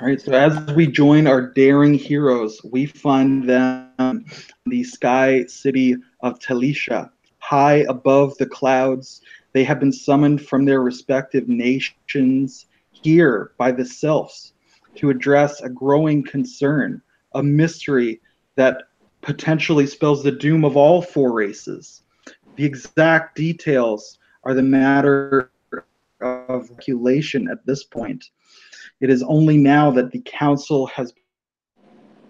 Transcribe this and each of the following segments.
All right, so as we join our daring heroes, we find them in the sky city of Talisha, high above the clouds. They have been summoned from their respective nations here by the sylphs to address a growing concern, a mystery that potentially spells the doom of all four races. The exact details are the matter of speculation at this point. It is only now that the council has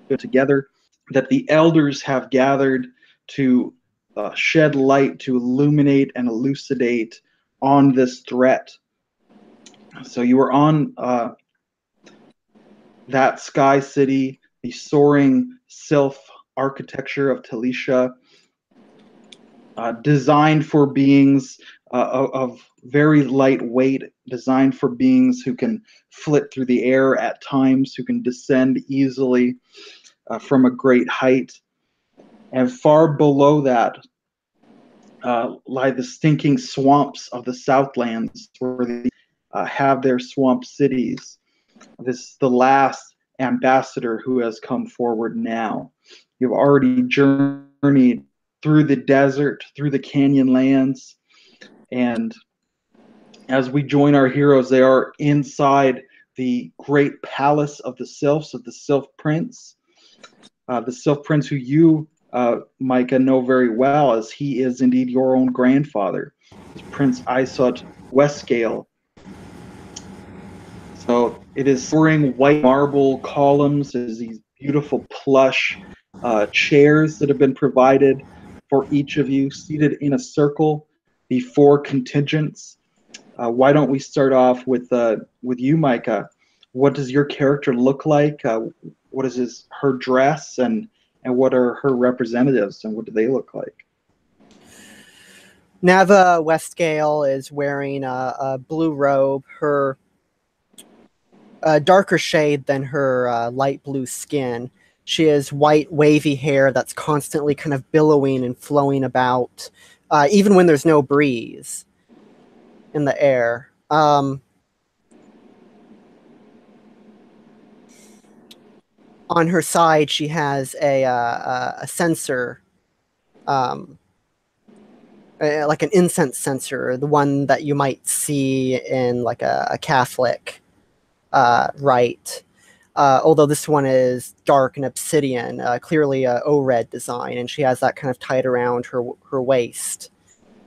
put together, that the elders have gathered to shed light, to illuminate and elucidate on this threat. So you are on that sky city, the soaring sylph architecture of Talisha, designed for beings of very light weight, designed for beings who can flit through the air at times, who can descend easily from a great height. And far below that lie the stinking swamps of the Southlands, where they have their swamp cities. This is the last ambassador who has come forward now. You've already journeyed through the desert, through the canyon lands, and as we join our heroes, they are inside the great palace of the sylphs, of the sylph prince. The sylph prince who you, Micah, know very well, as he is indeed your own grandfather, Prince Isot Westgale. So it is soaring white marble columns, there's these beautiful plush chairs that have been provided for each of you, seated in a circle before contingents. Why don't we start off with you, Micah? What does your character look like? What is her dress, and what are her representatives, and what do they look like? Nava Westgale is wearing a blue robe, her darker shade than her light blue skin. She has white, wavy hair that's constantly kind of billowing and flowing about, even when there's no breeze in the air. On her side, she has a censer, like an incense censer, the one that you might see in like a Catholic rite. Although this one is dark and obsidian, clearly a O-red design, and she has that kind of tied around her waist.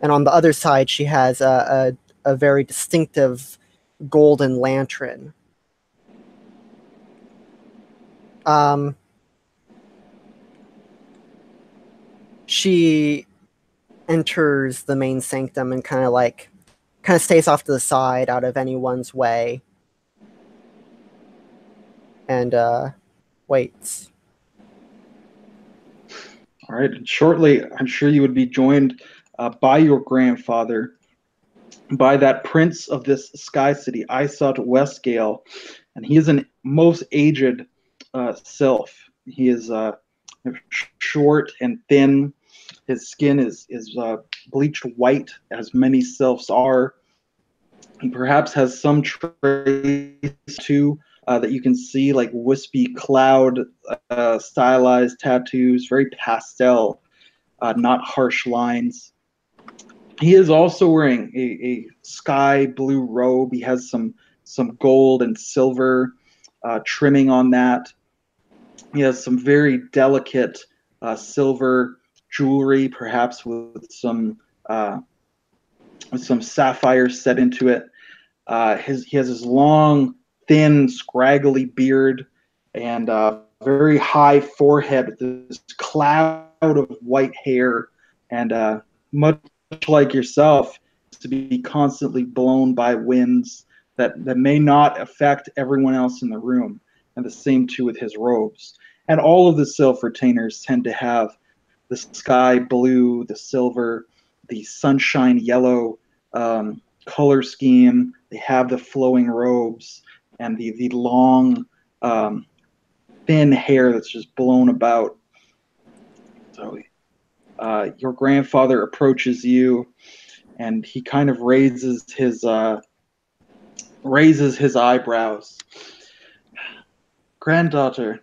And on the other side, she has a very distinctive golden lantern. She enters the main sanctum and kind of stays off to the side, out of anyone's way, and waits. All right. Shortly, I'm sure you would be joined by your grandfather, by that prince of this sky city, Isot Westgale, and he is an most aged sylph. He is short and thin. His skin is bleached white, as many sylphs are. He perhaps has some trace too that you can see, like wispy cloud stylized tattoos, very pastel, not harsh lines. He is also wearing a sky blue robe. He has some gold and silver trimming on that. He has some very delicate silver jewelry, perhaps with some sapphires set into it. He has his long, thin, scraggly beard and very high forehead with this cloud of white hair, and much like yourself, to be constantly blown by winds that may not affect everyone else in the room. And the same too with his robes. And all of the sylph retainers tend to have the sky blue, the silver, the sunshine yellow color scheme. They have the flowing robes and the long, thin hair that's just blown about. So your grandfather approaches you, and he kind of raises his eyebrows. Granddaughter,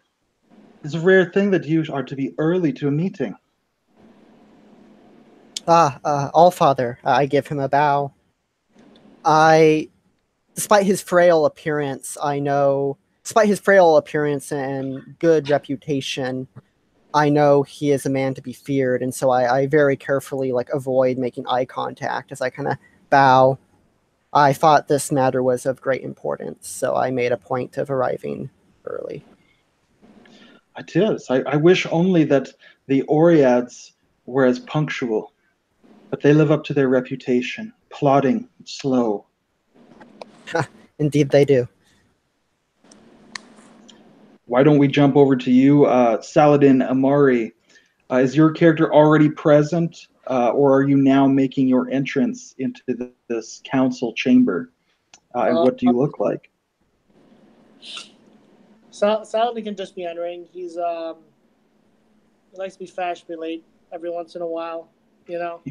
it's a rare thing that you are to be early to a meeting. Allfather, I give him a bow. I, despite his frail appearance, despite his frail appearance and good reputation, I know he is a man to be feared, and so I very carefully like avoid making eye contact as I kind of bow. I thought this matter was of great importance, so I made a point of arriving early. It is. I wish only that the Oreads were as punctual, but they live up to their reputation, plodding, slow. Indeed, they do. Why don't we jump over to you, Saladin Amari? Is your character already present, or are you now making your entrance into this council chamber? And Uh, what do you look like? Saladin can just be entering. He likes to be fashionably late every once in a while, you know.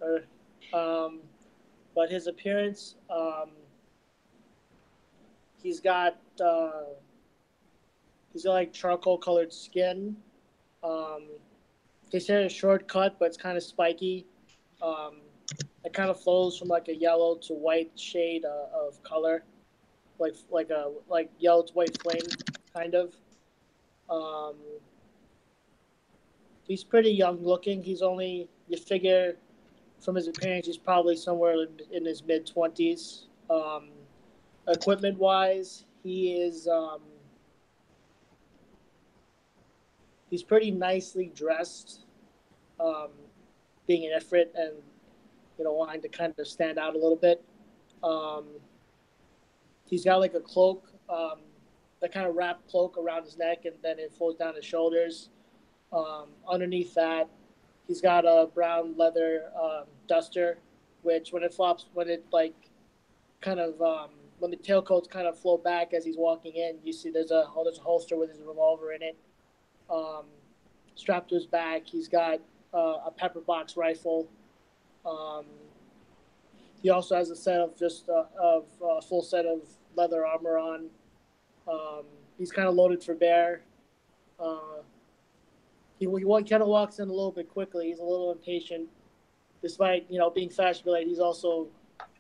or, um, but his appearance, he's got uh, he's got like charcoal colored skin. Um, his hair is short cut, but it's kind of spiky. Um, it kind of flows from like a yellow to white shade of color, like yellow to white flame, kind of. Um, he's pretty young looking. He's only you figure from his appearance, he's probably somewhere in his mid 20s. Equipment wise, he's pretty nicely dressed, um, being an Ifrit and wanting to kind of stand out a little bit. Um, he's got like a cloak, that kind of wrap cloak around his neck, and then it folds down his shoulders. Underneath that, he's got a brown leather duster, which when it like kind of when the tailcoats kind of flow back as he's walking in, you see there's a holster with his revolver in it. Um, Strapped to his back, he's got a pepper box rifle. Um, he also has a set of full set of leather armor on. Um, he's kind of loaded for bear. Uh, he kind of walks in a little bit quickly. He's a little impatient, despite being fashionable. He's also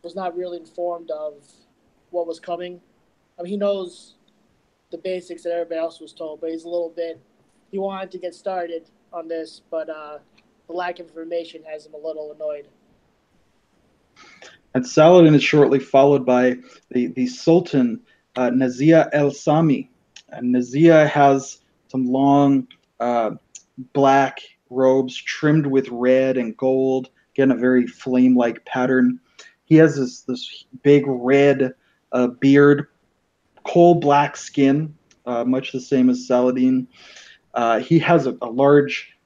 was not really informed of what was coming. I mean, he knows the basics that everybody else was told, but he's a little bit. He wanted to get started on this, but the lack of information has him a little annoyed. And Saladin is shortly followed by the Sultan, Nazia El Sami. And Nazia has some long black robes trimmed with red and gold, again, a very flame like pattern. He has this big red beard, coal black skin, much the same as Saladin. He has a large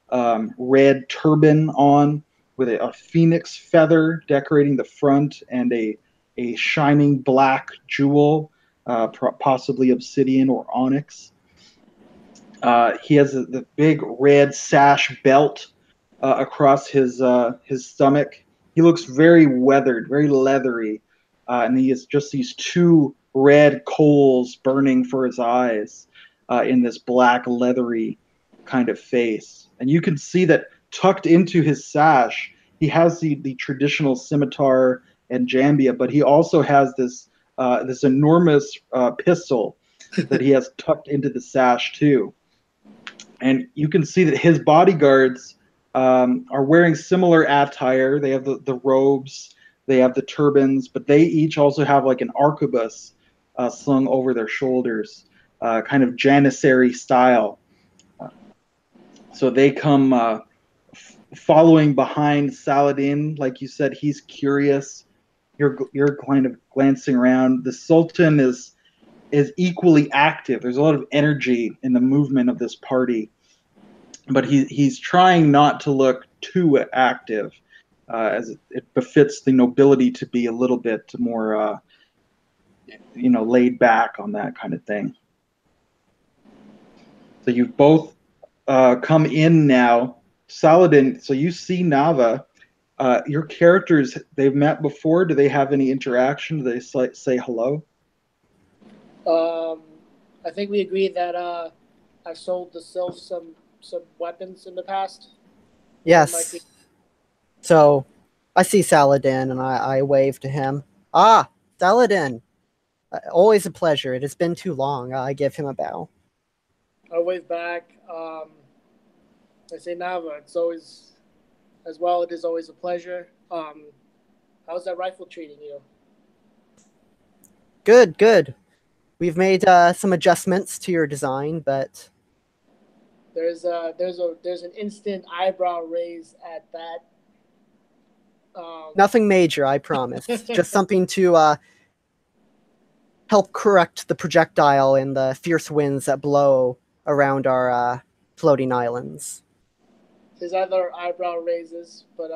red turban on with a phoenix feather decorating the front and a shining black jewel, possibly obsidian or onyx. He has the big red sash belt across his stomach. He looks very weathered, very leathery, and he has just these two red coals burning for his eyes in this black leathery kind of face. And you can see that tucked into his sash, he has the traditional scimitar and jambia, but he also has this enormous pistol that he has tucked into the sash too. And you can see that his bodyguards are wearing similar attire. They have the robes, they have the turbans, but they each also have like an arquebus slung over their shoulders, kind of janissary style. So they come following behind Saladin. Like you said, he's curious. You're kind of glancing around. The Sultan is equally active. There's a lot of energy in the movement of this party, but he's trying not to look too active, as it befits the nobility to be a little bit more, laid back on that kind of thing. So you've both come in now. Saladin, so you see Nava. Your characters, they've met before. Do they have any interaction? Do they say hello? Um, I think we agreed that I've sold the Sylph some weapons in the past. Yes. So I see Saladin and I wave to him. Ah, Saladin. Always a pleasure. It has been too long. I give him a bow. I wave back. I say, Nava, it's always, as well, it is always a pleasure. How's that rifle treating you? Good, good. We've made some adjustments to your design, but There's an instant eyebrow raise at that. nothing major, I promise. Just something to help correct the projectile and the fierce winds that blow around our floating islands. His other eyebrow raises, but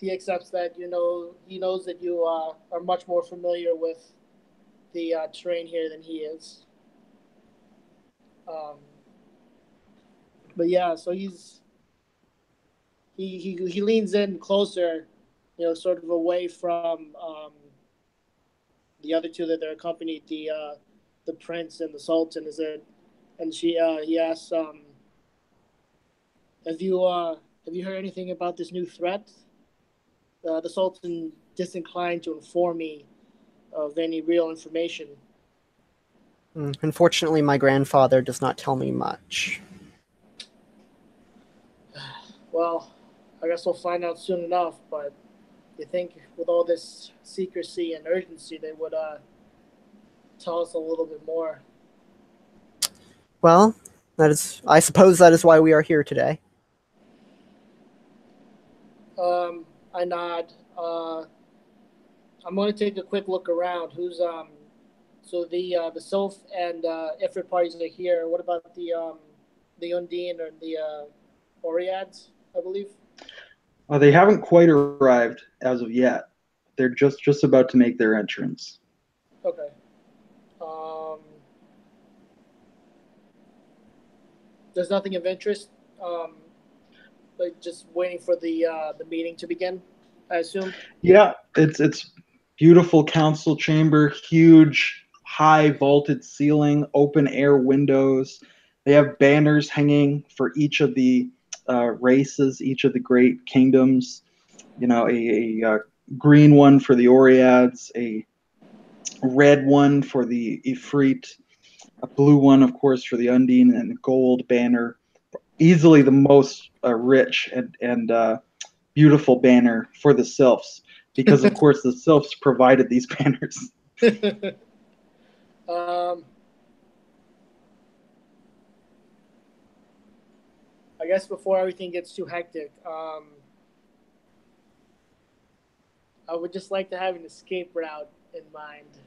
he accepts that he knows that you are much more familiar with the terrain here than he is. Um, but yeah, so he leans in closer, sort of away from the other two that are accompanied the prince and the sultan. Is it? And he asks, have you heard anything about this new threat? The sultan disinclined to inform me of any real information. Unfortunately, my grandfather does not tell me much. Well, I guess we'll find out soon enough. But you think with all this secrecy and urgency, they would tell us a little bit more? Well, I suppose that is why we are here today. I nod. I'm going to take a quick look around. So the Sylph and Ifrit parties are here. What about the Undine or the Oreads, I believe? They haven't quite arrived as of yet. They're just about to make their entrance. Okay. There's nothing of interest. Like just waiting for the meeting to begin, I assume. Yeah, it's beautiful council chamber, huge, high vaulted ceiling, open air windows. They have banners hanging for each of the races, each of the great kingdoms. A green one for the Oreads, a red one for the Ifrit, a blue one, of course, for the Undine, and a gold banner. Easily the most rich and beautiful banner for the Sylphs, because of course the Sylphs provided these banners. I guess before everything gets too hectic, I would just like to have an escape route in mind.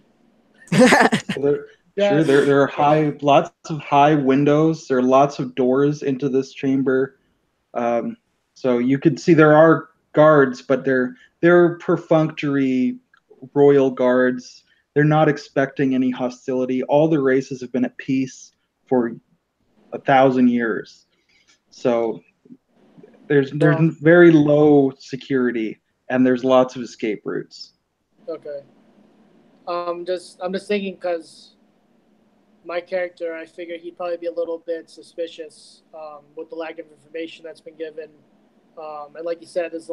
Sure, there are lots of high windows. There are lots of doors into this chamber. So you could see there are guards, but they're perfunctory royal guards. They're not expecting any hostility. All the races have been at peace for 1,000 years. So there's very low security, and there's lots of escape routes. Okay. I'm just thinking because my character, I figure he'd probably be a little bit suspicious with the lack of information that's been given. And like you said, there's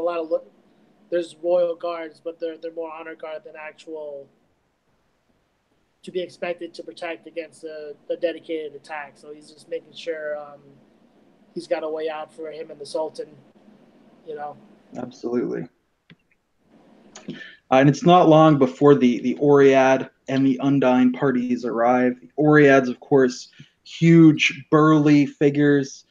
royal guards, but they're more honor guard than actual to be expected to protect against the dedicated attack. So he's just making sure he's got a way out for him and the Sultan. Absolutely. And it's not long before the Oread and the Undine parties arrive. The Oreads, of course, huge, burly figures.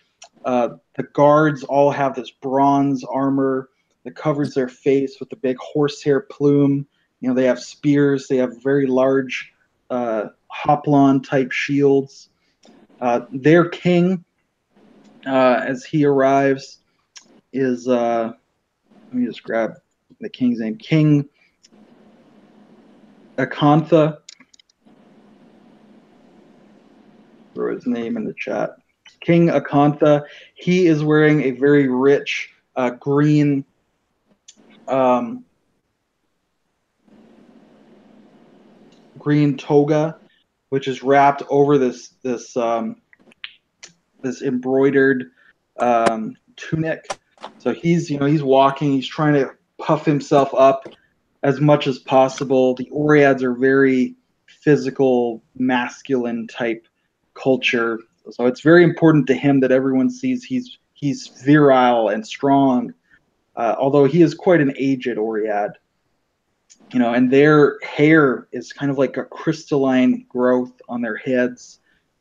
The guards all have this bronze armor that covers their face with a big horsehair plume. They have spears. They have very large hoplon-type shields. Their king, as he arrives, is let me just grab the king's name. King Akantha. Throw his name in the chat. King Akantha. He is wearing a very rich green green toga which is wrapped over this embroidered tunic. So he's walking. He's trying to puff himself up as much as possible. The Oreads are very physical, masculine type culture. So it's very important to him that everyone sees he's virile and strong, although he is quite an aged Oread. And their hair is kind of like a crystalline growth on their heads.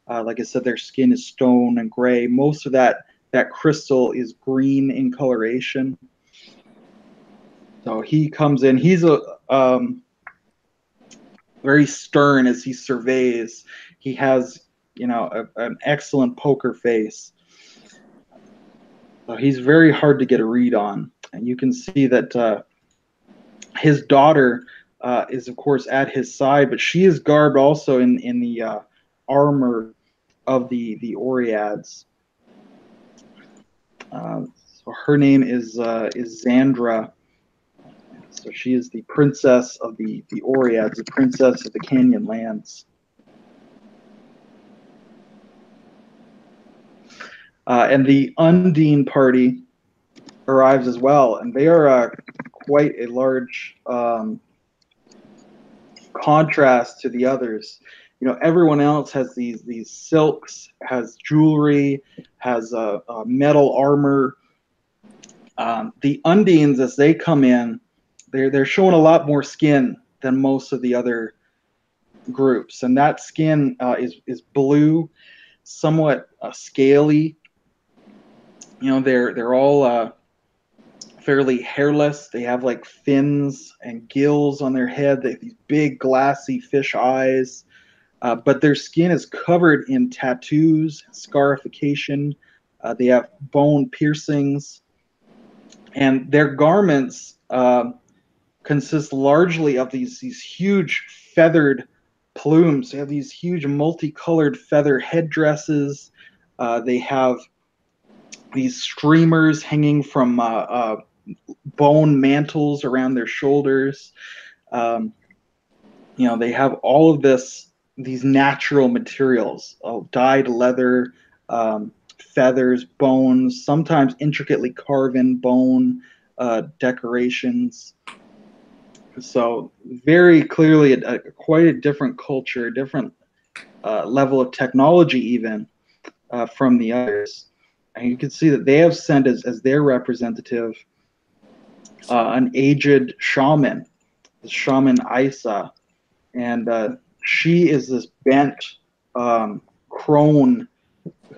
Like I said, their skin is stone and gray. Most of that crystal is green in coloration. So he comes in. He's very stern as he surveys. He has, an excellent poker face. So he's very hard to get a read on. And you can see that his daughter is, of course, at his side, but she is garbed also in the armor of the Oreads. So her name is Xandra. So she is the princess of the Oreads, the princess of the Canyon Lands. And the Undine party arrives as well, and they are quite a large contrast to the others. Everyone else has these silks, has jewelry, has metal armor. The Undines, as they come in, they're showing a lot more skin than most of the other groups, and that skin is blue, somewhat scaly. They're all fairly hairless. They have like fins and gills on their head. They have these big glassy fish eyes, but their skin is covered in tattoos, scarification. They have bone piercings, and their garments consist largely of these huge feathered plumes. They have these huge multicolored feather headdresses. They have these streamers hanging from bone mantles around their shoulders. They have all of these natural materials, dyed leather, feathers, bones, sometimes intricately carven bone decorations. So very clearly quite a different culture, different level of technology even from the others. And you can see that they have sent as their representative an aged shaman, the shaman Isa. And she is this bent crone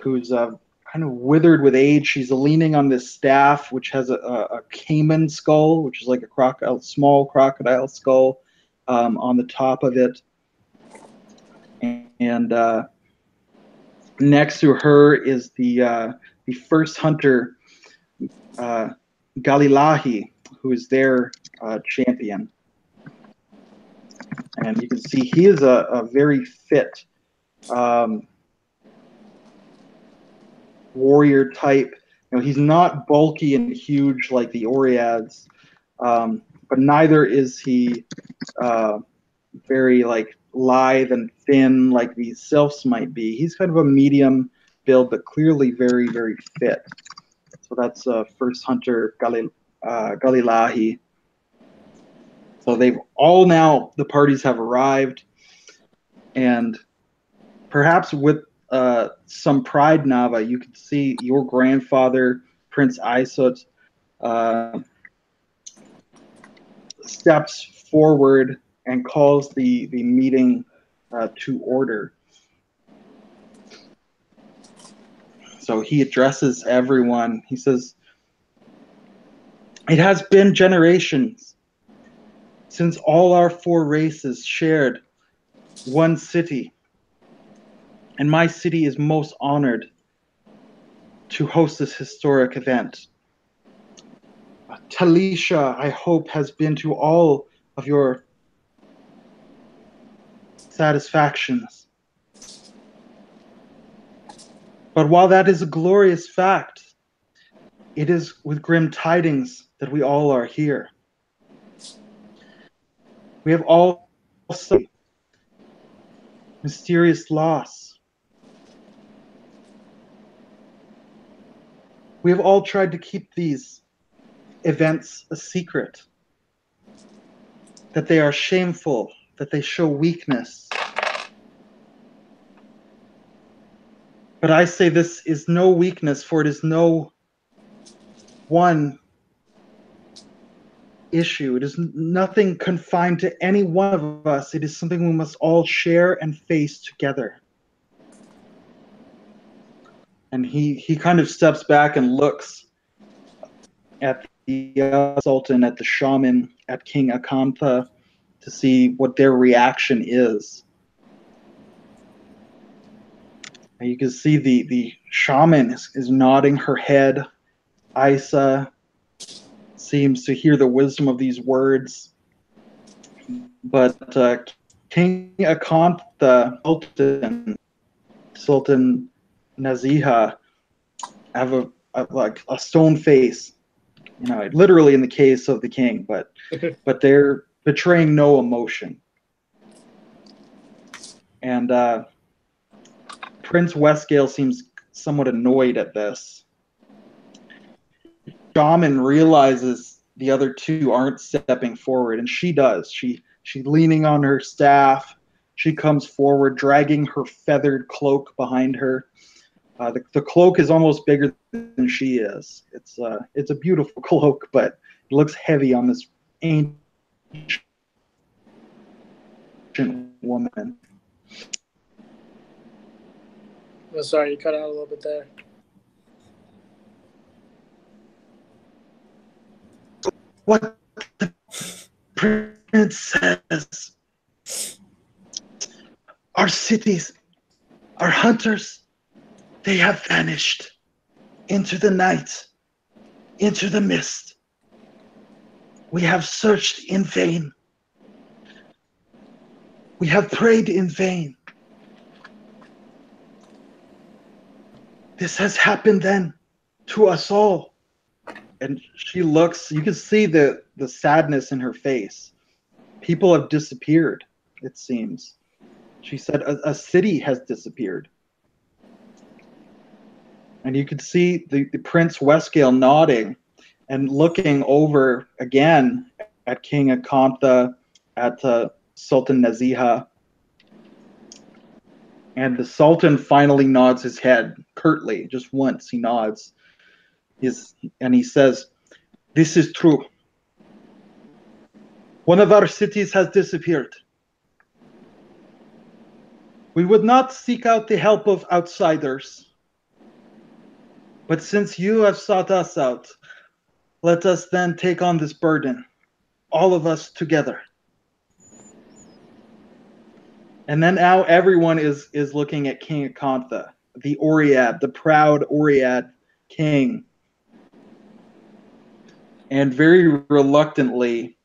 who's kind of withered with age. She's leaning on this staff, which has a caiman skull, which is like a small crocodile skull on the top of it. And next to her is the first hunter, Galilahi, who is their champion. And you can see he is a very fit warrior type. He's not bulky and huge like the Oreads, but neither is he very lithe and thin like these sylphs might be. He's kind of a medium build, but clearly very, very fit. So that's first hunter Galilahi. So the parties have arrived, and perhaps with some pride, Nava, you can see your grandfather, Prince Isot, steps forward and calls the meeting to order. So he addresses everyone. He says, "It has been generations since all our four races shared one city, and my city is most honored to host this historic event. Talisha, I hope, has been to all of your satisfactions. But while that is a glorious fact, it is with grim tidings that we all are here. We have all seen mysterious loss. We have all tried to keep these events a secret, that they are shameful, that they show weakness. But I say this is no weakness, for it is no one issue. It is nothing confined to any one of us. It is something we must all share and face together. And he kind of steps back and looks at the Sultan, at the shaman, at King Akantha, to see what their reaction is. And you can see the shaman is nodding her head. Isa seems to hear the wisdom of these words. But King Akantha, Sultan Naziha, have a stone face. You know, literally in the case of the king, but they're betraying no emotion. And Prince Westgale seems somewhat annoyed at this. Shaman realizes the other two aren't stepping forward, and she does. She's leaning on her staff. She comes forward, dragging her feathered cloak behind her. The cloak is almost bigger than she is. It's a beautiful cloak, but it looks heavy on this ancient woman. Oh, sorry, you cut out a little bit there. What the prince says. Our cities, our hunters, they have vanished into the night, into the mist. We have searched in vain. We have prayed in vain. This has happened then to us all. And she looks, you can see the sadness in her face. People have disappeared, it seems. She said a city has disappeared. And you could see the Prince Westgale nodding and looking over again at King Akantha, at Sultan Naziha. And the Sultan finally nods his head curtly, just once he nods. And he says, "This is true. One of our cities has disappeared. We would not seek out the help of outsiders. But since you have sought us out, let us then take on this burden, all of us together." And then now everyone is looking at King Akantha, the Oread, the proud Oread king. And very reluctantly,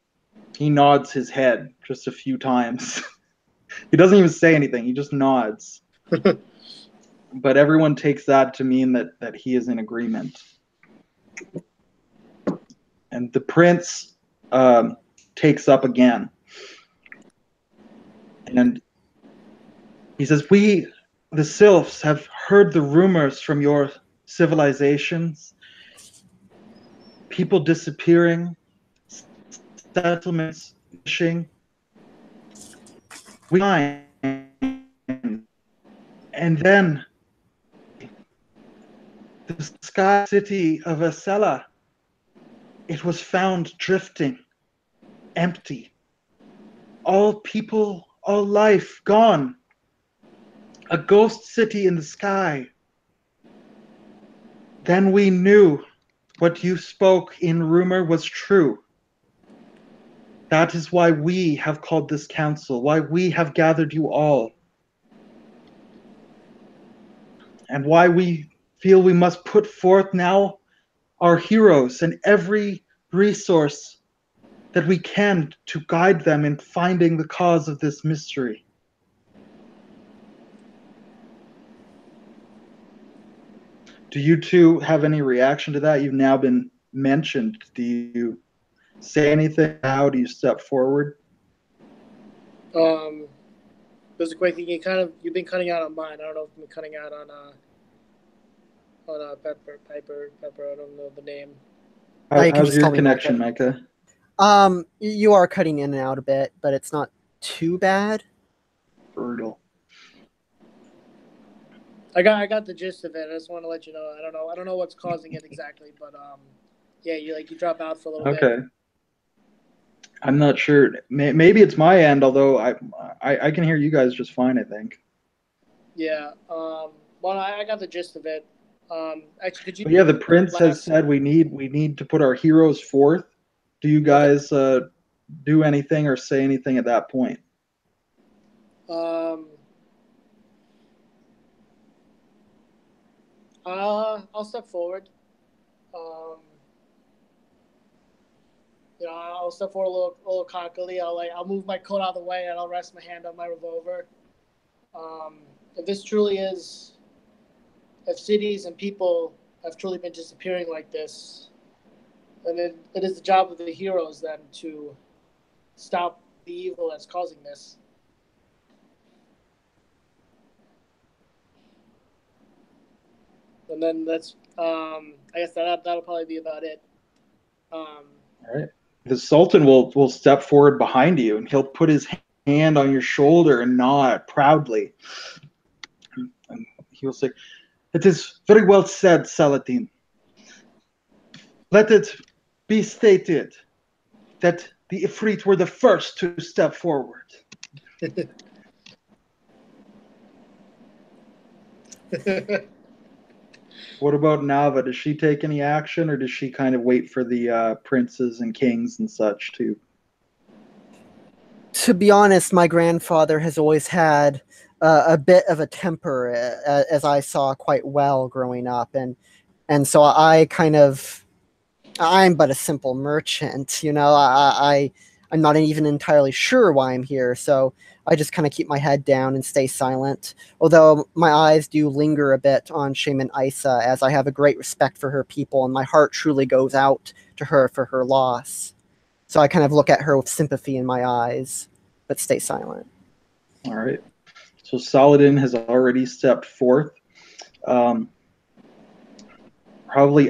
he nods his head just a few times. He doesn't even say anything, he just nods. But everyone takes that to mean that he is in agreement. And the prince takes up again. And he says, "We, the sylphs, have heard the rumors from your civilizations. People disappearing, settlements vanishing. We find, and then the sky city of Asela, it was found drifting, empty. All people, all life gone. A ghost city in the sky. Then we knew what you spoke in rumor was true. That is why we have called this council, why we have gathered you all, and why we feel we must put forth now our heroes and every resource that we can to guide them in finding the cause of this mystery." Do you two have any reaction to that? You've now been mentioned. Do you say anything? How do you step forward? The There's a quick thing. You've been cutting out on mine. I don't know if you've been cutting out on Piper. I don't know the name. Now you can How's just call your me connection, Micah. Micah? You are cutting in and out a bit, but it's not too bad. Brutal. I got the gist of it. I just want to let you know. I don't know what's causing it exactly, but yeah, you drop out for a little bit. Okay. I'm not sure. Maybe it's my end, although I can hear you guys just fine, I think. Yeah. Well, I got the gist of it. Actually, could you? But yeah, the prince has said we need to put our heroes forth. Do you guys do anything or say anything at that point? I'll step forward. I'll step forward a little cockily. I'll move my coat out of the way and I'll rest my hand on my revolver. If this truly is, if cities and people have truly been disappearing like this, then it is the job of the heroes then to stop the evil that's causing this. And then that's, I guess that'll probably be about it. All right. The Sultan will step forward behind you and he'll put his hand on your shoulder and nod proudly. And he will say, "It is very well said, Saladin. Let it be stated that the Ifrit were the first to step forward." What about Nava? Does she take any action, or does she kind of wait for the princes and kings and such to? To be honest, my grandfather has always had a bit of a temper, as I saw quite well growing up, and so I'm but a simple merchant, I'm not even entirely sure why I'm here, so I just kind of keep my head down and stay silent. Although my eyes do linger a bit on Shaman Isa, as I have a great respect for her people, and my heart truly goes out to her for her loss. So I kind of look at her with sympathy in my eyes, but stay silent. All right. So Saladin has already stepped forth. Probably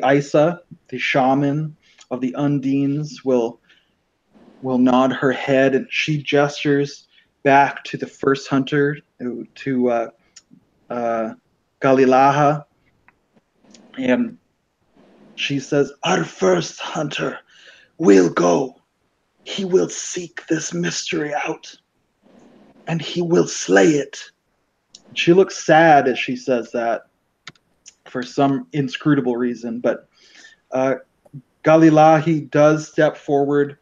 Isa, the shaman of the Undines, will nod her head, and she gestures back to the first hunter, to Galilaha, and she says, "Our first hunter will go. He will seek this mystery out, and he will slay it." She looks sad as she says that for some inscrutable reason, but Galilahi does step forward.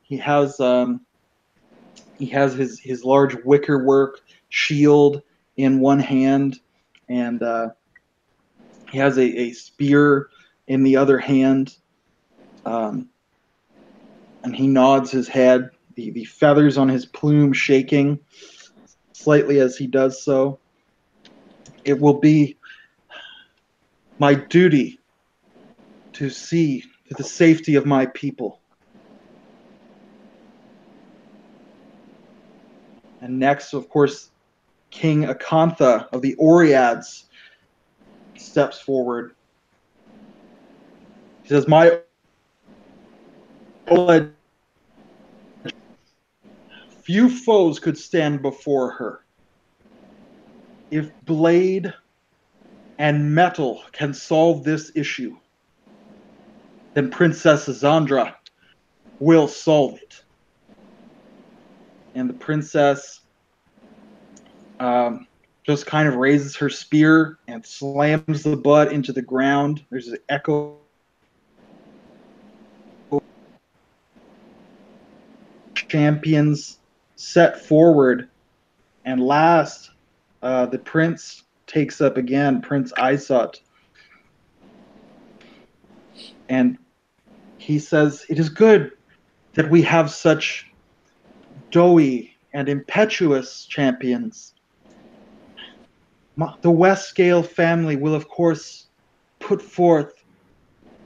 He has his large wickerwork shield in one hand, and he has a spear in the other hand, and he nods his head, the feathers on his plume shaking slightly as he does so. "It will be my duty to see to the safety of my people." And next, of course, King Akantha of the Oreads steps forward. He says, "My few foes could stand before her. If blade and metal can solve this issue, then Princess Zandra will solve it." And the princess just kind of raises her spear and slams the butt into the ground. There's an echo. Champions set forward, and last, the prince takes up again, Prince Isot, and he says, "It is good that we have such doughy and impetuous champions. The Westgale family will, of course, put forth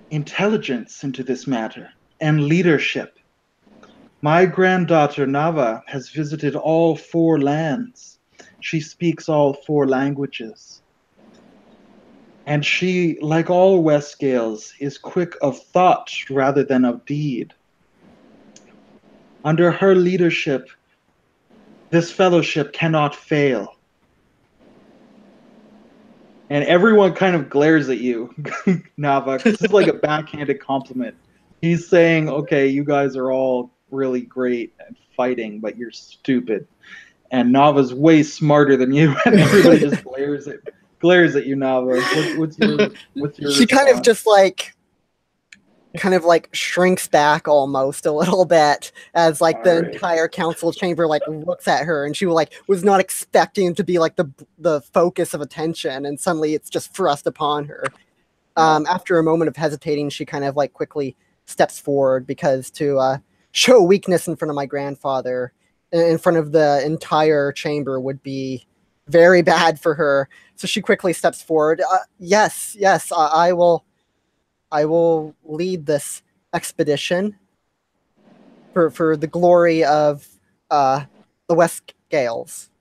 intelligence into this matter and leadership. My granddaughter Nava has visited all 4 lands, She speaks all 4 languages. And she, like all Westgales, is quick of thought rather than of deed. Under her leadership, this fellowship cannot fail. And everyone kind of glares at you, Nava. This is like a backhanded compliment. He's saying, okay, you guys are all really great at fighting, but you're stupid. And Nava's way smarter than you, and everybody just glares at you, Nava. What's your She kind of response? just kind of like shrinks back almost a little bit as like the Alright. entire council chamber like looks at her, and she like was not expecting to be like the focus of attention, and suddenly it's just thrust upon her. After a moment of hesitating, she kind of like quickly steps forward, because to show weakness in front of my grandfather, in front of the entire chamber, would be very bad for her. So she quickly steps forward. Yes, I will lead this expedition for the glory of the West Gales.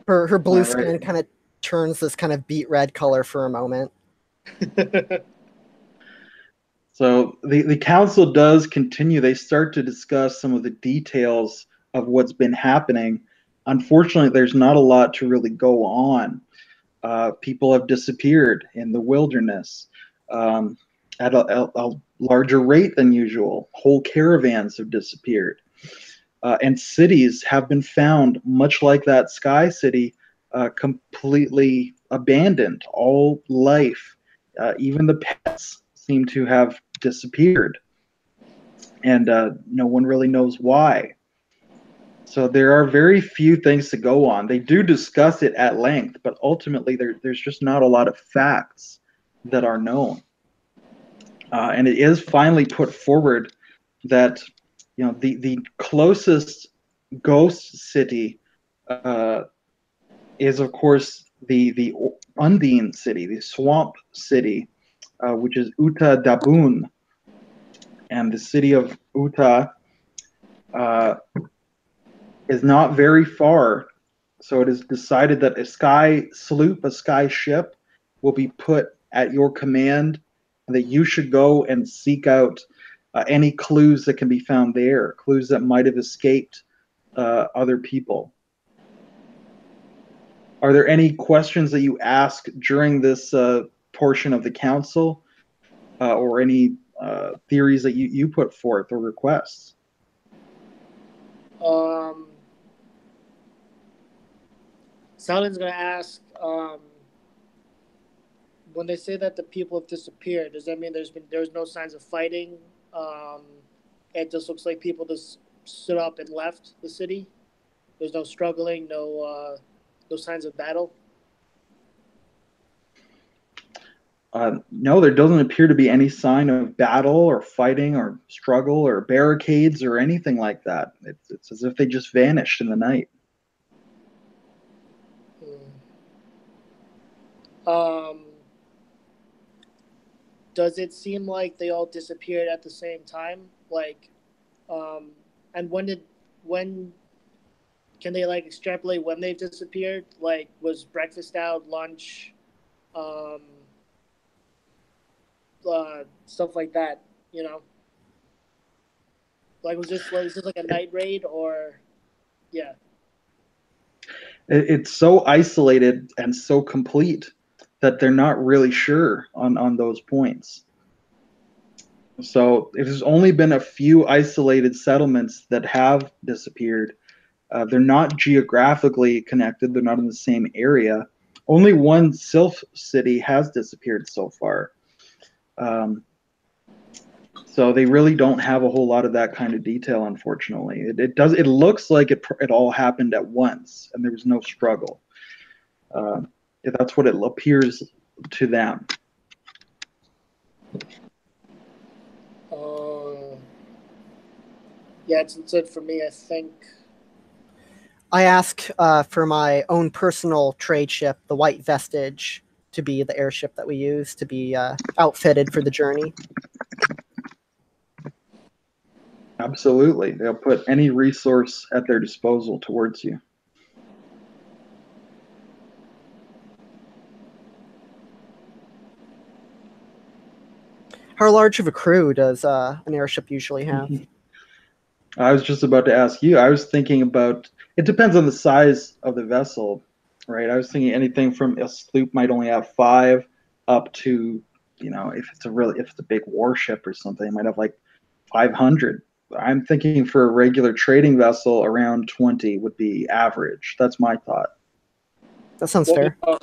Her blue skin kind of turns this kind of beet red color for a moment. So the council does continue. They start to discuss some of the details of what's been happening. Unfortunately, there's not a lot to really go on. People have disappeared in the wilderness at a larger rate than usual. Whole caravans have disappeared. And cities have been found, much like that Sky City, completely abandoned. All life, even the pets, seem to have disappeared. And no one really knows why. So there are very few things to go on. They do discuss it at length, but ultimately there's just not a lot of facts that are known. And it is finally put forward that the closest ghost city is, of course, the Undine city, the swamp city, which is Uta Dabun. And the city of Uta is not very far, so it is decided that a sky sloop, a sky ship, will be put at your command, and that you should go and seek out any clues that can be found there, clues that might have escaped other people. Are there any questions that you ask during this portion of the council, or any theories that you put forth or requests? Saladin's going to ask, when they say that the people have disappeared, does that mean there's no signs of fighting? It just looks like people just stood up and left the city. There's no struggling, no signs of battle. No, there doesn't appear to be any sign of battle or fighting or struggle or barricades or anything like that. It's as if they just vanished in the night. Does it seem like they all disappeared at the same time? Like, and when can they like extrapolate when they've disappeared? Like, was breakfast out, lunch, stuff like that? Like, was this like a night raid, or yeah? It's so isolated and so complete that they're not really sure on those points. So it has only been a few isolated settlements that have disappeared. They're not geographically connected. They're not in the same area. Only one Sylph city has disappeared so far. So they really don't have a whole lot of that kind of detail, unfortunately. It looks like it all happened at once, and there was no struggle. That's what it appears to them. Yeah, it's it for me, I think. I ask for my own personal trade ship, the White Vestige, to be the airship that we use to be outfitted for the journey. Absolutely. They'll put any resource at their disposal towards you. How large of a crew does an airship usually have? I was just about to ask you. I was thinking about, it depends on the size of the vessel, right? I was thinking anything from a sloop might only have 5 up to, if it's a big warship or something, it might have like 500. I'm thinking for a regular trading vessel, around 20 would be average. That's my thought. That sounds fair. I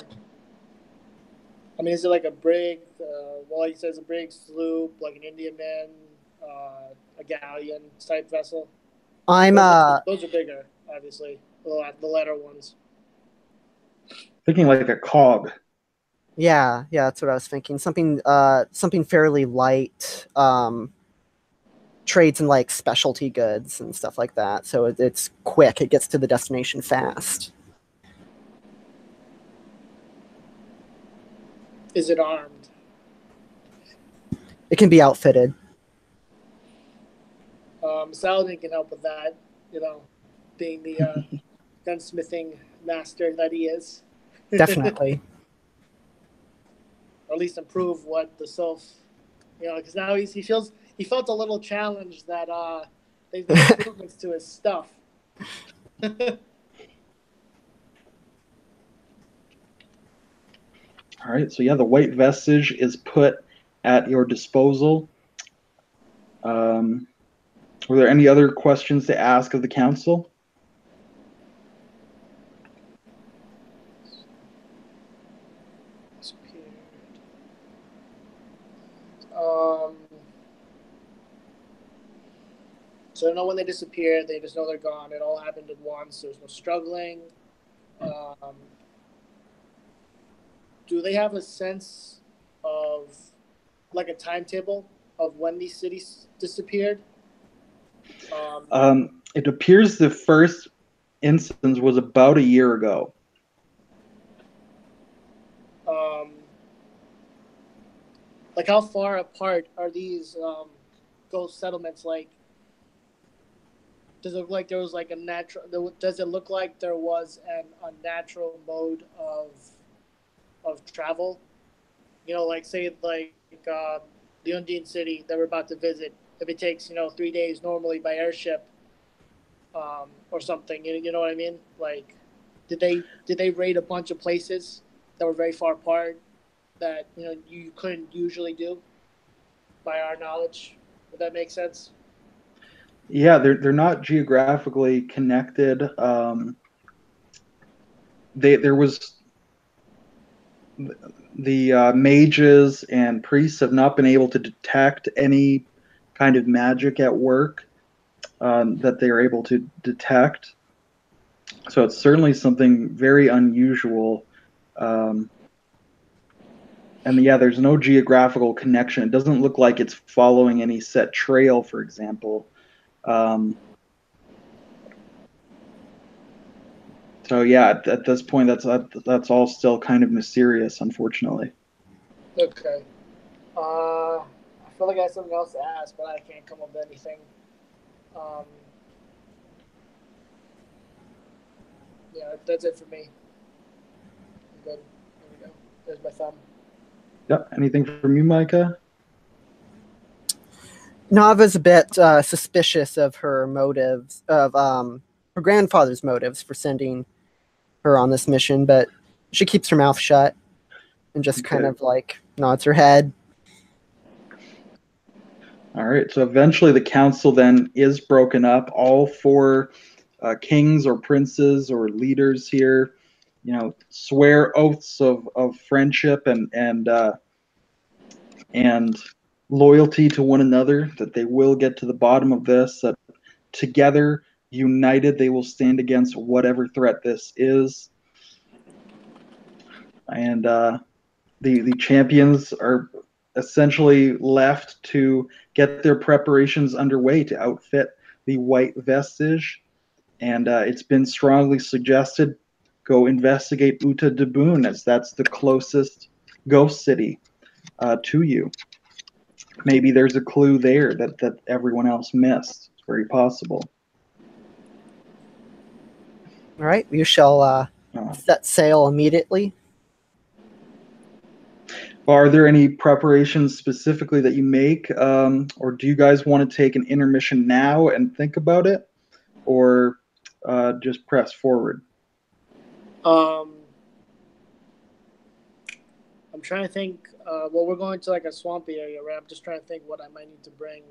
mean, is it like a brig? Well, he says a brig, sloop, like an Indiaman, a galleon type vessel. Those are bigger, obviously. The latter ones. Thinking like a cog. Yeah, that's what I was thinking. Something fairly light. Trades in like specialty goods and stuff like that. So it's quick. It gets to the destination fast. Is it armed? It can be outfitted. Saladin can help with that, being the gunsmithing master that he is. Definitely. Or at least improve what the Sylph, because now he felt a little challenged that they've made improvements to his stuff. All right, so yeah, the white vestige is put at your disposal. Were there any other questions to ask of the council? So I don't know when they disappeared. They just know they're gone. It all happened at once. There's no struggling. Do they have a sense of, like, a timetable of when these cities disappeared? It appears the first instance was about a year ago. Like, how far apart are these ghost settlements? Like, does it look like there was like a natural? Does it look like there was a natural mode of travel? Like say like the Undine city that we're about to visit. If it takes 3 days normally by airship, or something, you know what I mean? Like, did they raid a bunch of places that were very far apart that you couldn't usually do by our knowledge? Would that make sense? Yeah, they're not geographically connected. There was the mages and priests have not been able to detect any kind of magic at work that they are able to detect. So it's certainly something very unusual. And yeah, there's no geographical connection. It doesn't look like it's following any set trail, for example. So yeah, at this point, that's all still kind of mysterious, unfortunately. Okay. I feel like I have something else to ask, but I can't come up with anything. Yeah, that's it for me. I'm good. There we go. There's my thumb. Yep. Anything from you, Micah? Nava's a bit suspicious of her motives, of her grandfather's motives for sending her on this mission, but she keeps her mouth shut and just kind of like nods her head. All right. So eventually the council then is broken up. All 4 kings or princes or leaders here, swear oaths of friendship and loyalty to one another, that they will get to the bottom of this, that together, united, they will stand against whatever threat this is. And the champions are essentially left to get their preparations underway to outfit the white vestige. And it's been strongly suggested go investigate Uta Dabun, as that's the closest ghost city to you. Maybe there's a clue there that everyone else missed. It's very possible. All right, you shall Uh, set sail immediately. are there any preparations specifically that you make, or do you guys want to take an intermission now and think about it, or just press forward? Um, I'm trying to think. Well, we're going to like a swampy area, right? I'm just trying to think what I might need to bring,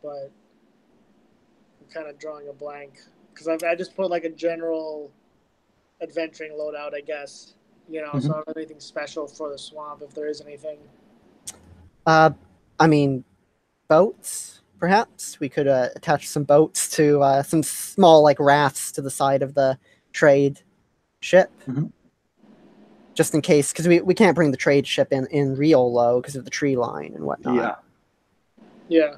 but I'm kind of drawing a blank because I just put like a general adventuring loadout, I guess. So I Mhm. don't have anything special for the swamp if there is anything. Uh, I mean, boats, perhaps. We could attach some boats to some small, like, rafts to the side of the trade ship, Mhm. just in case, because we can't bring the trade ship in real low because of the tree line and whatnot. Yeah. Yeah.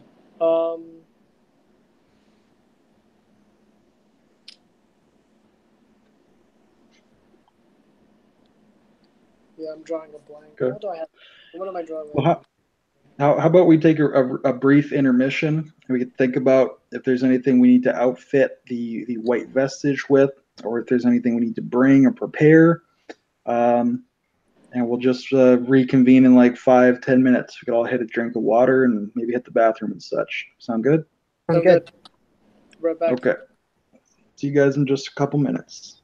Yeah, I'm drawing a blank. Okay. What do I have? What am I drawing? Well, how about we take a brief intermission? We could think about if there's anything we need to outfit the white vestige with, or if there's anything we need to bring or prepare. Um, and we'll just reconvene in like 5-10 minutes. We could all hit a drink of water and maybe hit the bathroom and such. Sound good? Sounds Sound good. good. Right back. Okay. See you guys in just a couple minutes.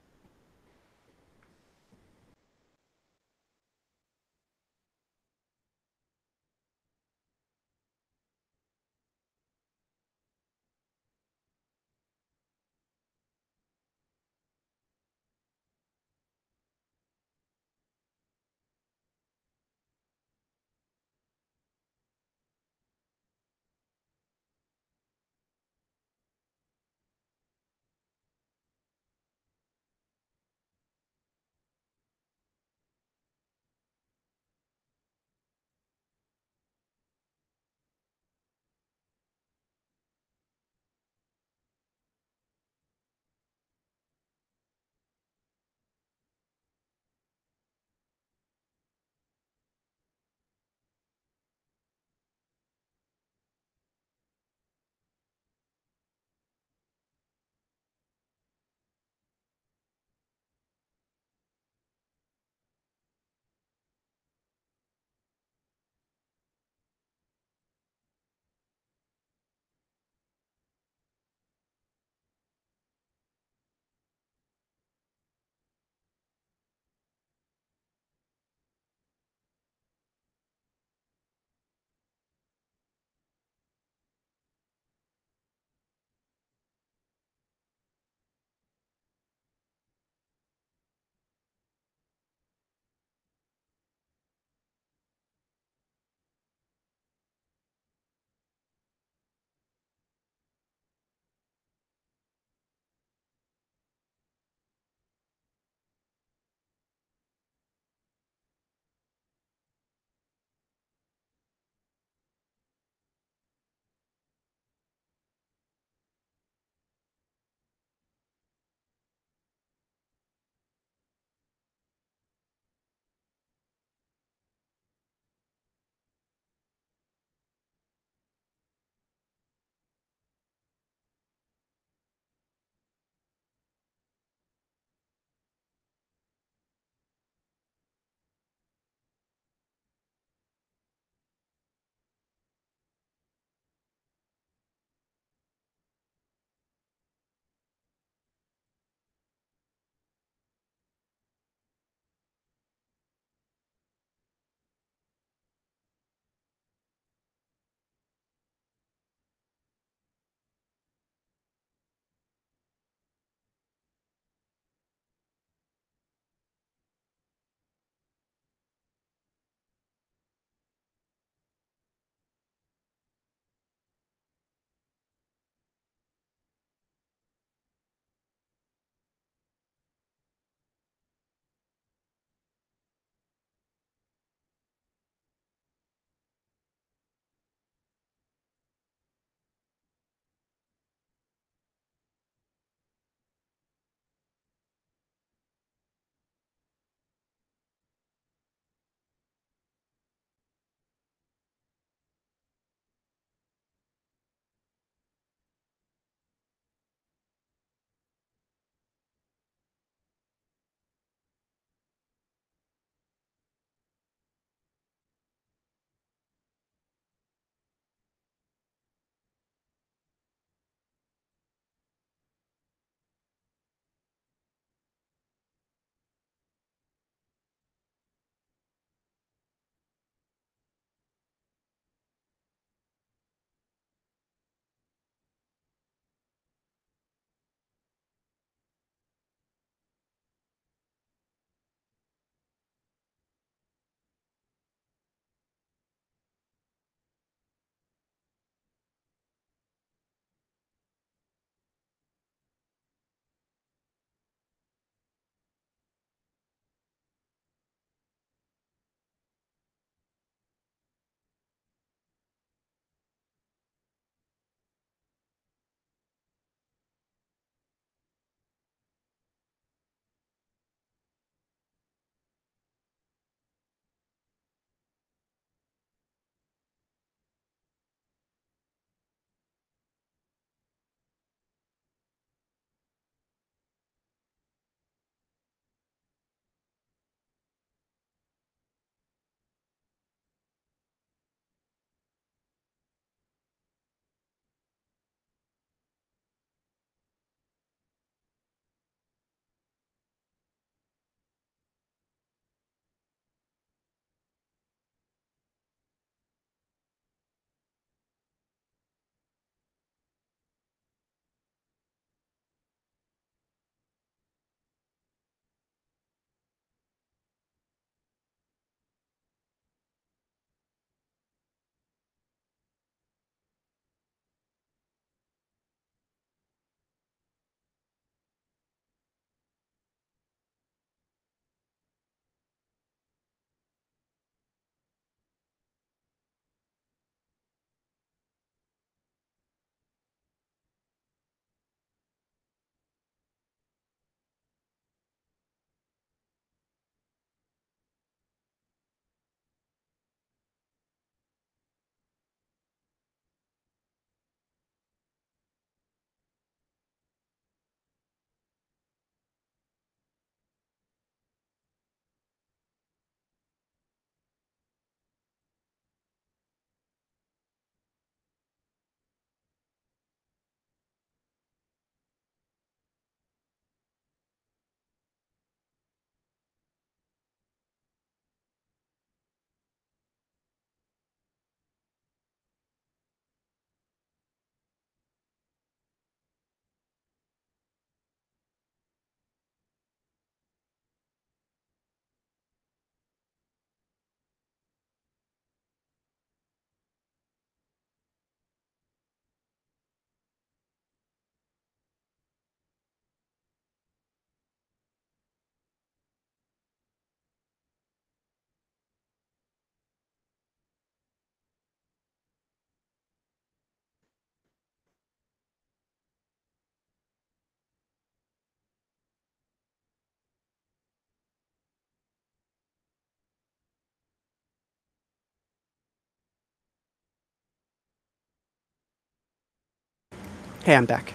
Hey, I'm back.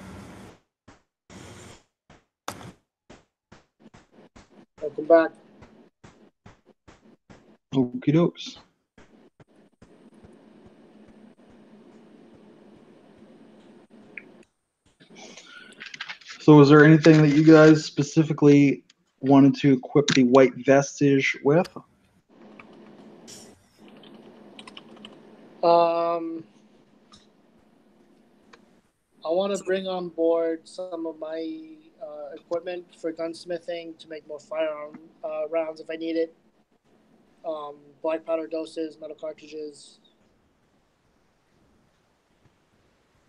Welcome back. Okie dokes. So is there anything that you guys specifically wanted to equip the white vestige with? I want to bring on board some of my equipment for gunsmithing to make more firearm rounds if I need it. Black powder doses, metal cartridges.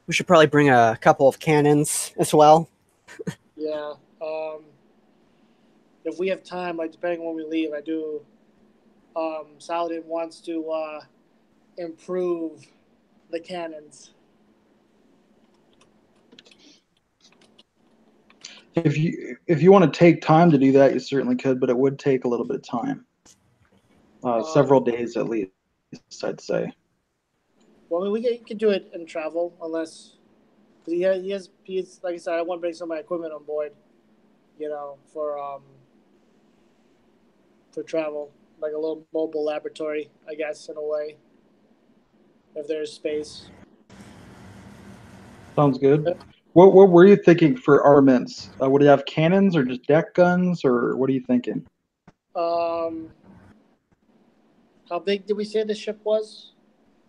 We should probably bring a couple of cannons as well. Yeah. If we have time, like depending on when we leave, I do. Saladin wants to improve the cannons. If you want to take time to do that, you certainly could, but it would take a little bit of time. Several days at least, I'd say. Well, I mean, we can do it in travel, unless because he's like I said, I want to bring some of my equipment on board, for travel, like a little mobile laboratory, I guess, in a way, if there's space. Sounds good. What were you thinking for armaments? Would it have cannons or just deck guns, or what are you thinking? How big did we say the ship was,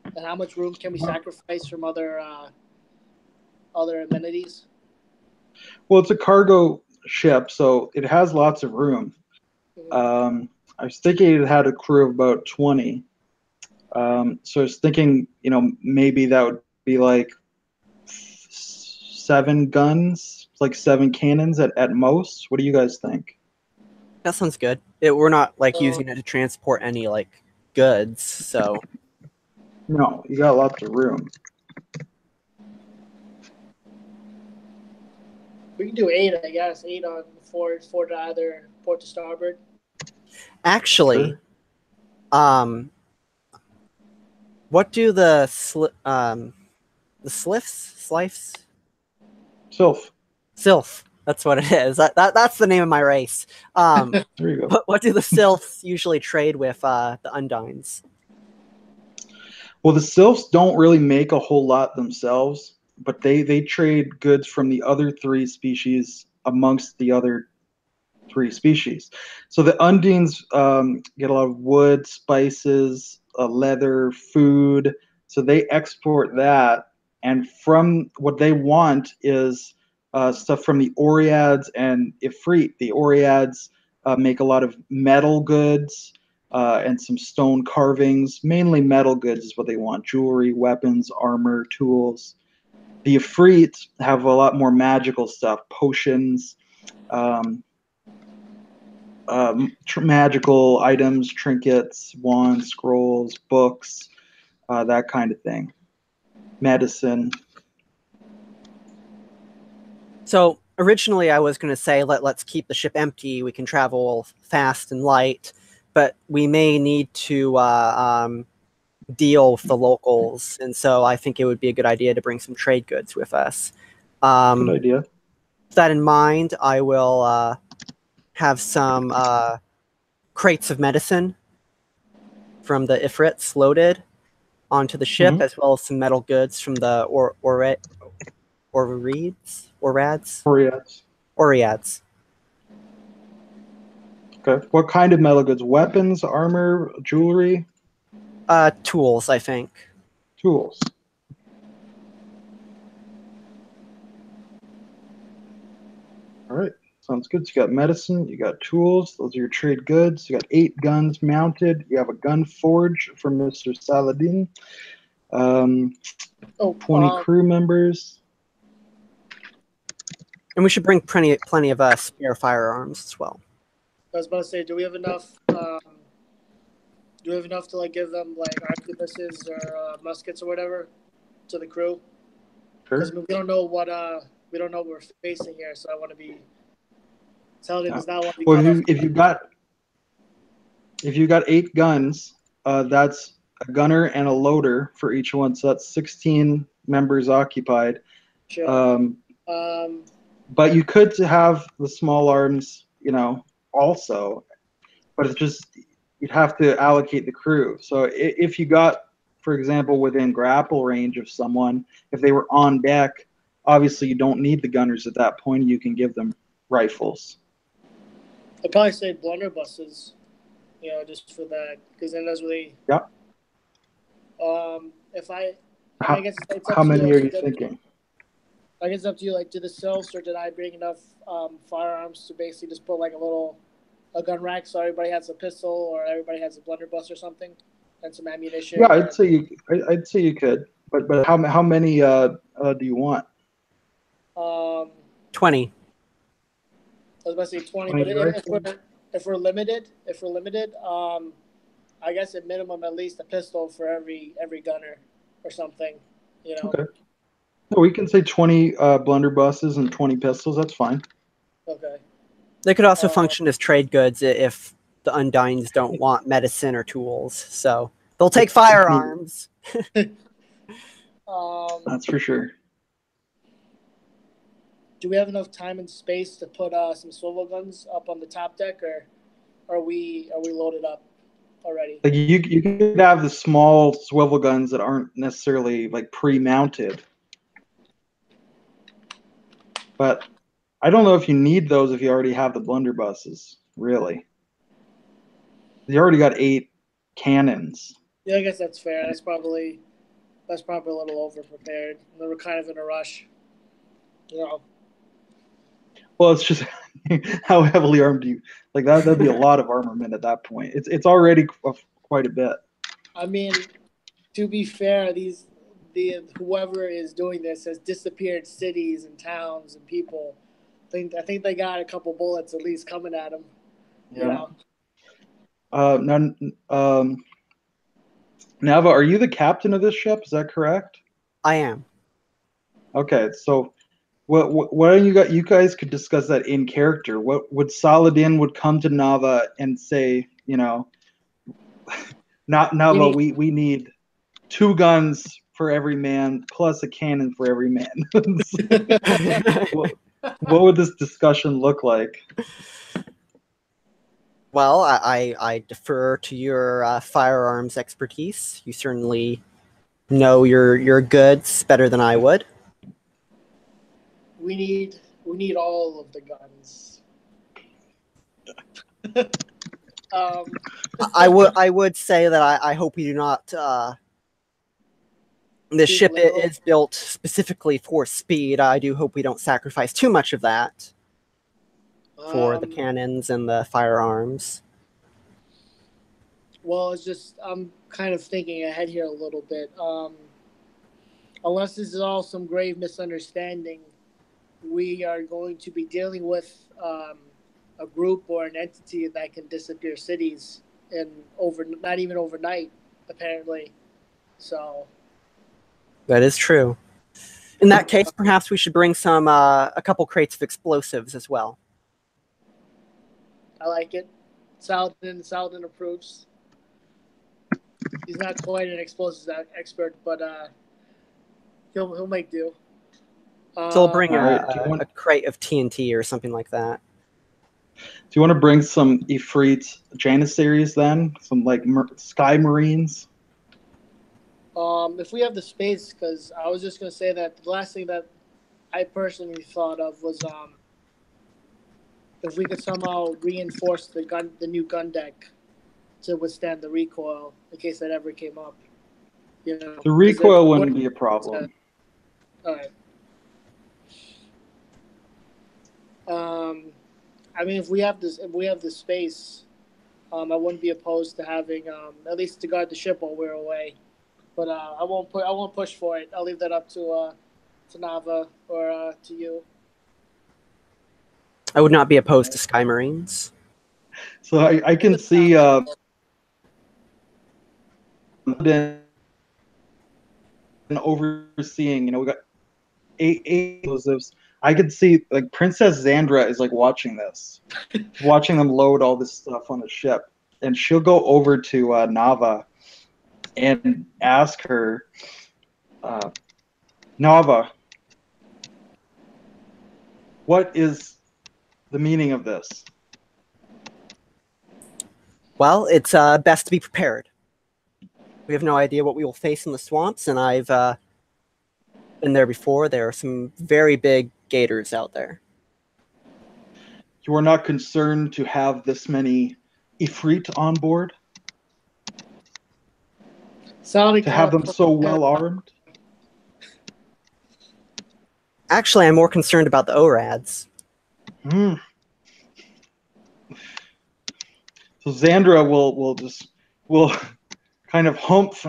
and how much room can we sacrifice from other amenities? Well, it's a cargo ship, so it has lots of room. Mm-hmm. I was thinking it had a crew of about 20. So I was thinking, maybe that would be like 7 guns, like 7 cannons at most. What do you guys think? That sounds good. We're not like using it to transport any like goods, so No, you got lots of room. We can do 8, I guess. 8 on four to either port to starboard. Actually, Sure. What do the Slifs? Sylph. Sylph. That's what it is. That's the name of my race. There you go. What do the Sylphs usually trade with the Undines? Well, the Sylphs don't really make a whole lot themselves, but they trade goods from the other 3 species amongst the other 3 species. So the Undines get a lot of wood, spices, leather, food. So they export that, and from what they want is stuff from the Oreads and Ifrit. The Oreads make a lot of metal goods and some stone carvings. Mainly metal goods is what they want: jewelry, weapons, armor, tools. The Ifrit have a lot more magical stuff: potions. Magical items, trinkets, wands, scrolls, books, that kind of thing. Medicine. So originally I was going to say let's keep the ship empty. We can travel fast and light, but we may need to deal with the locals, and so I think it would be a good idea to bring some trade goods with us. Good idea. With that in mind, I will have some crates of medicine from the Ifrits loaded onto the ship, as well as some metal goods from the Oreads. Okay. What kind of metal goods? Weapons, armor, jewelry? Tools, I think. Tools. All right. Sounds good. So you got medicine, you got tools. Those are your trade goods. You got 8 guns mounted. You have a gun forge from Mr. Saladin. 20 crew members. And we should bring plenty of spare firearms as well. I was about to say, do we have enough? Do we have enough to like give them like arquebuses or muskets or whatever to the crew? Because we don't know what we're facing here, so I want to be. Saladin does not want to be. Well, if you got 8 guns, that's a gunner and a loader for each one. So that's 16 members occupied. Sure. But you could have the small arms, also, but it's just you'd have to allocate the crew. So if you got, for example, within grapple range of someone, if they were on deck, obviously you don't need the gunners at that point. You can give them rifles. I'd probably say blunderbusses, just for that, because then that's really. Yeah. If I guess it's up How to many you. are you thinking? I guess it's up to you. Like, did the selves, or did I bring enough firearms to basically just put like a gun rack so everybody has a pistol or everybody has a blunderbuss or something, and some ammunition? Yeah, I'd say you could, but how many do you want? 20. I was about to say 20, 20 but if we're limited, I guess at minimum at least a pistol for every gunner or something, Okay. No, we can say 20 blunderbusses and 20 pistols. That's fine. Okay. They could also function as trade goods if the Undines don't want medicine or tools. So they'll take firearms. That's for sure. Do we have enough time and space to put some swivel guns up on the top deck, or are we loaded up already? Like you could have the small swivel guns that aren't necessarily like pre-mounted, but I don't know if you need those if you already have the blunderbusses. Really, you already got 8 cannons. Yeah, I guess that's fair. That's probably a little over prepared. They were kind of in a rush, Well, it's just how heavily armed do you like that? That'd be a lot of armament at that point. It's already quite a bit. I mean, to be fair, whoever is doing this has disappeared cities and towns and people. I think they got a couple bullets at least coming at them. Yeah. Nava, are you the captain of this ship? Is that correct? I am. Okay, so what do you guys could discuss that in character? What would Saladin would come to Nava and say, not Nava, we need 2 guns for every man plus a cannon for every man. What would this discussion look like? Well, I defer to your firearms expertise. You certainly know your goods better than I would. We need all of the guns. I would say that I hope we do not. This ship is built specifically for speed. I do hope we don't sacrifice too much of that for the cannons and the firearms. Well, it's just I'm kind of thinking ahead here a little bit. Unless this is all some grave misunderstanding, we are going to be dealing with a group or an entity that can disappear cities not even overnight, apparently. So that is true. In that case, perhaps we should bring a couple crates of explosives as well. I like it. Saladin approves. He's not quite an explosives expert, but he'll make do. So we'll bring a crate of TNT or something like that. Do you want to bring some Ifrit Janissaries then? Some like Sky Marines? If we have the space, because I was just going to say that the last thing that I personally thought of was if we could somehow reinforce the new gun deck to withstand the recoil in case that ever came up. The recoil wouldn't be a problem. All right. I mean, if we have the space, I wouldn't be opposed to having at least to guard the ship while we're away. But I won't push for it. I'll leave that up to Nava or to you. I would not be opposed to Sky Marines. So I can see overseeing. We got 8 explosives. I could see like Princess Xandra is like watching this, watching them load all this stuff on the ship, and she'll go over to Nava and ask her, Nava, What is the meaning of this? Well, it's best to be prepared. We have no idea what we will face in the swamps, and I've been there before. There are some very big gators out there. You are not concerned to have this many Ifrit on board? Sounded To kind have of them so well armed? Actually, I'm more concerned about the ORADs. Hmm. So Xandra will kind of humph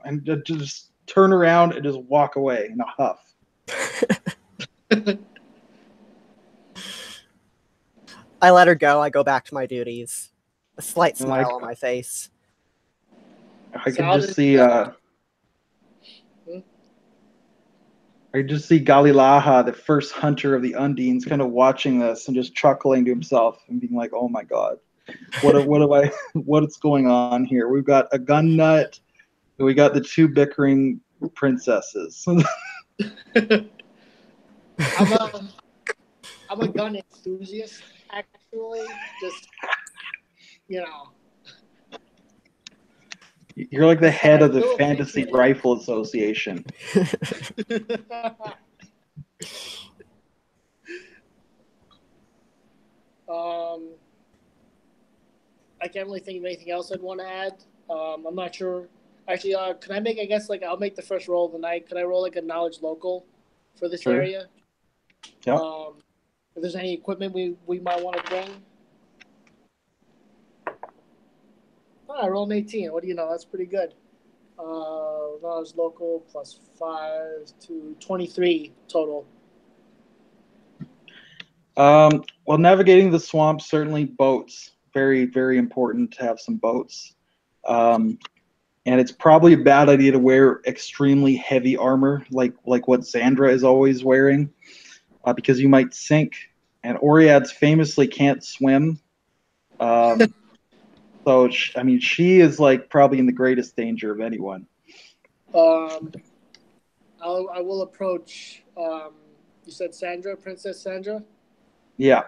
and just turn around and just walk away in a huff. I let her go. I go back to my duties. A slight And smile on my face. I can just see I just see Galilaha, the first hunter of the Undines, kind of watching this and just chuckling to himself and being like, "Oh my god, what's going on here? We've got a gun nut, and we got the two bickering princesses." I'm a gun enthusiast, actually. Just, you know. You're like the head of the Still Fantasy appreciate it. Rifle Association. I can't really think of anything else I'd want to add. I'm not sure. Actually, can I make? I guess like I'll make the first roll of the night. Can I roll like a knowledge local for this Sure. area? Yeah. If there's any equipment we might want to bring. I rolled an 18. What do you know? That's pretty good. Knowledge local plus 5 to 23 total. Well, navigating the swamp, certainly boats. Very, very important to have some boats. And it's probably a bad idea to wear extremely heavy armor like what Xandra is always wearing, because you might sink. And Oriads famously can't swim. So, she is like probably in the greatest danger of anyone. I will approach. You said Sandra, Princess Sandra. Yeah.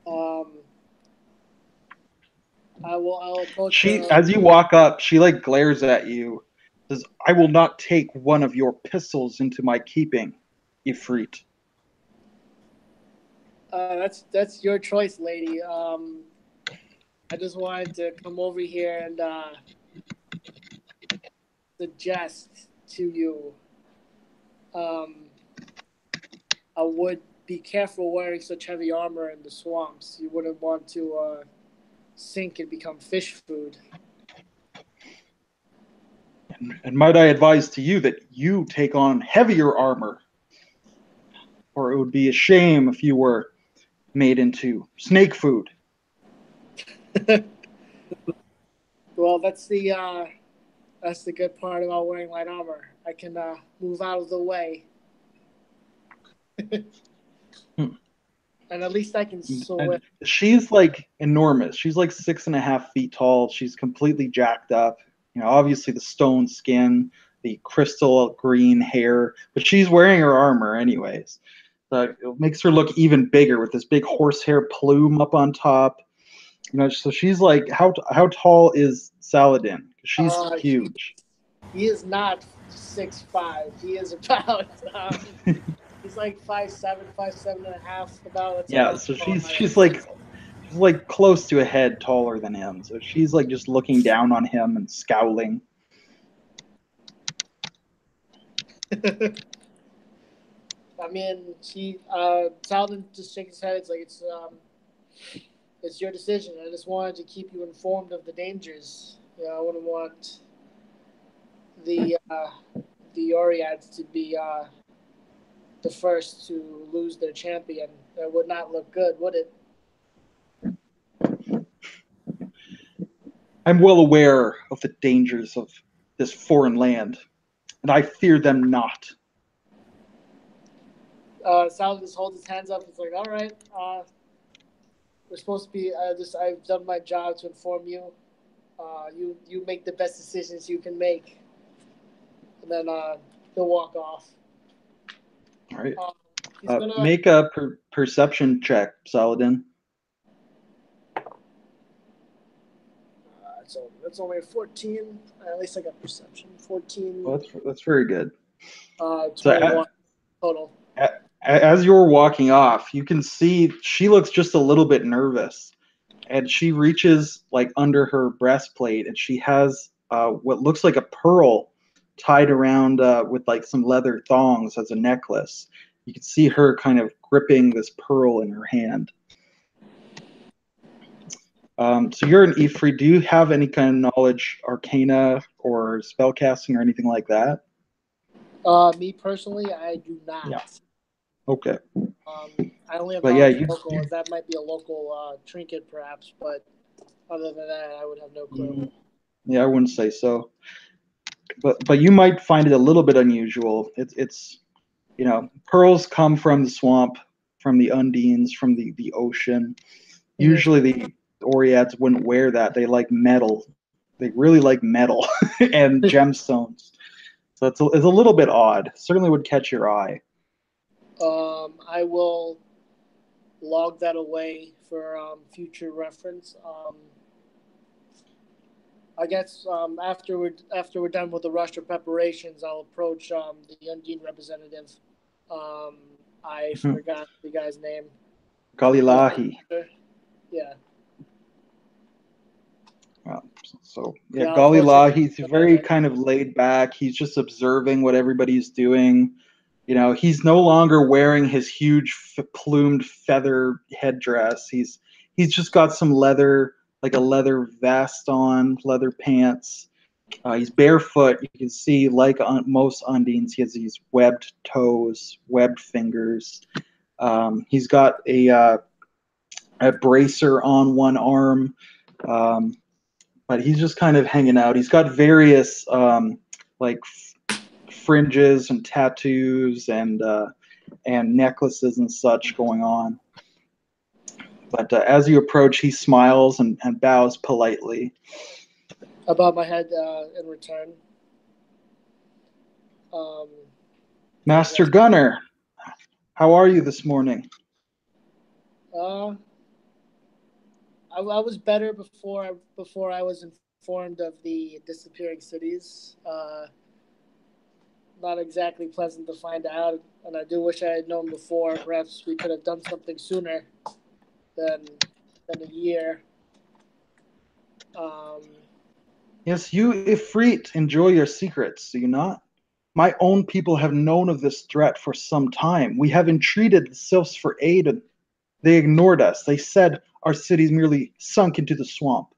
I'll approach. She, as you walk up, she like glares at you, says, "I will not take one of your pistols into my keeping, Ifrit." That's your choice, lady. I just wanted to come over here and suggest to you. I would be careful wearing such heavy armor in the swamps. You wouldn't want to sink and become fish food. And might I advise to you that you take on heavier armor, or it would be a shame if you were made into snake food. Well, that's the good part about wearing light armor. I can move out of the way. And at least I can swim. And she's like enormous. She's like 6.5 feet tall. She's completely jacked up. Obviously the stone skin, the crystal green hair, but she's wearing her armor anyways. So it makes her look even bigger with this big horsehair plume up on top. So she's like, how tall is Saladin? She's huge. He is not 6'5". He is about he's like 5'7", 5'7.5". About Yeah, so she's like close to a head taller than him. So she's like just looking down on him and scowling. I mean, Saladin just shakes his head. It's like it's your decision. I just wanted to keep you informed of the dangers. I wouldn't want the Oriads to be the first to lose their champion. That would not look good, would it? I'm well aware of the dangers of this foreign land, and I fear them not. Saladin just holds his hands up. It's like, all right, we're supposed to be. I've done my job to inform you. You make the best decisions you can make, and then he'll walk off. All right. He's gonna. Make a perception check, Saladin. So that's only a 14. At least I got perception. 14. Well, that's very good. 21 total. As you're walking off, you can see she looks just a little bit nervous, and she reaches like under her breastplate, and she has what looks like a pearl tied around with like some leather thongs as a necklace. You can see her kind of gripping this pearl in her hand. So you're an Ifrit. Do you have any kind of knowledge, arcana or spellcasting or anything like that? Me personally, I do not. Yeah. Okay. I only have But yeah, knowledge of local. That might be a local trinket, perhaps. But other than that, I would have no clue. Yeah, I wouldn't say so. But you might find it a little bit unusual. It's you know, pearls come from the swamp, from the undines, from the ocean. Usually the Oriads wouldn't wear that. They like metal. They really like metal and gemstones. So it's a little bit odd. Certainly would catch your eye. I will log that away for future reference. I guess after we're done with the roster preparations, I'll approach the Undine representative. I forgot the guy's name. Galilahi. Yeah. So Galilah, he's very kind of laid back. He's just observing what everybody's doing. You know, he's no longer wearing his huge plumed feather headdress. He's just got some leather, like a leather vest on, leather pants. He's barefoot. You can see, like most Undines, he has these webbed toes, webbed fingers. He's got a bracer on one arm. But he's just kind of hanging out. He's got various like fringes and tattoos and necklaces and such going on. But as you approach, he smiles and bows politely. I bow my head in return. Master Gunner, how are you this morning? I was better before I was informed of the disappearing cities. Not exactly pleasant to find out, and I do wish I had known before. Perhaps we could have done something sooner than a year. Yes, you Ifrit enjoy your secrets, do you not? My own people have known of this threat for some time. We have entreated the Sylphs for aid, and they ignored us. They said our cities merely sunk into the swamp.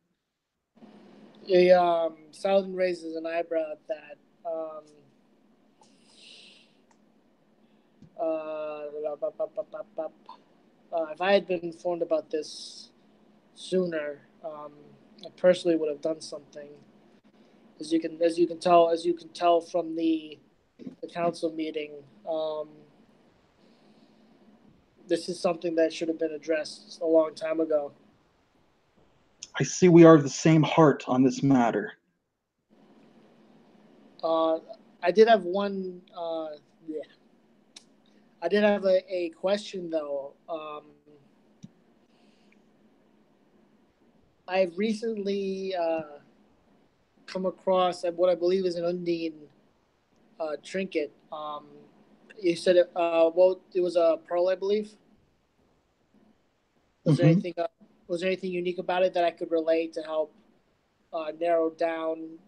Saladin raises an eyebrow at that. If I had been informed about this sooner, I personally would have done something. As you can tell from the council meeting, this is something that should have been addressed a long time ago. I see we are of the same heart on this matter. I did have one. I did have a question though. I've recently come across what I believe is an Undine trinket. You said it. It was a pearl, I believe. Was there anything? Was there anything unique about it that I could relate to help narrow down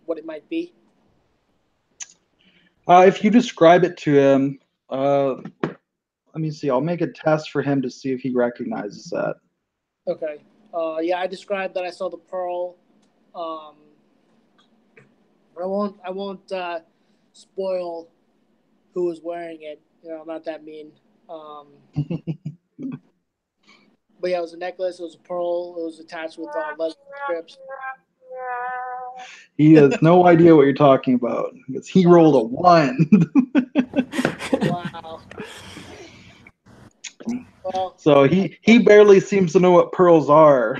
what it might be? If you describe it to him, let me see. I'll make a test for him to see if he recognizes that. Okay. Yeah, I described that I saw the pearl. I won't spoil who was wearing it. You know, I'm not that mean. But yeah, it was a necklace. It was a pearl. It was attached with leather strips. He has no idea what you're talking about because he rolled a 1. Wow. Well, so he barely seems to know what pearls are.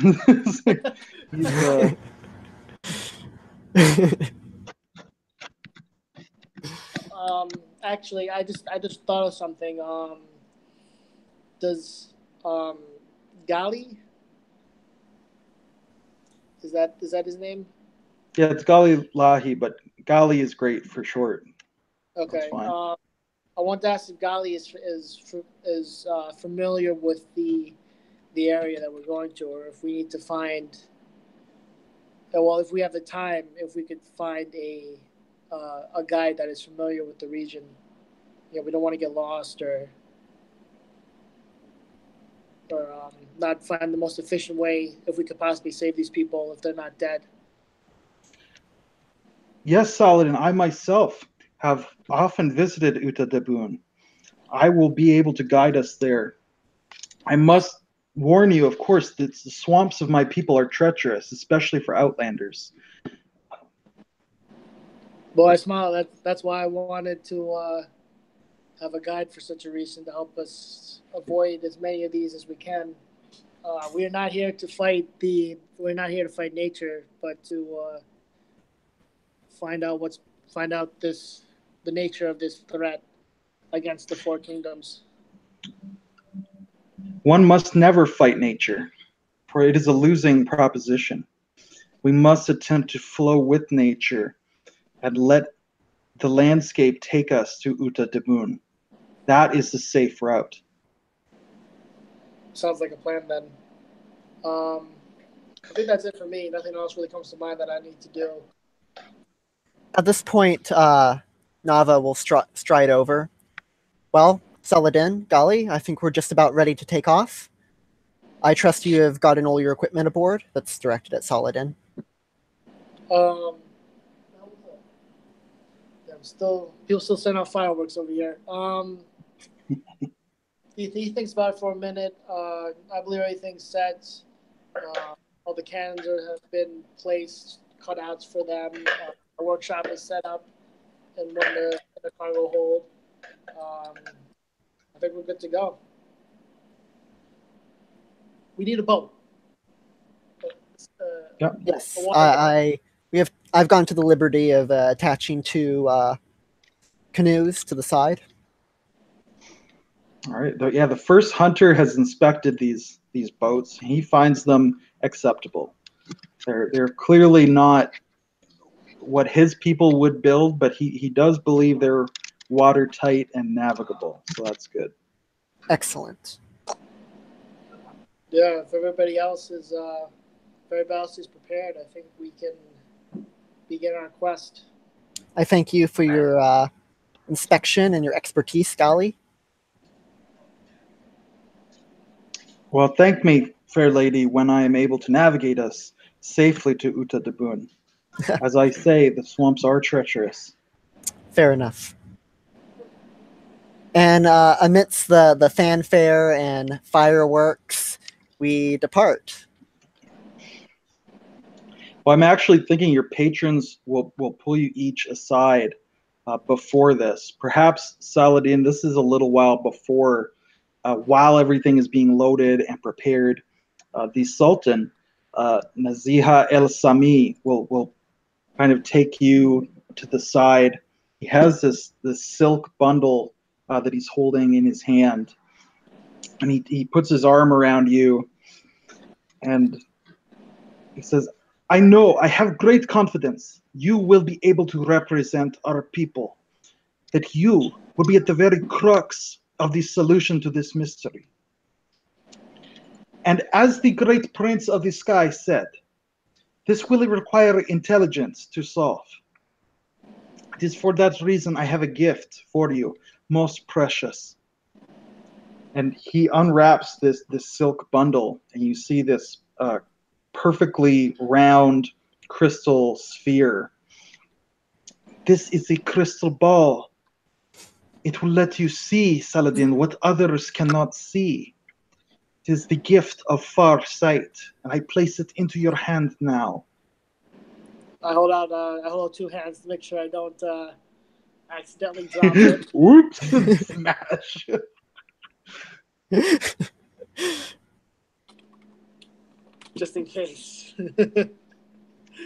actually, I just thought of something. Does Gali, is that his name? Yeah, it's Gali Lahi, but Gali is great for short. That's Okay. fine. I want to ask if Gali is familiar with the area that we're going to, or if we need to find. Well, if we have the time, if we could find a guide that is familiar with the region. We don't want to get lost or not find the most efficient way if we could possibly save these people if they're not dead. Yes, Saladin, I myself have often visited Uta Debun. I will be able to guide us there. I must warn you, of course, that the swamps of my people are treacherous, especially for outlanders. Boy, I smile. That's why I wanted to have a guide for such a reason to help us avoid as many of these as we can. We are not here to fight We're not here to fight nature, but to find out what's find out this the nature of this threat against the four kingdoms. One must never fight nature, for it is a losing proposition. We must attempt to flow with nature and let the landscape take us to Uta Debun. That is the safe route. Sounds like a plan then. Um, I think that's it for me. Nothing else really comes to mind that I need to do. At this point, Nava will stride over. Well, Saladin, Gali, I think we're just about ready to take off. I trust you have gotten all your equipment aboard. That's directed at Saladin. Um, people still send out fireworks over here. He thinks about it for a minute. I believe everything's set. All the cannons have been placed, cutouts for them. The workshop is set up in the cargo hold. I think we're good to go. We need a boat. Yep. Yes, I've gone to the liberty of attaching two canoes to the side. All right. Yeah, the first hunter has inspected these boats. He finds them acceptable. They're clearly not what his people would build, but he does believe they're watertight and navigable. So that's good. Excellent. Yeah, if everybody else is prepared, I think we can begin our quest. I thank you for your inspection and your expertise, Gali. Well, thank me, fair lady, when I am able to navigate us safely to Uta Debun. As I say, the swamps are treacherous. Fair enough. And amidst the fanfare and fireworks, we depart. Well, I'm actually thinking your patrons will pull you each aside before this. Perhaps, Saladin, this is a little while before, while everything is being loaded and prepared. The Sultan, Naziha El Sami, will kind of take you to the side. He has this silk bundle that he's holding in his hand, and he puts his arm around you, and he says, I know, I have great confidence you will be able to represent our people, that you will be at the very crux of the solution to this mystery. And as the great prince of the sky said, this will require intelligence to solve. It is for that reason I have a gift for you, most precious. And he unwraps this silk bundle, and you see this perfectly round crystal sphere. This is a crystal ball. It will let you see, Saladin, what others cannot see. It is the gift of far sight, and I place it into your hand now. I hold out two hands to make sure I don't accidentally drop it. Whoops! Smash. Just in case.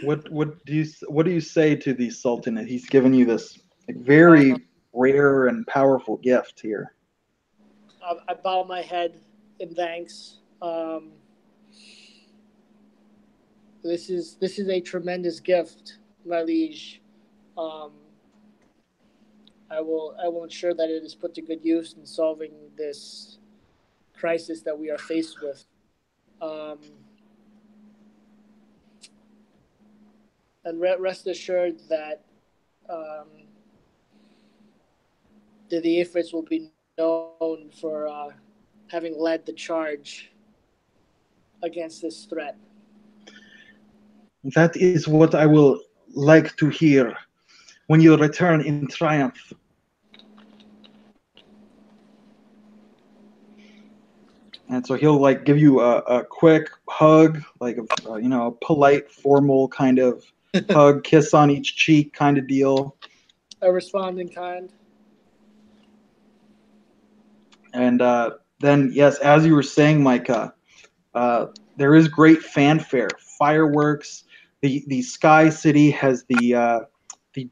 What do you say to the Sultan? He's given you this very rare and powerful gift here. I bow my head in thanks. This is a tremendous gift, my liege. Um, I will ensure that it is put to good use in solving this crisis that we are faced with. Um, and rest assured that um, the Ifrits will be known for having led the charge against this threat. That is what I will like to hear when you return in triumph. And so he'll like give you a quick hug, like a polite, formal kind of hug, kiss on each cheek kind of deal. I respond in kind. And then, yes, as you were saying, Micah, there is great fanfare, fireworks. The Sky City has the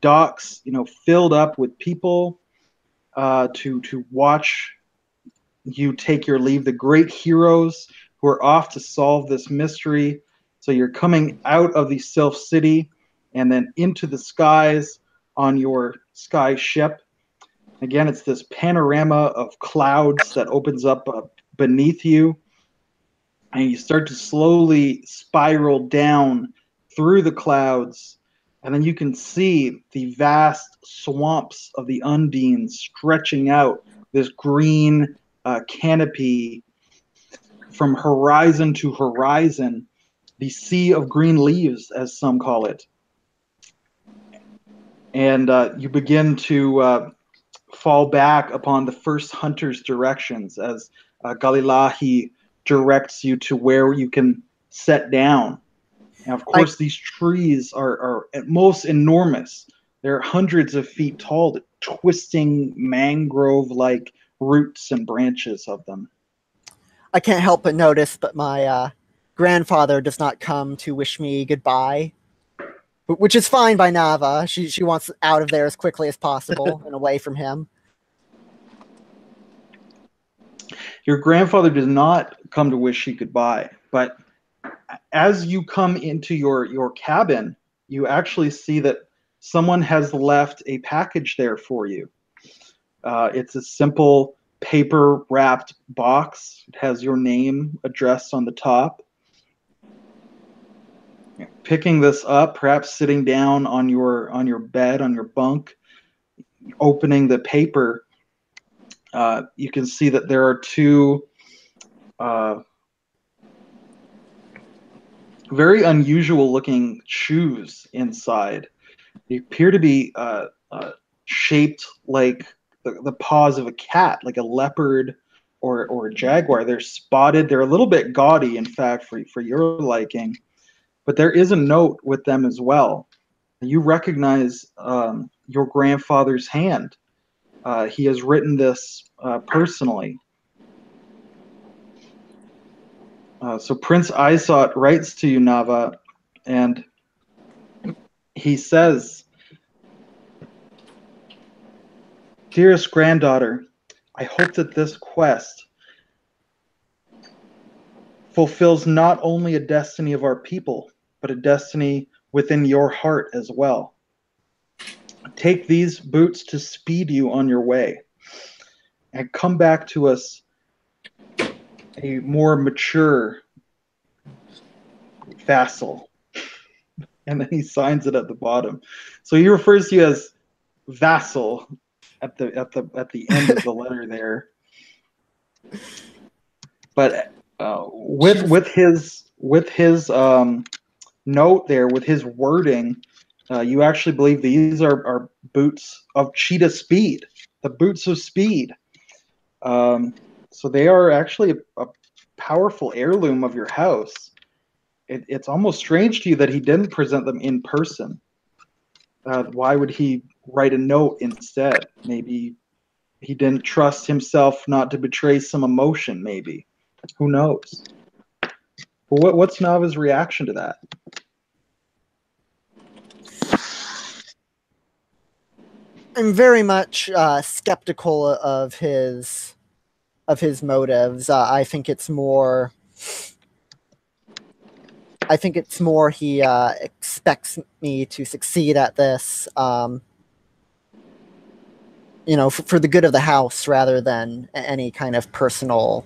docks, filled up with people to watch you take your leave. The great heroes who are off to solve this mystery. So you're coming out of the Sylph City and then into the skies on your sky ship. Again, it's this panorama of clouds that opens up beneath you, and you start to slowly spiral down through the clouds, and then you can see the vast swamps of the Undines stretching out this green canopy from horizon to horizon, the sea of green leaves, as some call it. And you begin to fall back upon the first hunter's directions as Galilahi directs you to where you can set down. And of course, these trees are at most enormous. They're hundreds of feet tall, the twisting mangrove-like roots and branches of them. I can't help but notice, but my grandfather does not come to wish me goodbye, which is fine by Nava. She wants out of there as quickly as possible and away from him. Your grandfather does not come to wish you goodbye, but as you come into your cabin, you actually see that someone has left a package there for you. It's a simple paper wrapped box. It has your name addressed on the top. Picking this up, perhaps sitting down on your bed, on your bunk, opening the paper, you can see that there are two very unusual looking shoes inside. They appear to be shaped like the paws of a cat, like a leopard or a jaguar. They're spotted. They're a little bit gaudy, in fact, for your liking. But there is a note with them as well. You recognize your grandfather's hand. He has written this personally. So Prince Isot writes to you, Nava, and he says, "Dearest granddaughter, I hope that this quest fulfills not only a destiny of our people, but a destiny within your heart as well. Take these boots to speed you on your way, and come back to us a more mature vassal." And then he signs it at the bottom. So he refers to you as vassal at the end of the letter there. But with his note there, with his wording, you actually believe these are boots of cheetah speed, the boots of speed. So they are actually a powerful heirloom of your house. It's almost strange to you that he didn't present them in person. Why would he write a note instead? Maybe he didn't trust himself not to betray some emotion, maybe. Who knows? But what's Nava's reaction to that? I'm very much skeptical of his motives. I think it's more. He expects me to succeed at this. For the good of the house rather than any kind of personal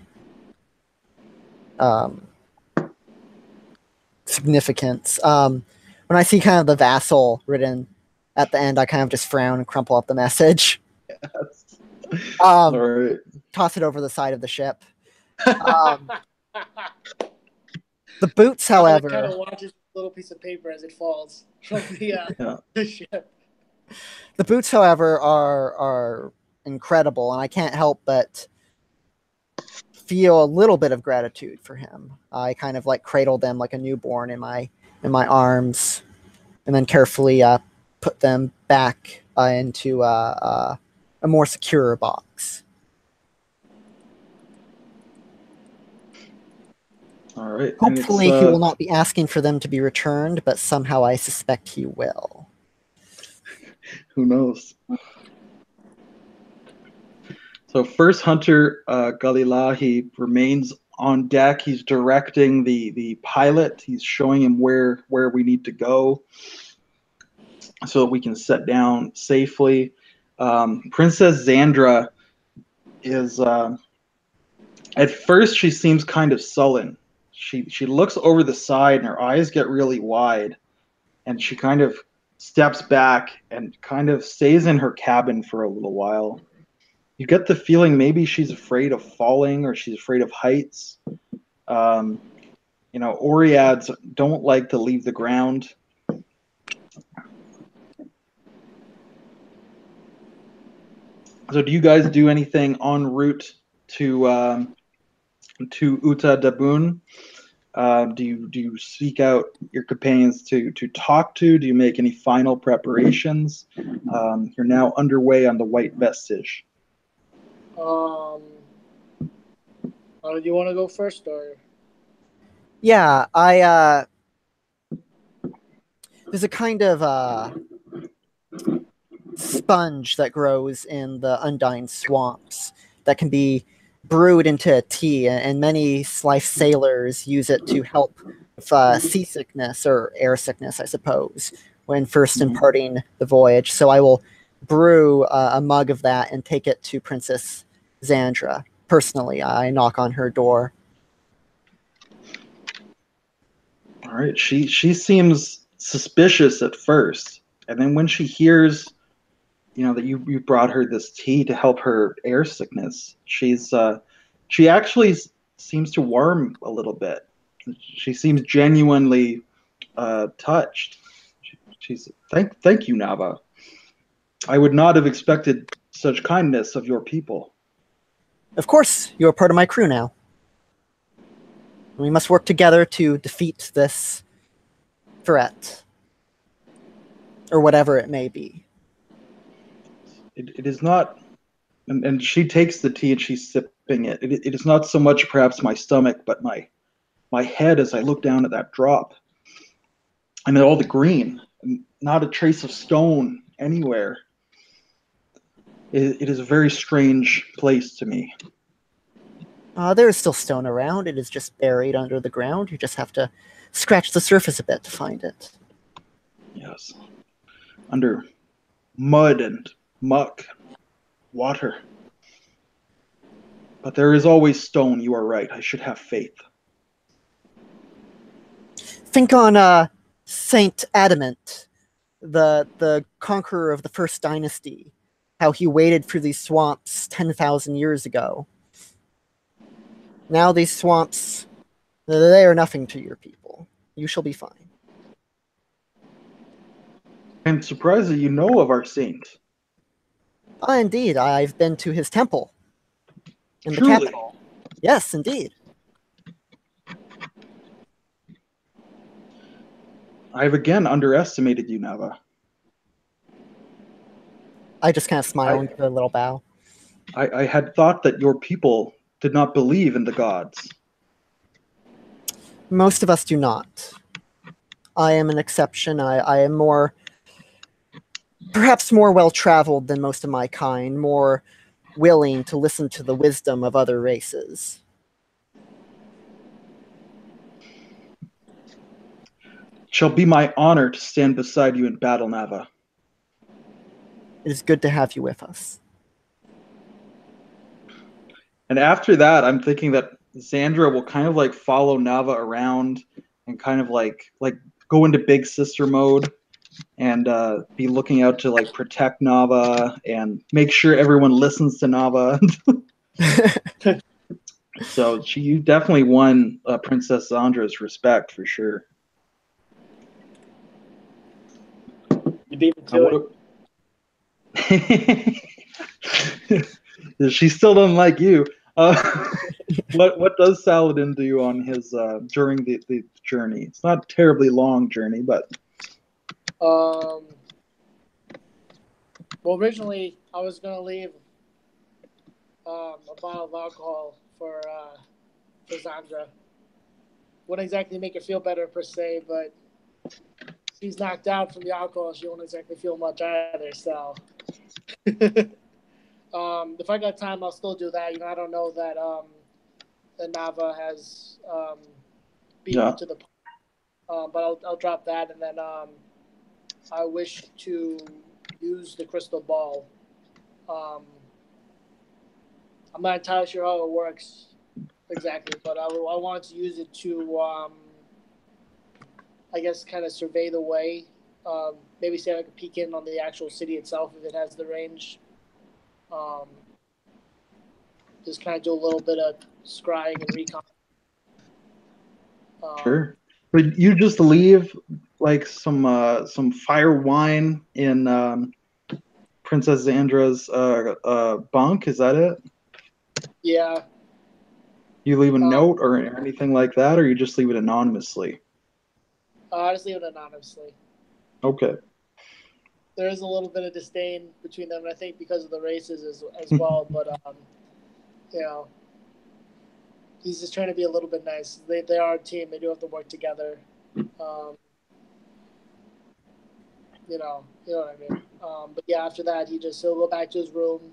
significance. When I see kind of the vassal written at the end, I kind of just frown and crumple up the message. Yes. All right. Toss it over the side of the ship. The boots, however, kind of watches a little piece of paper as it falls from the ship. The boots, however, are incredible, and I can't help but feel a little bit of gratitude for him. I kind of like cradle them like a newborn in my arms, and then carefully put them back into a more secure box. All right. Hopefully, he will not be asking for them to be returned, but somehow I suspect he will. Who knows? So first hunter Galilahi remains on deck. He's directing the pilot. He's showing him where we need to go so that we can set down safely. Princess Xandra is at first she seems kind of sullen. She looks over the side and her eyes get really wide, and she kind of steps back and kind of stays in her cabin for a little while. You get the feeling maybe she's afraid of falling or she's afraid of heights. Oreads don't like to leave the ground. So do you guys do anything en route to Uta Dabun? Do you seek out your companions to talk to? Do you make any final preparations? You're now underway on the White Vestige. Do you want to go first, or? Yeah, there's a kind of sponge that grows in the Undine swamps that can be brewed into a tea, and many life sailors use it to help with seasickness or air sickness, I suppose, when first imparting the voyage. So I will brew a mug of that and take it to Princess Xandra. Personally, I knock on her door. All right. She seems suspicious at first, and then when she hears, that you brought her this tea to help her air sickness, she actually seems to warm a little bit. She seems genuinely touched. She's thank you, Nava. I would not have expected such kindness of your people. Of course, you are part of my crew now. We must work together to defeat this threat, or whatever it may be. It is not, and she takes the tea and she's sipping it. It is not so much perhaps my stomach, but my head as I look down at that drop. And all the green, not a trace of stone anywhere. It is a very strange place to me. There is still stone around. It is just buried under the ground. You just have to scratch the surface a bit to find it. Yes. Under mud and muck, water. But there is always stone, you are right. I should have faith. Think on Saint Adamant, the conqueror of the first dynasty, how he waded through these swamps 10,000 years ago. Now these swamps, they are nothing to your people. You shall be fine. I'm surprised that you know of our saint. Indeed, I've been to his temple in the Truly? capital. Yes, indeed. I've again underestimated you, Nava. I just kind of smile and give a little bow. I had thought that your people did not believe in the gods. Most of us do not. I am an exception. I am more perhaps more well-traveled than most of my kind, more willing to listen to the wisdom of other races. It shall be my honor to stand beside you in battle, Nava. It is good to have you with us. And after that, I'm thinking that Xandra will kind of like follow Nava around and kind of like go into big sister mode and be looking out to like protect Nava and make sure everyone listens to Nava. So you definitely won Princess Xandra's respect for sure. You beat me to it. She still doesn't like you. What does Saladin do on his during the journey? It's not a terribly long journey, but well, originally I was gonna leave a bottle of alcohol for Xandra. Wouldn't exactly make her feel better per se, but she's knocked out from the alcohol. She won't exactly feel much either. So, if I got time, I'll still do that. I don't know that that Nava has beaten me to the point, but I'll drop that, and then I wish to use the crystal ball. I'm not entirely sure how it works exactly, but I wanted to use it to, I guess, kind of survey the way. Maybe say like a peek in on the actual city itself if it has the range. Just kind of do a little bit of scrying and recon. Sure. But you just leave like some fire wine in Princess Xandra's bunk. Is that it? Yeah. You leave a note or anything like that, or you just leave it anonymously? I just leave it anonymously. Okay. There is a little bit of disdain between them, and I think because of the races as well. But he's just trying to be a little bit nice. They are a team. They do have to work together. You know what I mean. But yeah, after that, he'll go back to his room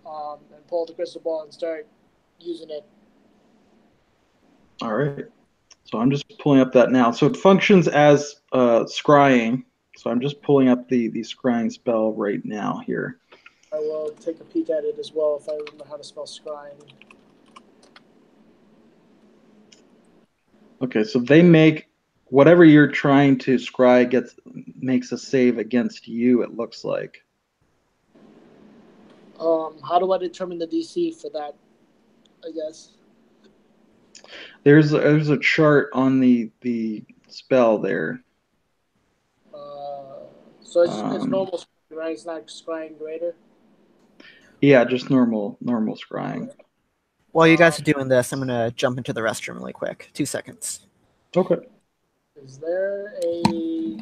and pull the crystal ball and start using it. All right. So I'm just pulling up that now. So it functions as scrying. So I'm just pulling up the scrying spell right now here. I will take a peek at it as well if I remember how to spell scrying. Okay, so they make whatever you're trying to scry makes a save against you, it looks like. How do I determine the DC for that, I guess? There's a chart on the spell there. So it's normal scrying, right? It's not scrying greater? Yeah, just normal scrying. While you guys are doing this, I'm going to jump into the restroom really quick. 2 seconds. Okay. Is there a...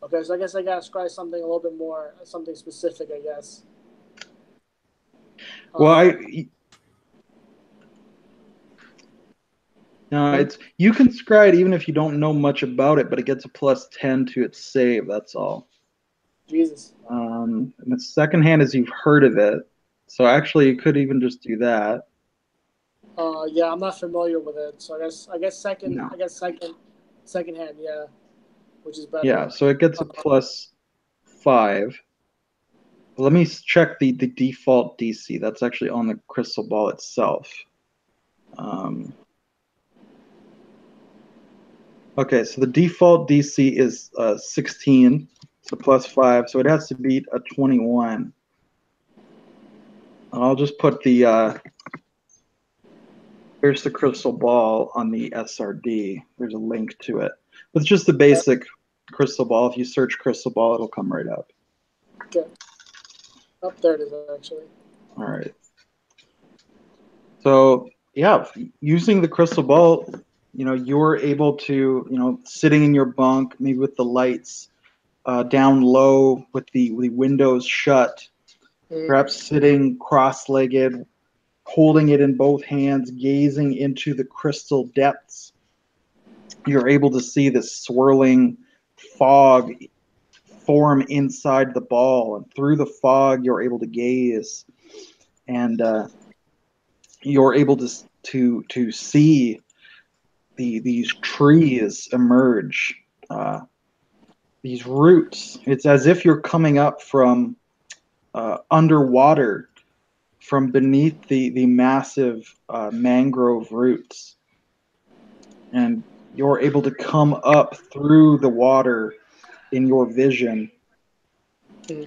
Okay, so I guess I got to scry something a little bit more, something specific, I guess. Well, you can scry it even if you don't know much about it, but it gets a +10 to its save. That's all. Jesus. And the second hand is you've heard of it, so actually you could even just do that. Yeah, I'm not familiar with it, so I guess second. No. I guess second hand, yeah, which is better. Yeah, so it gets a +5. Let me check the default DC. That's actually on the crystal ball itself. Okay, so the default DC is 16, so +5, so it has to beat a 21. I'll just put here's the crystal ball on the SRD. There's a link to it. It's just the basic crystal ball. If you search crystal ball, it'll come right up. Okay. Oh, there it is, actually. All right. So, yeah, using the crystal ball, you're able to, sitting in your bunk, maybe with the lights down low, with the windows shut, perhaps sitting cross-legged, holding it in both hands, gazing into the crystal depths. You're able to see this swirling fog form inside the ball, and through the fog you're able to gaze, and you're able to see these trees emerge, these roots. It's as if you're coming up from underwater, from beneath the massive mangrove roots, and you're able to come up through the water in your vision,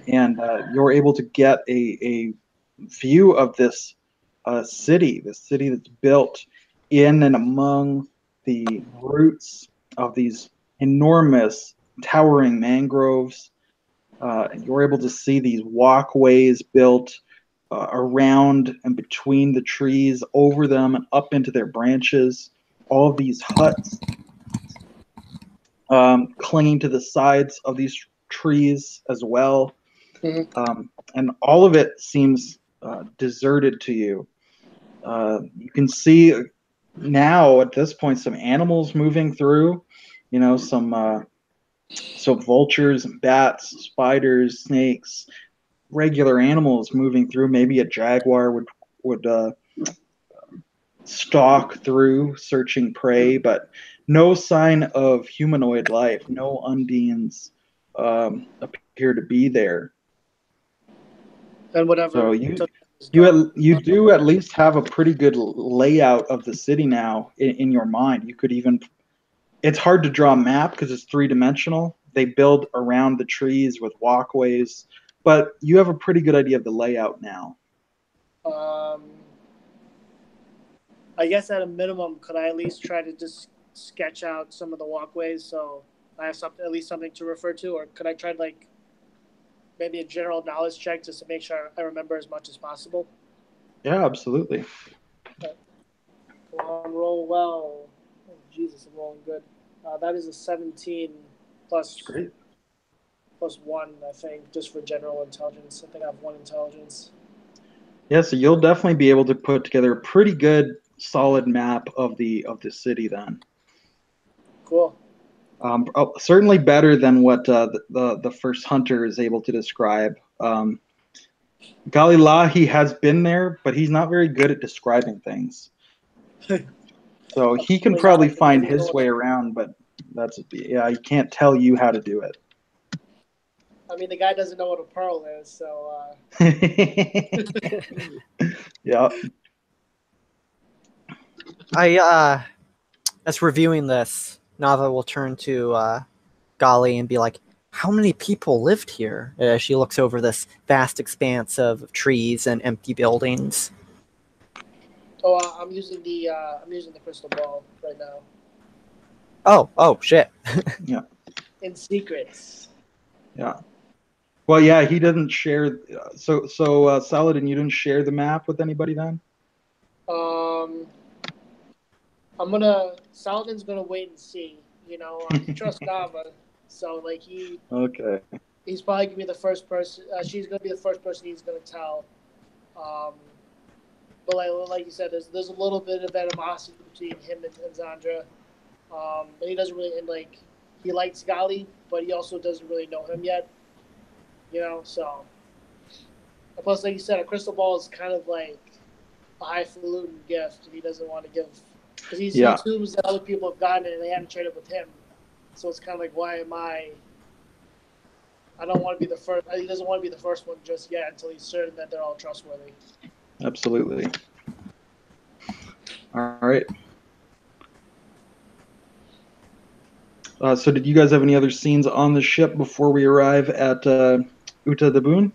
and you're able to get a view of this city, the city that's built in and among the roots of these enormous towering mangroves. And you're able to see these walkways built around and between the trees, over them and up into their branches. All of these huts clinging to the sides of these trees as well. And all of it seems deserted to you. You can see now at this point some animals moving through, some vultures and bats, spiders, snakes, regular animals moving through. Maybe a jaguar would stalk through searching prey, but no sign of humanoid life. No undines appear to be there. And whatever. So you do at least have a pretty good layout of the city now in your mind. You could even, it's hard to draw a map because it's three-dimensional. They build around the trees with walkways, but you have a pretty good idea of the layout now. I guess at a minimum, could I at least try to just sketch out some of the walkways so I have at least something to refer to, or could I try like maybe a general knowledge check just to make sure I remember as much as possible? Yeah, absolutely. Okay. Come on, roll well. Oh, Jesus, I'm rolling good. That is a 17 plus Great. plus 1, I think, just for general intelligence. I think I have 1 intelligence. Yeah, so you'll definitely be able to put together a pretty good, solid map of the city then. Cool. Certainly better than what the first hunter is able to describe. Galilahi has been there, but he's not very good at describing things. So he can probably find his way around, but he can't tell you how to do it. I mean, the guy doesn't know what a pearl is, so. Yeah. As reviewing this, Nava will turn to Gali and be like, "How many people lived here?" As she looks over this vast expanse of trees and empty buildings. Oh, I'm using the crystal ball right now. Oh, shit. Yeah. In secrets. Yeah. Well, yeah, he doesn't share. So Saladin, you didn't share the map with anybody then? Saladin's gonna wait and see. He trusts Nava, so like Okay. he's probably gonna be the first person. She's gonna be the first person he's gonna tell. But like you said, there's a little bit of animosity between him and Zandra. But he doesn't really, and like he likes Gali, but he also doesn't really know him yet. So. And plus, like you said, a crystal ball is kind of like a highfalutin gift, and he doesn't want to give because he assumes that other people have gotten it and they haven't traded with him. So it's kind of like, why am I? I don't want to be the first. He doesn't want to be the first one just yet until he's certain that they're all trustworthy. Absolutely. All right. So did you guys have any other scenes on the ship before we arrive at Uta the Boon?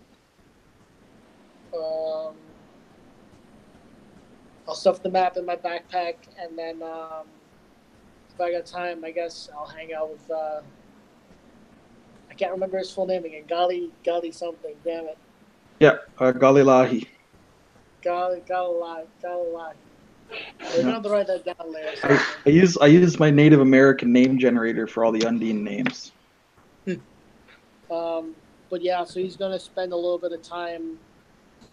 I'll stuff the map in my backpack, and then if I got time, I guess I'll hang out with. I can't remember his full name again. Gali something. Damn it. Yeah, Galilahi. Galilahi. We're gonna have to write that down later. I use my Native American name generator for all the Undine names. But yeah, so he's gonna spend a little bit of time.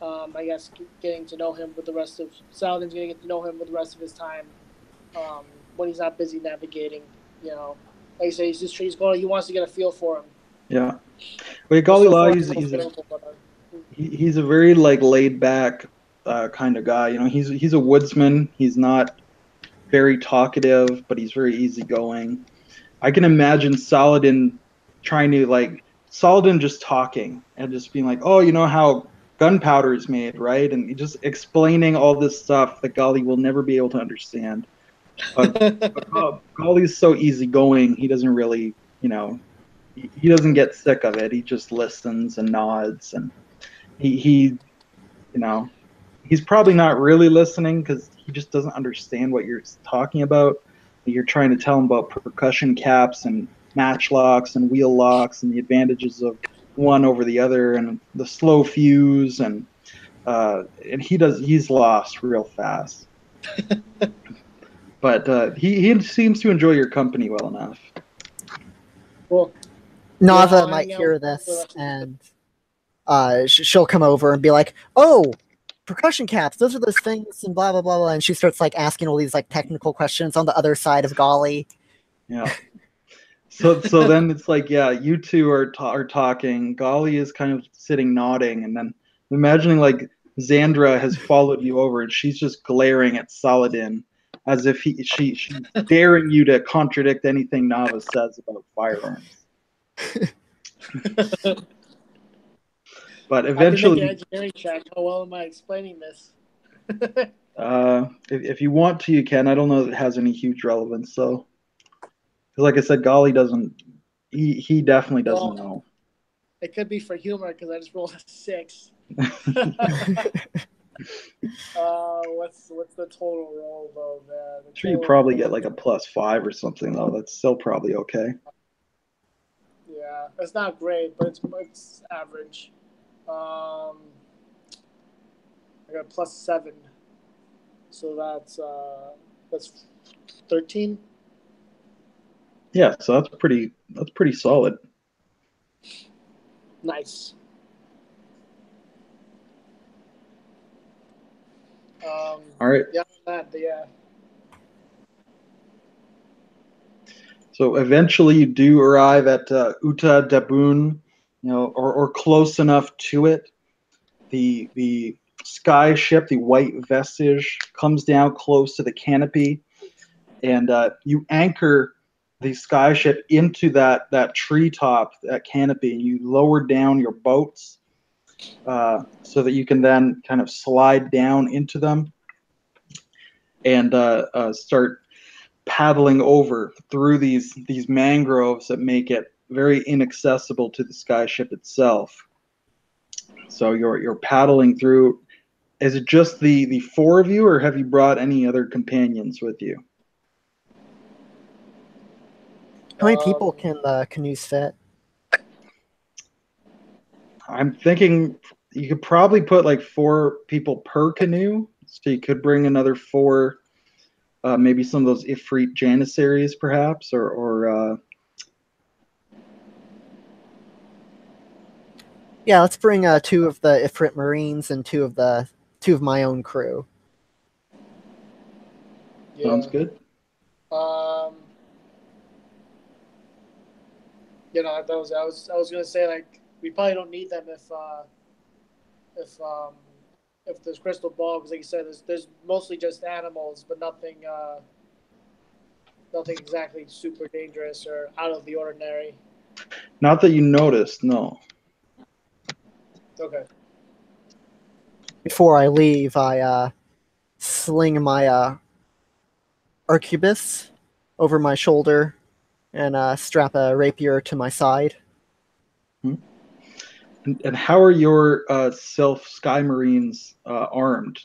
I guess getting to know him with the rest of Saladin's gonna get to know him with the rest of his time when he's not busy navigating. Like I say, he wants to get a feel for him. Yeah. But But Golly so Law, far, it's still available. But he's a very like laid back kind of guy. You know, he's a woodsman. He's not very talkative, but he's very easygoing. I can imagine Saladin trying to like Saladin just talking and just being like, oh, you know how gunpowder is made, right? And just explaining all this stuff that Golly will never be able to understand. But Golly's so easygoing, he doesn't really, you know, he doesn't get sick of it. He just listens and nods, and he you know, he's probably not really listening because he just doesn't understand what you're talking about. You're trying to tell him about percussion caps and match locks and wheel locks and the advantages of one over the other and the slow fuse and he's lost real fast. But he seems to enjoy your company well enough. cool. Nava I'll might hang out hear with this the rest of and she'll come over and be like, "Oh, percussion caps, those are those things," and blah blah blah blah. And she starts like asking all these like technical questions on the other side of Golly. Yeah. So then it's like, yeah, you two are talking. Golly is kind of sitting nodding, and then imagining like Xandra has followed you over, and she's just glaring at Saladin as if she's daring you to contradict anything Nava says about firearms. But I can make an eventually, engineering check. How well am I explaining this? if you want to, you can. I don't know if it has any huge relevance, so. Because like I said, Golly doesn't. He definitely doesn't Well, know. it could be for humor because I just rolled a 6. What's the total roll though? Man, I'm sure you probably get like a +5 or something though. That's still probably okay. Yeah, it's not great, but it's average. I got +7, so that's 13. Yeah, so that's pretty solid. Nice. All right. Yeah, yeah. So eventually you do arrive at Uta Dabun, or close enough to it. The sky ship, the white vestige, comes down close to the canopy, and you anchor the sky ship into that treetop, that canopy, and you lower down your boats so that you can then kind of slide down into them and start paddling over through these mangroves that make it very inaccessible to the skyship itself. So you're paddling through. Is it just the four of you, or have you brought any other companions with you? How many people can the canoes fit? I'm thinking you could probably put like 4 people per canoe, so you could bring another 4, maybe some of those Ifrit Janissaries, perhaps, or Yeah, let's bring 2 of the Ifrit Marines and 2 of my own crew. Yeah. Sounds good. I was gonna say like we probably don't need them if there's crystal ball because like you said there's mostly just animals but nothing exactly super dangerous or out of the ordinary. Not that you noticed, no. Okay. Before I leave, I sling my arquebus over my shoulder and strap a rapier to my side. And how are your Sylph Sky Marines armed?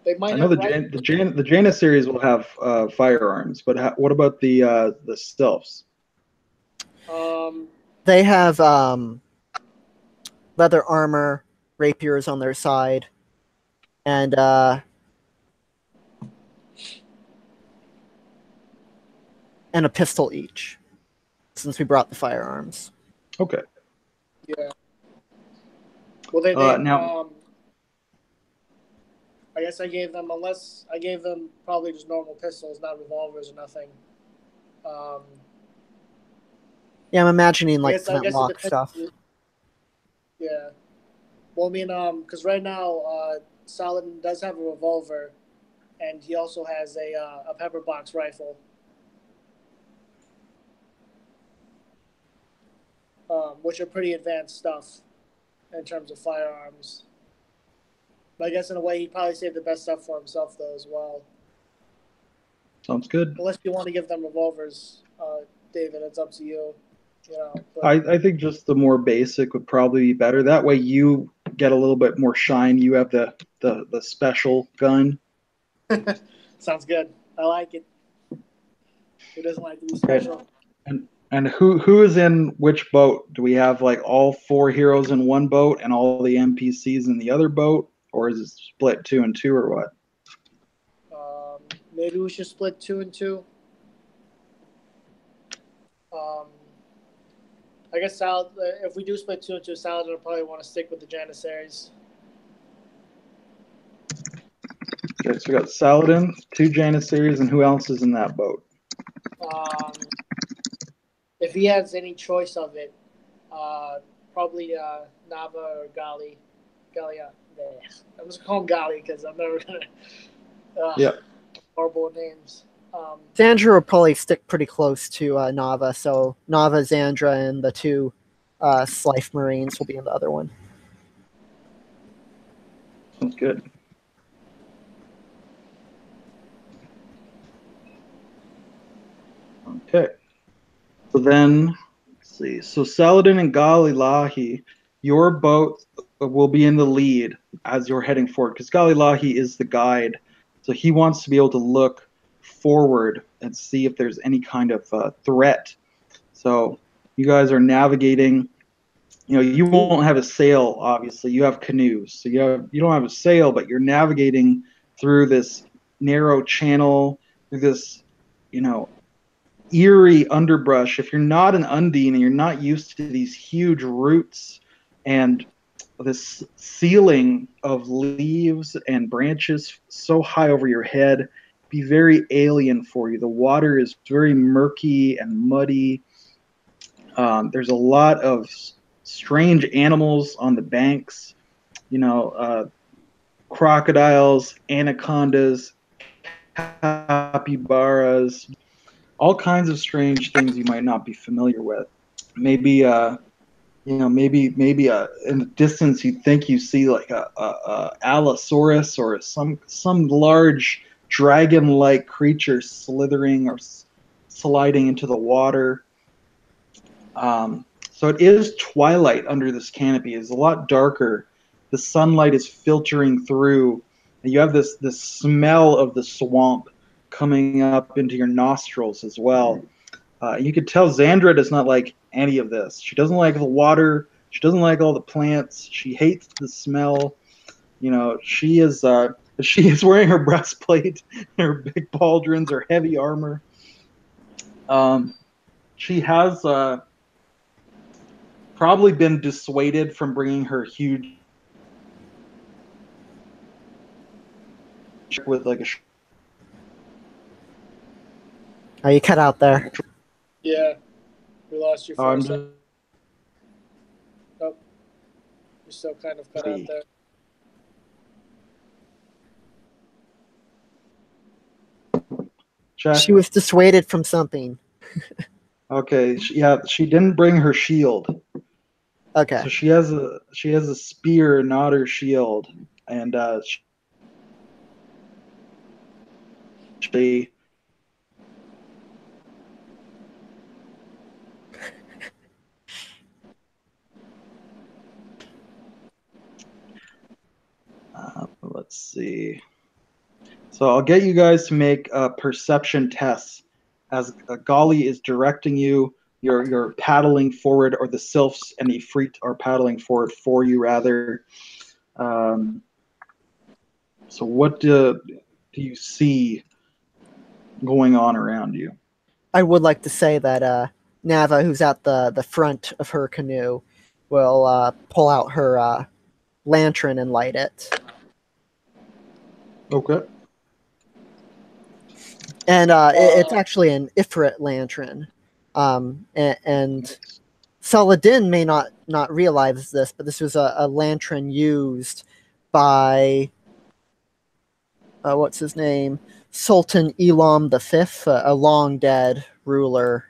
They might I know have the Janissaries will have firearms, but what about the Sylphs? They have leather armor, rapiers on their side, and a pistol each, since we brought the firearms. Okay. Yeah. Well, now, I guess I gave them probably just normal pistols, not revolvers or nothing. Um, Yeah, I'm imagining I like guess I guess it flintlock depends. stuff. Yeah. Well, I mean, because right now, Saladin does have a revolver, and he also has a pepper box rifle, which are pretty advanced stuff in terms of firearms. But I guess in a way, he probably saved the best stuff for himself though as well. Sounds good. Unless you want to give them revolvers, David, it's up to you. You know, I think just the more basic would probably be better. That way you get a little bit more shine. You have the special gun. but sounds good. I like it. Who doesn't like to be Okay. special? And who is in which boat? Do we have like all four heroes in one boat and all the NPCs in the other boat, or is it split 2 and 2 or what? Maybe we should split 2 and 2. Um, I guess if we do split 2 and 2, Saladin will probably want to stick with the Janissaries. Okay, so we got Saladin, 2 Janissaries, and who else is in that boat? Um, if he has any choice of it, probably Nava or Gali. Galia. I'm just calling Gali because I'm never gonna. Yeah. Horrible names. Zandra will probably stick pretty close to Nava, so Nava, Zandra, and the two Slife Marines will be in the other one. Sounds good. Okay. So then, let's see. So Saladin and Galilahi, your boat will be in the lead as you're heading forward because Galilahi is the guide. So he wants to be able to look forward and see if there's any kind of threat. So you guys are navigating. You know, you won't have a sail, obviously. You have canoes. So you don't have a sail, but you're navigating through this narrow channel, through this, you know, eerie underbrush. If you're not an Undine and you're not used to these huge roots and this ceiling of leaves and branches so high over your head, be very alien for you. The water is very murky and muddy. There's a lot of strange animals on the banks, you know, crocodiles, anacondas, capybaras, all kinds of strange things you might not be familiar with. Maybe maybe in the distance you think you see like a Allosaurus or some large dragon-like creature slithering or sliding into the water. So it is twilight under this canopy. It's a lot darker. The sunlight is filtering through, and you have this smell of the swamp coming up into your nostrils as well. You could tell Xandra does not like any of this. She doesn't like the water. She doesn't like all the plants. She hates the smell. You know, she is wearing her breastplate, her big pauldrons, her heavy armor. She has probably been dissuaded from bringing her huge with like a. Oh, you cut out there. Yeah, we lost you for a second. Oh, you're still kind of cut out there. Check. She was dissuaded from something. Okay, she didn't bring her shield. Okay. So she has a spear, not her shield, and she. Let's see. So I'll get you guys to make perception tests as Gali is directing you. You're paddling forward, or the sylphs and the Ifrit are paddling forward for you, rather. So what do you see going on around you? I would like to say that Nava, who's at the front of her canoe, will pull out her lantern and light it. Okay. And it's actually an Ifrit lantern. And Saladin may not realize this, but this was a lantern used by what's his name? Sultan Elam V, a long dead ruler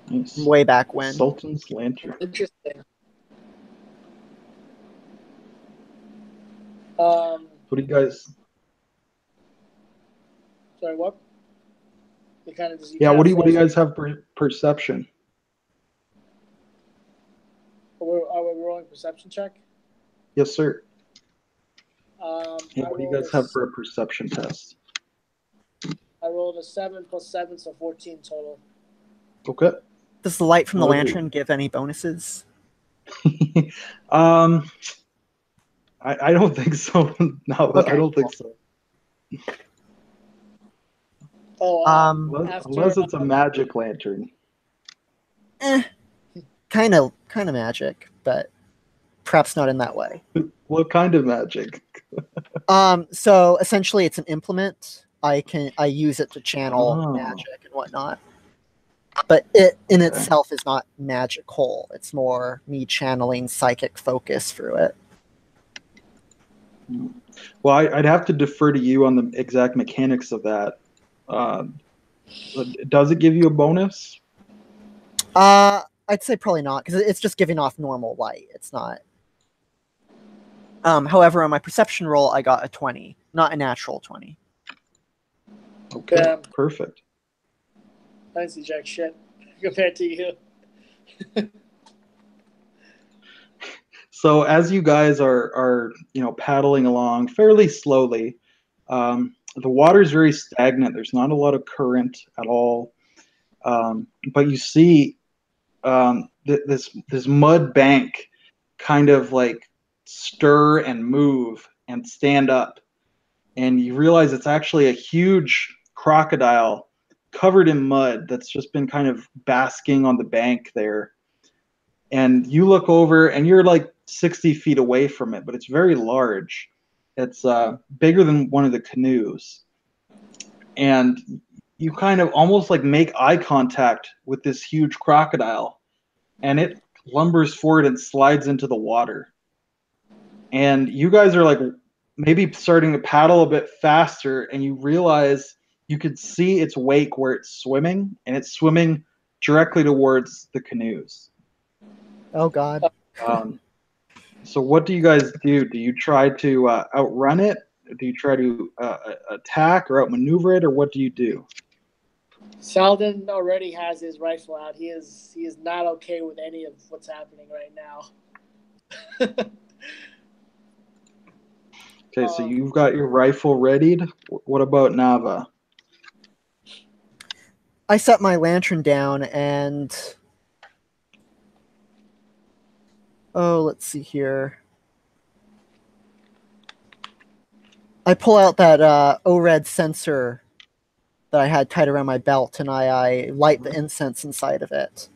Nice. way back when. Sultan's Lantern. Interesting. What do you guys? Sorry, what? Yeah, what do you guys have perception? Are we rolling perception check? Yes, sir. Yeah, what do you guys have for a perception test? I rolled a 7 + 7, so 14 total. Okay. Does the light from the lantern give any bonuses? I don't think so. No, Okay. I don't think so. Unless it's a magic lantern. Kind of magic, but perhaps not in that way. What kind of magic? So essentially, it's an implement. I use it to channel magic and whatnot. But it in itself is not magical. It's more me channeling psychic focus through it. Well, I'd have to defer to you on the exact mechanics of that. Does it give you a bonus? I'd say probably not, because it's just giving off normal light. It's not. However, on my perception roll, I got a 20, not a natural 20. Okay, perfect. I didn't see jack shit compared to you. So as you guys are paddling along fairly slowly, the water is very stagnant. There's not a lot of current at all, but you see this mud bank kind of like stir and move and stand up, and you realize it's actually a huge crocodile covered in mud that's just been kind of basking on the bank there. And you look over and you're like 60 feet away from it, but it's very large. It's bigger than one of the canoes. And you kind of almost like make eye contact with this huge crocodile, and it lumbers forward and slides into the water. And you guys are like maybe starting to paddle a bit faster, and you realize you could see its wake where it's swimming, and it's swimming directly towards the canoes. Oh, God. So what do you guys do? Do you try to outrun it? Do you try to attack or outmaneuver it, or what do you do? Saladin already has his rifle out. He is not okay with any of what's happening right now. Okay, so you've got your rifle readied. What about Nava? I set my lantern down and... Oh, let's see here. I pull out that ORED sensor that I had tied around my belt, and I light the incense inside of it.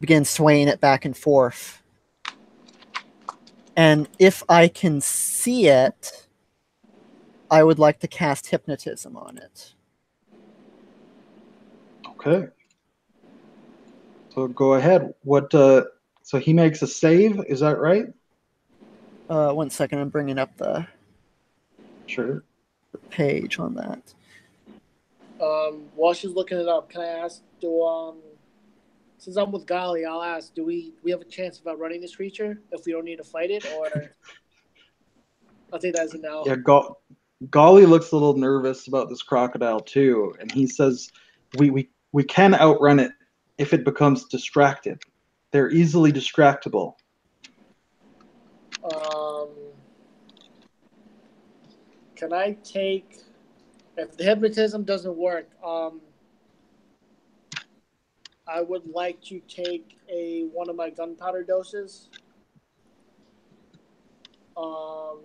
Begin swaying it back and forth. And if I can see it, I would like to cast hypnotism on it. Okay. So go ahead. So he makes a save, is that right? 1 second, I'm bringing up the page on that. While she's looking it up, can I ask, since I'm with Gali, I'll ask, do we have a chance of outrunning this creature if we don't need to fight it, or I'll take that as a no. Yeah, Gali looks a little nervous about this crocodile too, and he says we can outrun it if it becomes distracted. They're easily distractible. Can I take, if the hypnotism doesn't work, I would like to take one of my gunpowder doses. How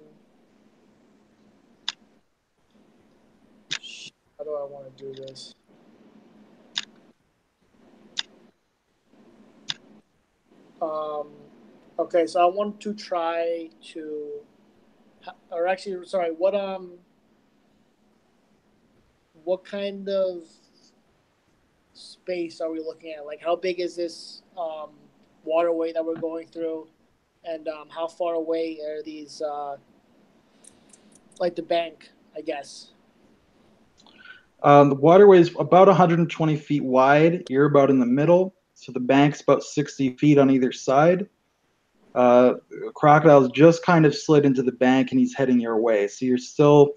do I want to do this? Okay, so I want to try to, or actually, sorry, what what kind of space are we looking at? Like, how big is this waterway that we're going through, and how far away are these, like the bank, I guess? The waterway is about 120 feet wide. You're about in the middle, so the bank's about 60 feet on either side. Crocodile's just kind of slid into the bank and he's heading your way. So you're still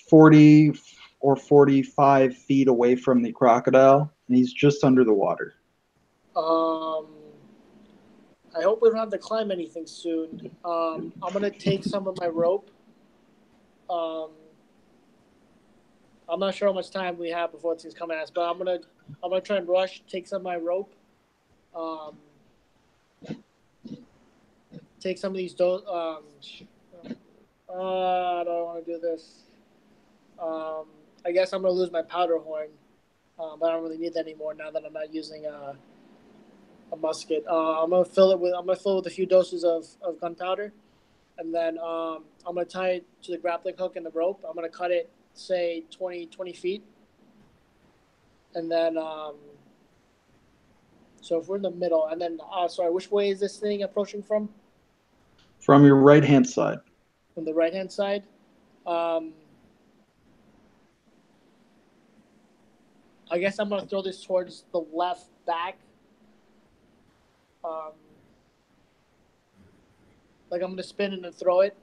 40 or 45 feet away from the crocodile, and he's just under the water. I hope we don't have to climb anything soon. I'm gonna take some of my rope. Um, I'm not sure how much time we have before things come at us, but I'm gonna try and rush, take some of my rope, um, take some of these. I don't want to do this. I guess I'm gonna lose my powder horn, but I don't really need that anymore now that I'm not using a musket. I'm gonna fill it with a few doses of gunpowder, and then I'm gonna tie it to the grappling hook and the rope. I'm gonna cut it, say 20 feet, and then so if we're in the middle, and then sorry, which way is this thing approaching from? From your right-hand side. From the right-hand side. I guess I'm gonna throw this towards the left back. Like I'm gonna spin it and throw it.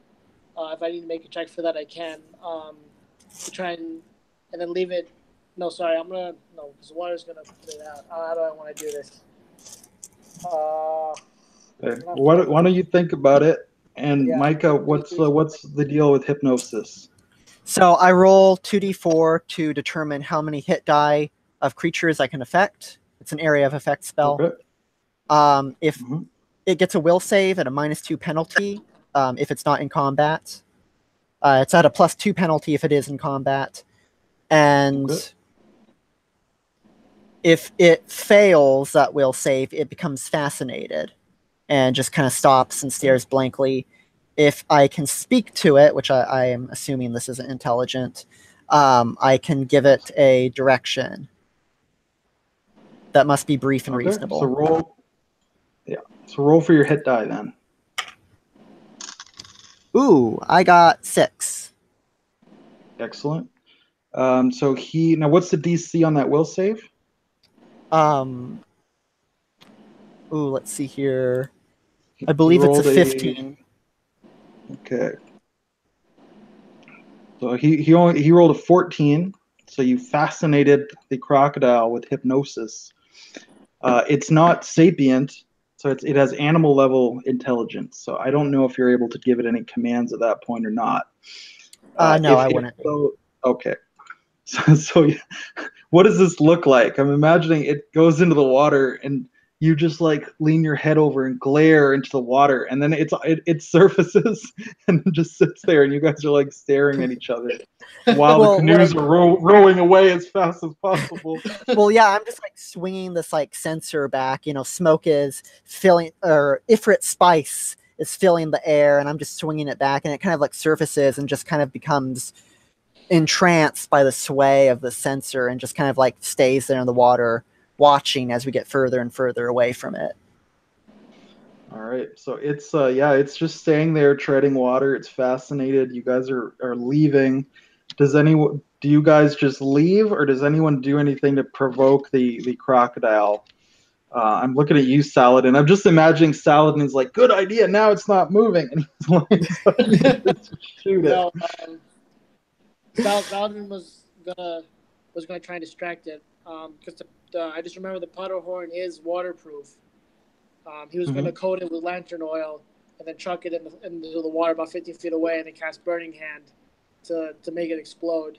If I need to make a check for that, I can. To try and then leave it. No, sorry, because the water's gonna put it out. How do I want to do this? Okay. Why don't you think about it? And Yeah. Micah, what's the deal with hypnosis? So I roll 2d4 to determine how many hit die of creatures I can affect. It's an area of effect spell. Okay. If it gets a will save at a -2 penalty, if it's not in combat. It's at a +2 penalty if it is in combat. And if it fails that will save, it becomes fascinated and just kind of stops and stares blankly. If I can speak to it, which I am assuming this isn't intelligent, I can give it a direction that must be brief and reasonable. So roll for your hit die then. Ooh, I got 6. Excellent. So now what's the DC on that will save? Let's see here. I believe it's a 15. Okay. So he rolled a 14. So you fascinated the crocodile with hypnosis. It's not sapient, so it has animal level intelligence. So I don't know if you're able to give it any commands at that point or not. No, I wouldn't. Okay. So what does this look like? I'm imagining it goes into the water and you just like lean your head over and glare into the water, and then it surfaces and just sits there, and you guys are like staring at each other while the canoes are rowing away as fast as possible. Well, yeah, I'm just like swinging this like sensor back. Smoke is filling, or Ifrit spice is filling the air, and I'm just swinging it back, and it kind of like surfaces and just kind of becomes entranced by the sway of the sensor and just kind of like stays there in the water, watching as we get further and further away from it. All right, so it's just staying there, treading water. It's fascinated. You guys are leaving. Do you guys just leave, or does anyone do anything to provoke the crocodile? I'm looking at you, Saladin. I'm just imagining Saladin is like, good idea. Now it's not moving, and he's like, shoot it. No, Saladin was gonna try and distract it. Because I just remember the powder horn is waterproof. He was going to coat it with lantern oil and then chuck it into the water about 50 feet away and then cast Burning Hand to make it explode.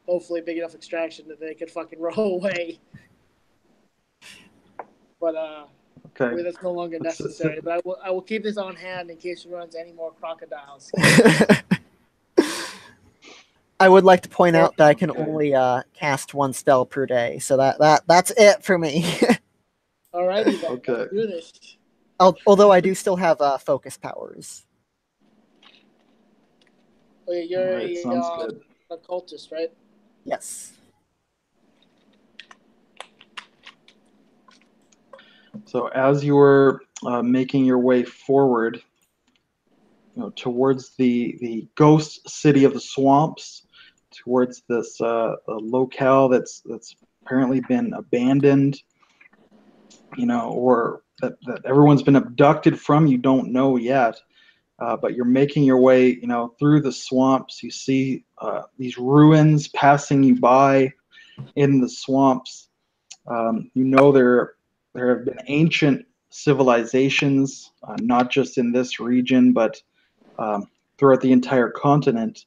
Hopefully big enough extraction that they could fucking roll away. But maybe that's no longer necessary. But I will keep this on hand in case we run into any more crocodiles. I would like to point out that I can only cast 1 spell per day, so that's it for me. Alrighty then. Okay. Let's do this. Although I do still have focus powers. Oh, yeah, you're a cultist, right? Yes. So as you were making your way forward, towards the ghost city of the swamps, towards this locale that's apparently been abandoned, or that everyone's been abducted from, you don't know yet. But you're making your way, through the swamps. You see these ruins passing you by in the swamps. There have been ancient civilizations, not just in this region, but throughout the entire continent.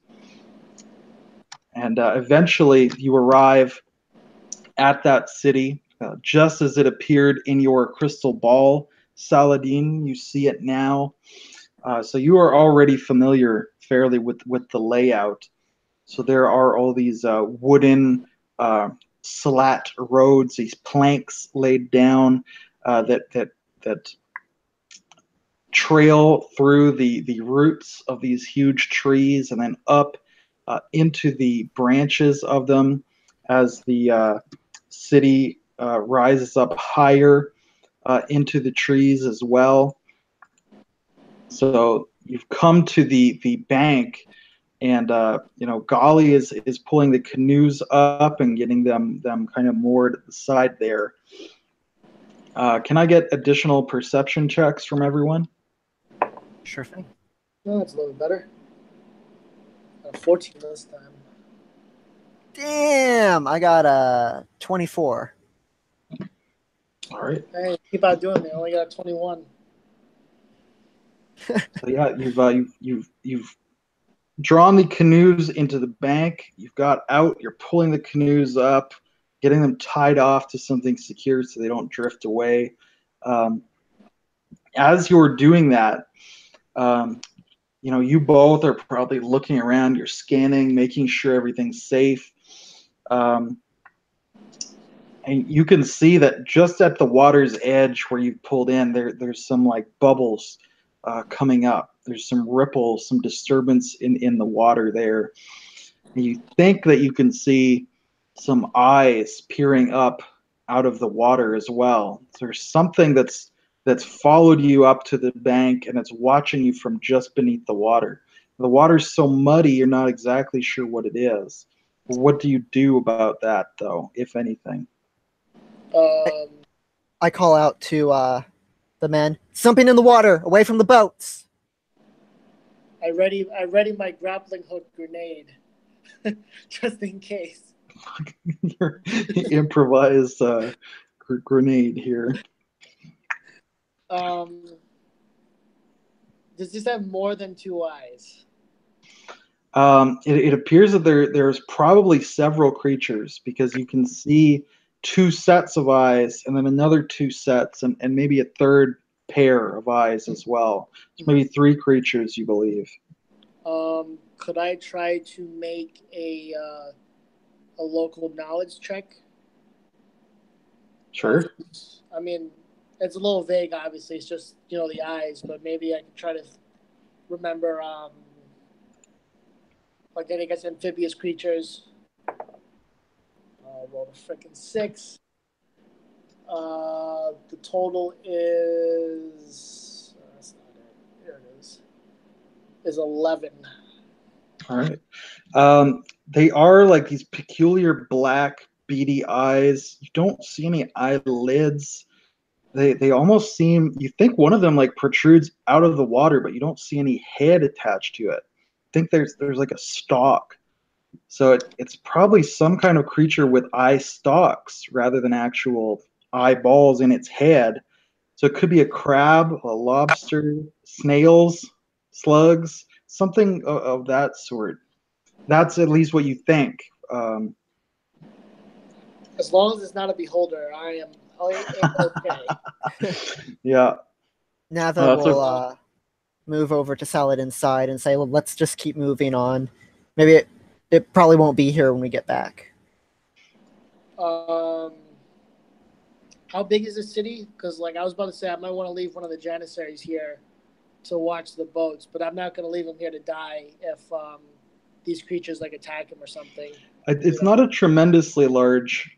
And eventually, you arrive at that city just as it appeared in your crystal ball, Saladin. You see it now. So you are already familiar fairly with the layout. So there are all these wooden slat roads, these planks laid down that trail through the roots of these huge trees and then up into the branches of them as the city rises up higher into the trees as well. So you've come to the bank, and Golly is pulling the canoes up and getting them kind of moored at the side there. Can I get additional perception checks from everyone? Sure thing. Oh, that's a little bit better. 14 this time. Damn, I got a 24. All right. Hey, keep out doing it. I only got 21. So yeah, you've drawn the canoes into the bank. You've got out. You're pulling the canoes up, getting them tied off to something secure so they don't drift away. As you're doing that, you both are probably looking around. You're scanning, making sure everything's safe. And you can see that just at the water's edge where you've pulled in, there's some like bubbles coming up. There's some ripples, some disturbance in the water there. And you think that you can see some eyes peering up out of the water as well. There's something that's followed you up to the bank and it's watching you from just beneath the water. The water's so muddy, you're not exactly sure what it is. What do you do about that, though, if anything? I call out to the men, something in the water, away from the boats. I ready my grappling hook grenade, just in case. Your improvised grenade here. Does this have more than 2 eyes? It appears that there's probably several creatures because you can see 2 sets of eyes and then another 2 sets and maybe a third pair of eyes as well. So maybe 3 creatures, you believe. Could I try to make a local knowledge check? Sure. I mean, it's a little vague, obviously. It's just, the eyes, but maybe I could try to remember, like, I guess, amphibious creatures. Roll a freaking 6. The total is... that's not it. Here it is. Is 11. All right. They are like these peculiar black beady eyes. You don't see any eyelids. They almost seem, you think one of them like protrudes out of the water, but you don't see any head attached to it. I think there's like a stalk. So it's probably some kind of creature with eye stalks rather than actual eyeballs in its head. So it could be a crab, a lobster, snails, slugs, something of that sort. That's at least what you think. As long as it's not a beholder, I am okay. Yeah. Nava will move over to Saladin's side and say, well, let's just keep moving on. Maybe it probably won't be here when we get back. How big is the city? Because, I was about to say, I might want to leave one of the janissaries here to watch the boats, but I'm not going to leave him here to die if these creatures, attack him or something. It's not a tremendously large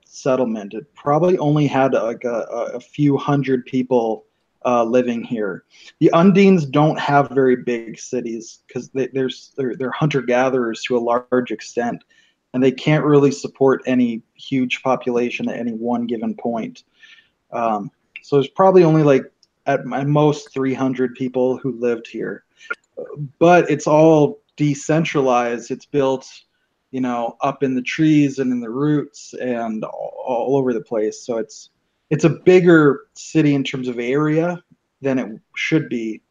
settlement. It probably only had like a few hundred people living here. The Undines don't have very big cities because they're hunter gatherers to a large extent, and they can't really support any huge population at any one given point. So there's probably only like at most 300 people who lived here, but it's all decentralized. It's built, up in the trees and in the roots and all over the place. So it's a bigger city in terms of area than it should be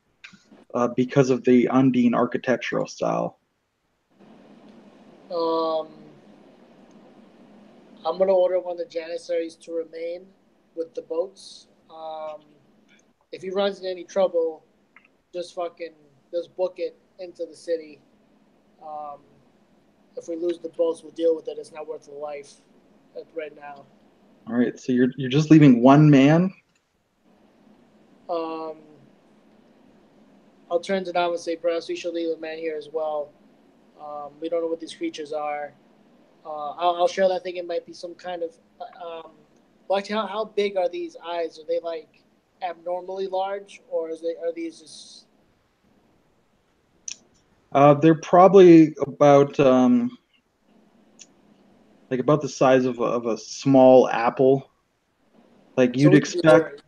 because of the Undine architectural style. Um, I'm gonna order one of the Janissaries to remain with the boats. If he runs into any trouble, just book it into the city. Um, if we lose the boats, we'll deal with it. It's not worth the life right now. All right, so you're just leaving one man. I'll turn to Dom and say, perhaps we should leave a man here as well. We don't know what these creatures are. I'll share that I think it might be some kind of. Well, actually, how big are these eyes? Are they like abnormally large, or are these just? They're probably about like about the size of a small apple. Like you'd expect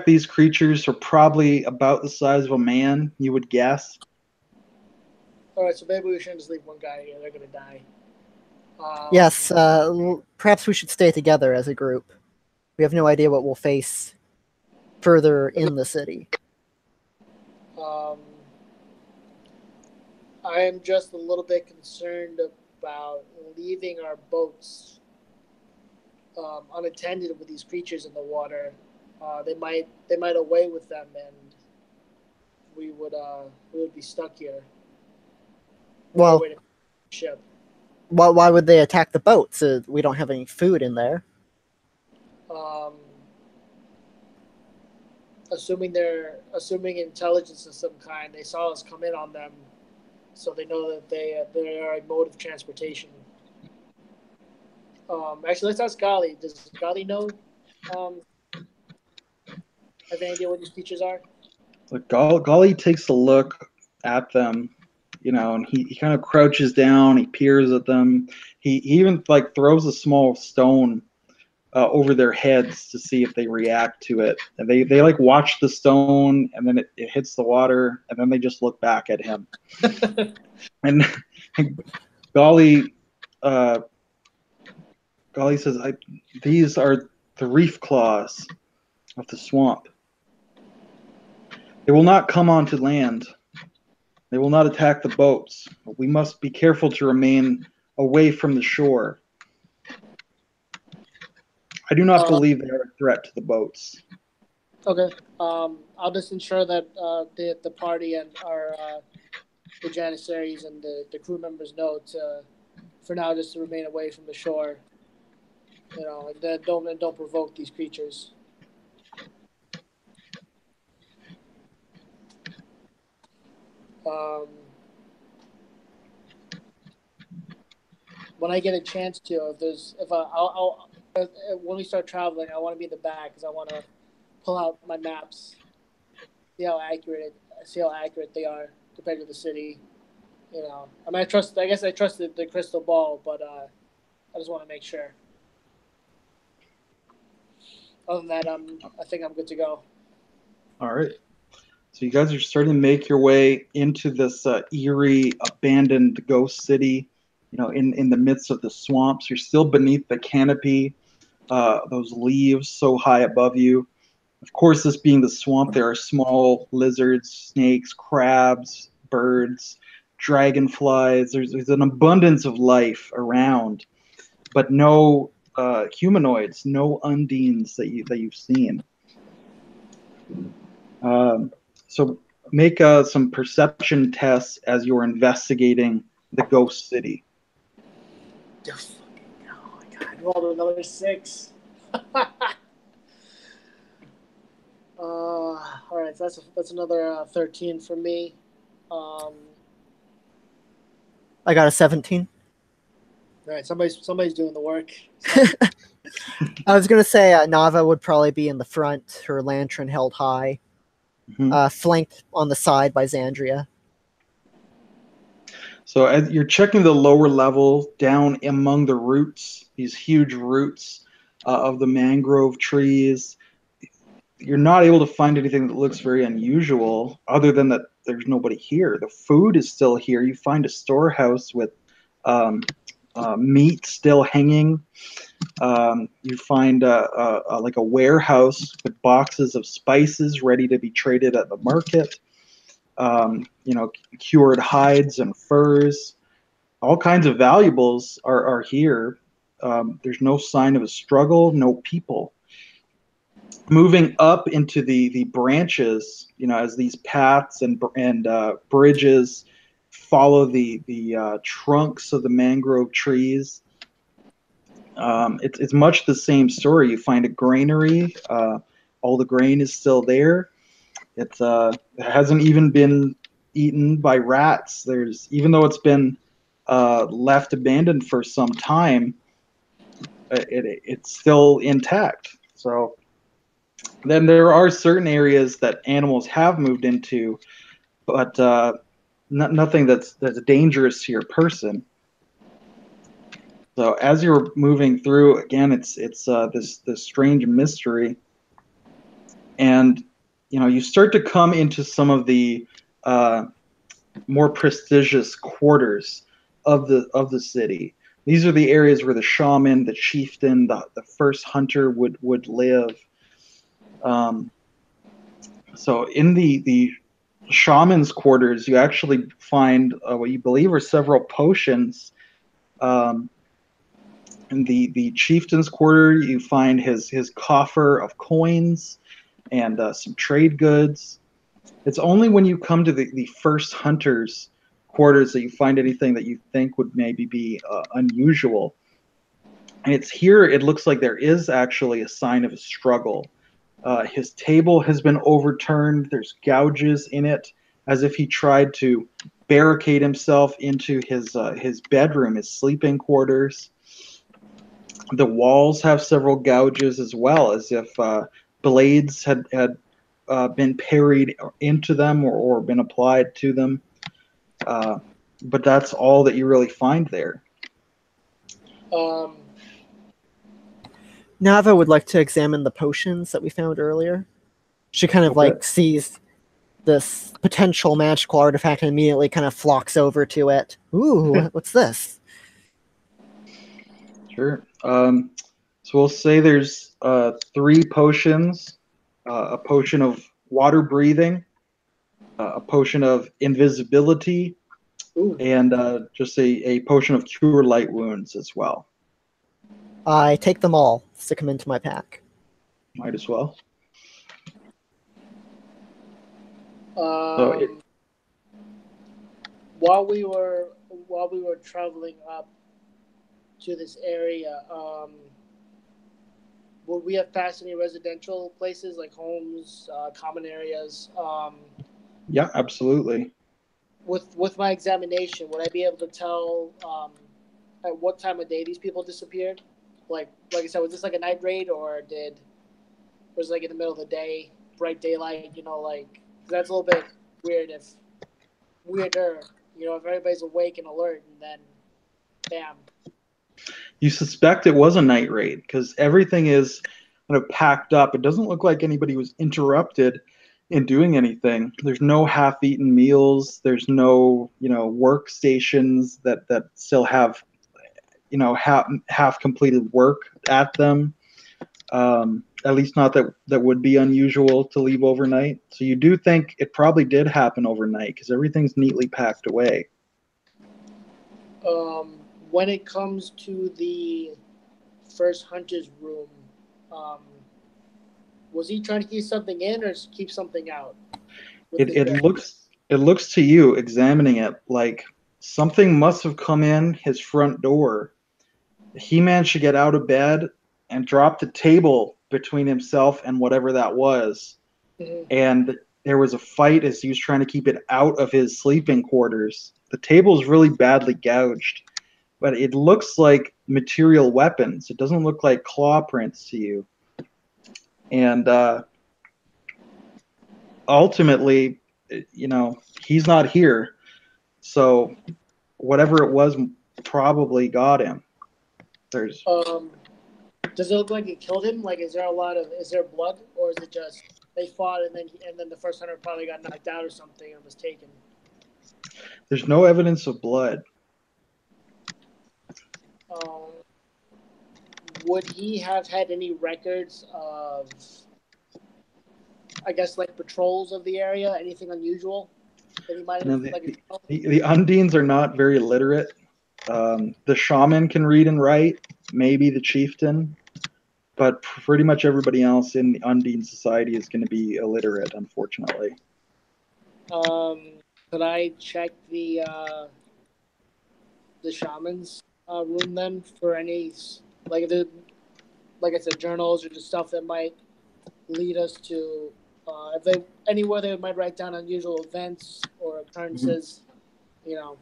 these creatures are probably about the size of a man, you would guess. All right, so maybe we shouldn't just leave one guy here. They're gonna die. Yes, perhaps we should stay together as a group. We have no idea what we'll face further in the city. I am just a little bit concerned about leaving our boats unattended with these creatures in the water. They might away with them, and we would be stuck here. Well, ship. Why would they attack the boats? We don't have any food in there. Assuming intelligence of some kind, they saw us come in on them, so they know that they are a mode of transportation. Actually, let's ask Gali. Does Gali know? Have any idea what these creatures are? Look, Gali takes a look at them, and he kind of crouches down. He peers at them. He even like throws a small stone over their heads to see if they react to it. And they like watch the stone, and then it hits the water, and then they just look back at him. And Gali says, "These are the reef claws of the swamp. They will not come onto land. They will not attack the boats. We must be careful to remain away from the shore. I do not believe they are a threat to the boats." Okay. I'll just ensure that the party and our the Janissaries and the crew members know to, for now, just to remain away from the shore. And don't provoke these creatures. When I get a chance to, when we start traveling, I want to be in the back because I want to pull out my maps, see how accurate they are compared to the city. I mean, I guess I trusted the crystal ball, but I just want to make sure. Other than that, I think I'm good to go. All right. So you guys are starting to make your way into this eerie, abandoned ghost city, in the midst of the swamps. You're still beneath the canopy, those leaves so high above you. Of course, this being the swamp, there are small lizards, snakes, crabs, birds, dragonflies. There's an abundance of life around, but no humanoids, no undines that you've seen. So make some perception tests as you're investigating the ghost city. Oh my god! I rolled another 6. All right, so that's another 13 for me. I got a 17. All right, somebody's doing the work. I was gonna say Nava would probably be in the front, her lantern held high, flanked on the side by Xandria. So as you're checking the lower level down among the roots, these huge roots of the mangrove trees, you're not able to find anything that looks very unusual other than that there's nobody here. The food is still here. You find a storehouse with um, meat still hanging. You find like a warehouse with boxes of spices ready to be traded at the market. Cured hides and furs. All kinds of valuables are here. There's no sign of a struggle, no people. Moving up into the branches, as these paths and bridges follow the trunks of the mangrove trees, it's much the same story. You find a granary. All the grain is still there. It hasn't even been eaten by rats. Even though it's been left abandoned for some time, it's still intact. So then there are certain areas that animals have moved into, but nothing that's dangerous to your person. So as you're moving through, again, it's this strange mystery, and you start to come into some of the more prestigious quarters of the city. These are the areas where the shaman, the chieftain, the first hunter would live. So in the shaman's quarters, you actually find what you believe are several potions. In the chieftain's quarter, you find his coffer of coins and some trade goods. It's only when you come to the first hunter's quarters that you find anything that you think would maybe be unusual. And it's here it looks like there is actually a sign of a struggle. His table has been overturned. There's gouges in it, as if he tried to barricade himself into his bedroom, his sleeping quarters. The walls have several gouges as well, as if blades had been parried into them or been applied to them. But that's all that you really find there. Nava would like to examine the potions that we found earlier. She kind of like sees this potential magical artifact and immediately kind of flocks over to it. Ooh, what's this? Sure. So we'll say there's 3 potions: a potion of water breathing, a potion of invisibility, and just a potion of cure light wounds as well. I take them all, stick them into my pack. Might as well. While we were traveling up to this area, would we have passed any residential places like homes, common areas? Yeah, absolutely. With my examination, would I be able to tell at what time of day these people disappeared? Like I said, was this like a night raid, or was it like in the middle of the day, bright daylight? That's a little bit weirder. If everybody's awake and alert, and then bam. You suspect it was a night raid because everything is kind of packed up. It doesn't look like anybody was interrupted in doing anything. There's no half-eaten meals. There's no, workstations that still have, half completed work at them. At least not that would be unusual to leave overnight. So you do think it probably did happen overnight because everything's neatly packed away. When it comes to the first hunter's room, was he trying to keep something in or keep something out? It looks to you, examining it, like something must have come in his front door. He managed to get out of bed and dropped a table between himself and whatever that was. Mm-hmm. And there was a fight as he was trying to keep it out of his sleeping quarters. The table is really badly gouged. but it looks like material weapons. It doesn't look like claw prints to you. And ultimately, he's not here. So whatever it was probably got him. There's Does it look like it killed him? Like, is there blood, or is it just they fought and then the first hunter probably got knocked out or something and was taken? There's no evidence of blood. Would he have had any records of, I guess, like patrols of the area? Anything unusual that he might have the Undines are not very literate. The shaman can read and write, maybe the chieftain, but pretty much everybody else in the Undine society is going to be illiterate, unfortunately. Could I check the shaman's room then for any, like I said, journals or just stuff that might lead us to if they anywhere they might write down unusual events or occurrences, I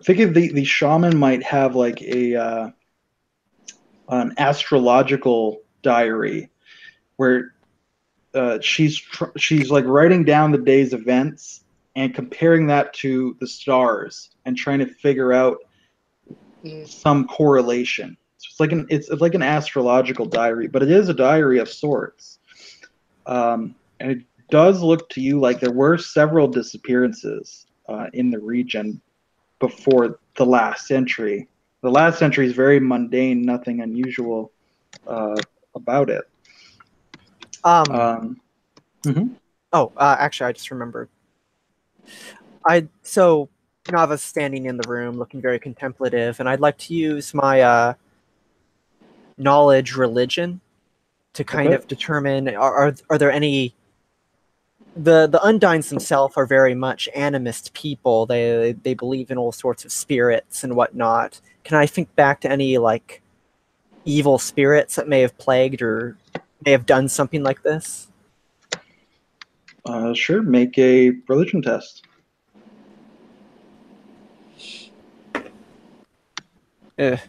figured the shaman might have like an astrological diary where she's like writing down the day's events and comparing that to the stars and trying to figure out some correlation. So it's like an astrological diary, but it is a diary of sorts. And it does look to you like there were several disappearances in the region before the last century. The last century is very mundane, nothing unusual about it. Actually, I just remembered. Nava's standing in the room, looking very contemplative, and I'd like to use my knowledge religion to kind of determine are there any. The Undines themselves are very much animist people. They believe in all sorts of spirits and whatnot. Can I think back to any like evil spirits that may have plagued or may have done something like this? Sure, make a religion test. Let's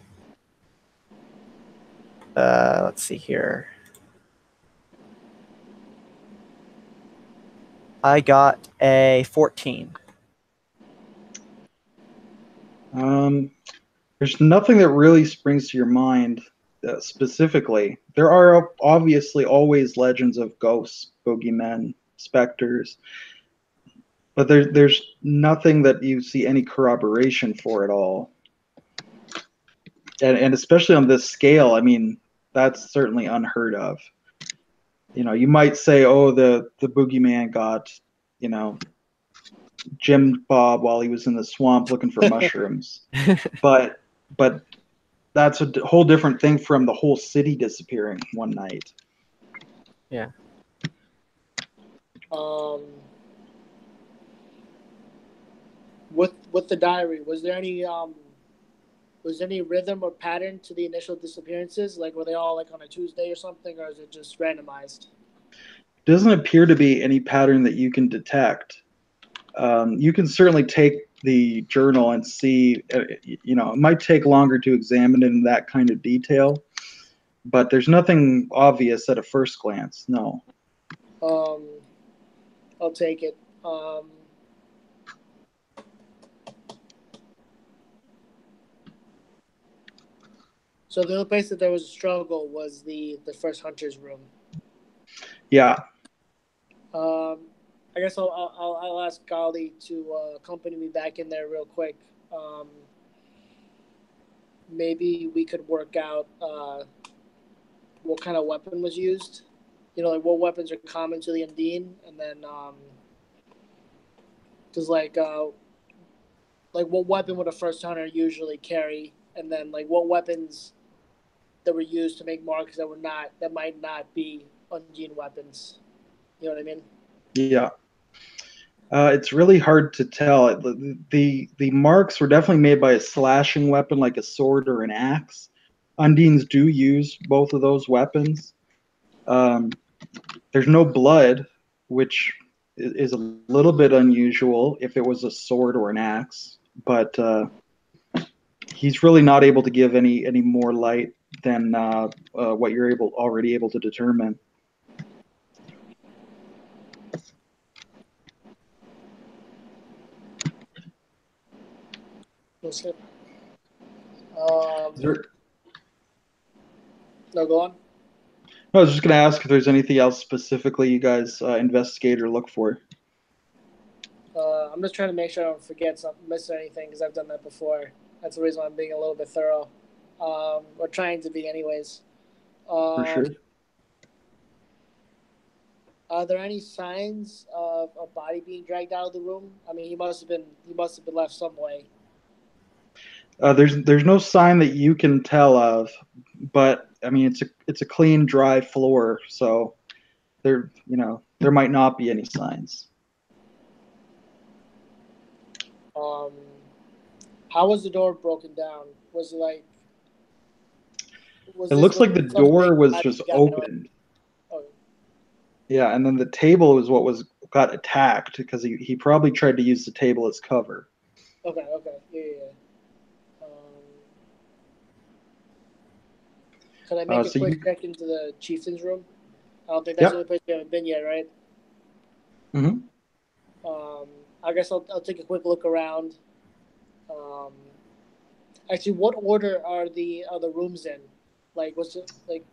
see here. I got a 14. There's nothing that really springs to your mind specifically. There are obviously always legends of ghosts, boogeymen, specters, but there's nothing that you see any corroboration for at all. And especially on this scale, I mean, that's certainly unheard of. You might say, oh, the boogeyman got, Jim Bob while he was in the swamp looking for mushrooms. But that's a whole different thing from the whole city disappearing one night. Yeah. With the diary, was there any rhythm or pattern to the initial disappearances? Like, were they all like on a Tuesday or something, or is it just randomized? Doesn't appear to be any pattern that you can detect. You can certainly take the journal and see, it might take longer to examine it in that kind of detail, but there's nothing obvious at a first glance, no. I'll take it. So the only place that there was a struggle was the first hunter's room. Yeah. I guess I'll ask Gali to accompany me back in there real quick. Maybe we could work out what kind of weapon was used. Like what weapons are common to the Undine, and then because like what weapon would a first hunter usually carry, and then like what weapons that were used to make marks that might not be Undine weapons. You know what I mean? Yeah. It's really hard to tell. The marks were definitely made by a slashing weapon like a sword or an axe. Undines do use both of those weapons. There's no blood, which is a little bit unusual if it was a sword or an axe. but he's really not able to give any more light than what you're already able to determine. Let's see. There, No, go on. I was just going to ask if there's anything else specifically you guys investigate or look for. I'm just trying to make sure I don't forget something, miss anything, because I've done that before. That's the reason why I'm being a little bit thorough. Or trying to be, anyways. For sure. Are there any signs of a body being dragged out of the room? I mean, he must have been left some way. There's no sign that you can tell of, but I mean it's a clean, dry floor, so there might not be any signs. How was the door broken down? Was it like? It looks like the door was just opened. Oh. Yeah, and then the table is what got attacked because he probably tried to use the table as cover. Okay. Yeah. Could I make a quick check into the chieftain's room? I don't think that's the only place we haven't been yet, right? Mm-hmm. I guess I'll take a quick look around. Actually, what order are the rooms in? Like, what's it like?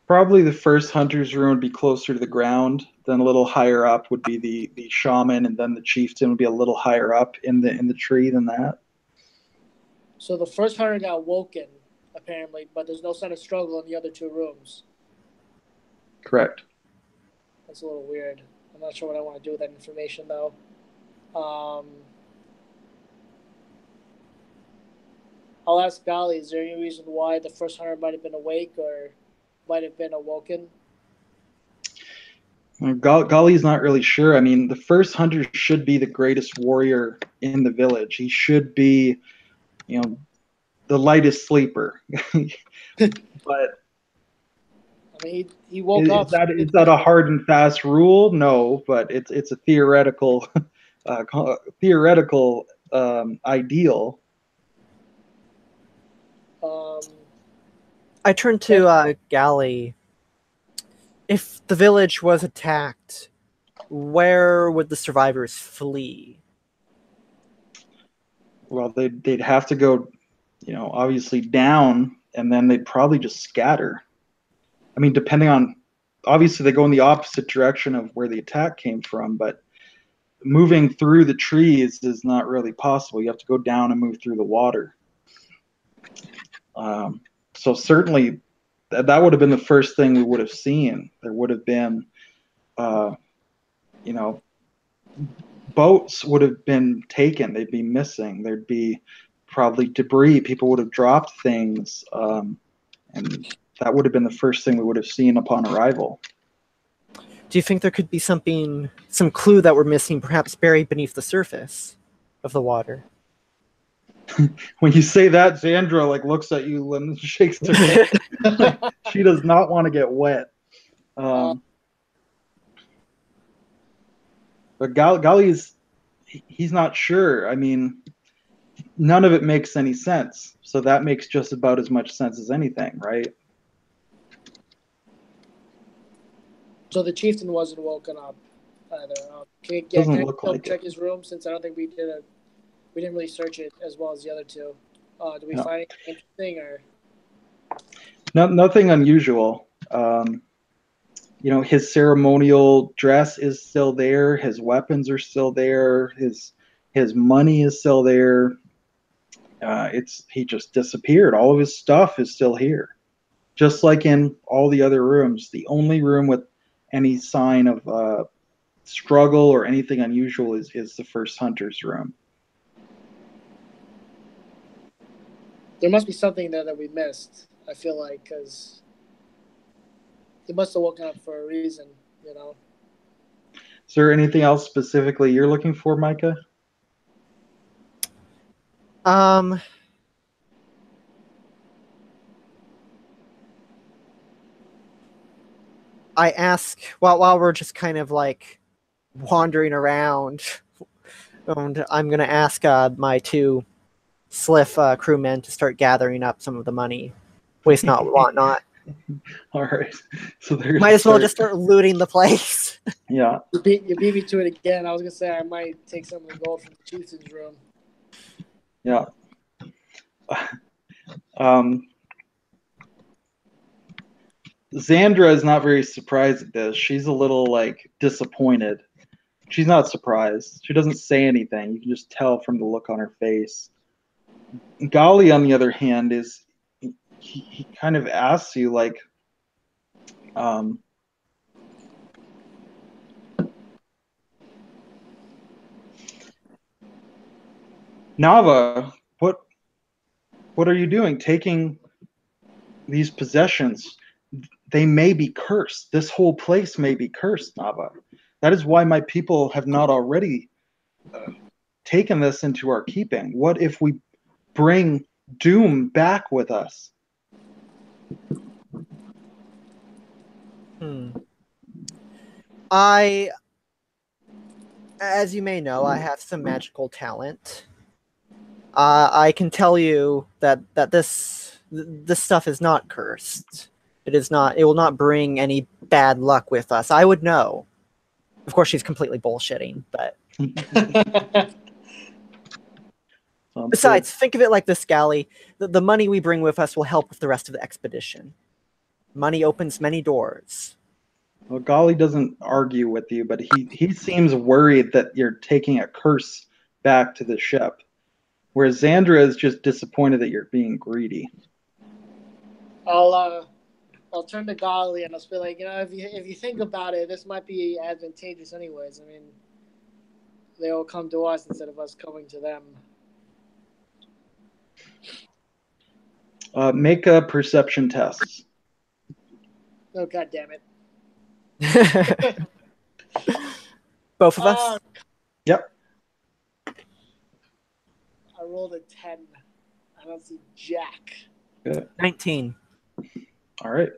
Probably the first hunter's room would be closer to the ground. Then a little higher up would be the shaman, and then the chieftain would be a little higher up in the tree than that. So the first hunter got woken, apparently, but there's no sign of struggle in the other two rooms. Correct. That's a little weird. I'm not sure what I want to do with that information, though. I'll ask Gali, is there any reason why the first hunter might have been awake or might have been awoken? Gali's not really sure. I mean, the first hunter should be the greatest warrior in the village. He should be, the lightest sleeper. But I mean, he woke up. Is that a hard and fast rule? No, but it's a theoretical ideal. I turn to Gali. If the village was attacked, where would the survivors flee? Well, they'd have to go, obviously down, and then they'd probably just scatter. I mean, depending on, obviously they go in the opposite direction of where the attack came from, but moving through the trees is not really possible. You have to go down and move through the water. So certainly that would have been the first thing we would have seen. There would have been, boats would have been taken. They'd be missing. There'd be probably debris. People would have dropped things. And that would have been the first thing we would have seen upon arrival. Do you think there could be some clue that we're missing, perhaps buried beneath the surface of the water? When you say that, Xandra looks at you and shakes her head. She does not want to get wet. But Gali's, he's not sure. I mean, none of it makes any sense. So that makes just about as much sense as anything, right? So the chieftain wasn't woken up either. Can I check his room, since I don't think we didn't really search it as well as the other two. Did we find anything interesting or? Nothing unusual. His ceremonial dress is still there. His weapons are still there. His money is still there. He just disappeared. All of his stuff is still here, just like in all the other rooms. The only room with any sign of struggle or anything unusual is the first hunter's room. There must be something there that we missed, I feel like, because he must have woken up for a reason, Is there anything else specifically you're looking for, Micah? I ask while we're just kind of wandering around And I'm going to ask my two Sliff crewmen to start gathering up some of the money. Waste not, want not. All right. So they're Might as well just start looting the place. Yeah. You beat me to it again. I was gonna say I might take some of the gold from the chieftain's room. Yeah. Um, Xandra is not very surprised at this. She's a little like disappointed. She's not surprised. She doesn't say anything. You can just tell from the look on her face. Gali, on the other hand, is he kind of asks you like, Nava, what are you doing? Taking these possessions? They may be cursed. This whole place may be cursed, Nava. That is why my people have not already taken this into our keeping. What if we bring doom back with us? As you may know, I have some magical talent. I can tell you that this stuff is not cursed. It is not. It will not bring any bad luck with us. I would know. Of course, she's completely bullshitting, but besides, think of it like this, Gally. The money we bring with us will help with the rest of the expedition. Money opens many doors. Well, Gali doesn't argue with you, but he seems worried that you're taking a curse back to the ship. Whereas Xandra is just disappointed that you're being greedy. I'll turn to Gali and I'll be like, if you think about it, this might be advantageous anyways. I mean, they'll come to us instead of us coming to them. Make a perception test. Oh, God damn it. Both of us? Yep. I rolled a 10. I don't see jack. Good. 19. All right.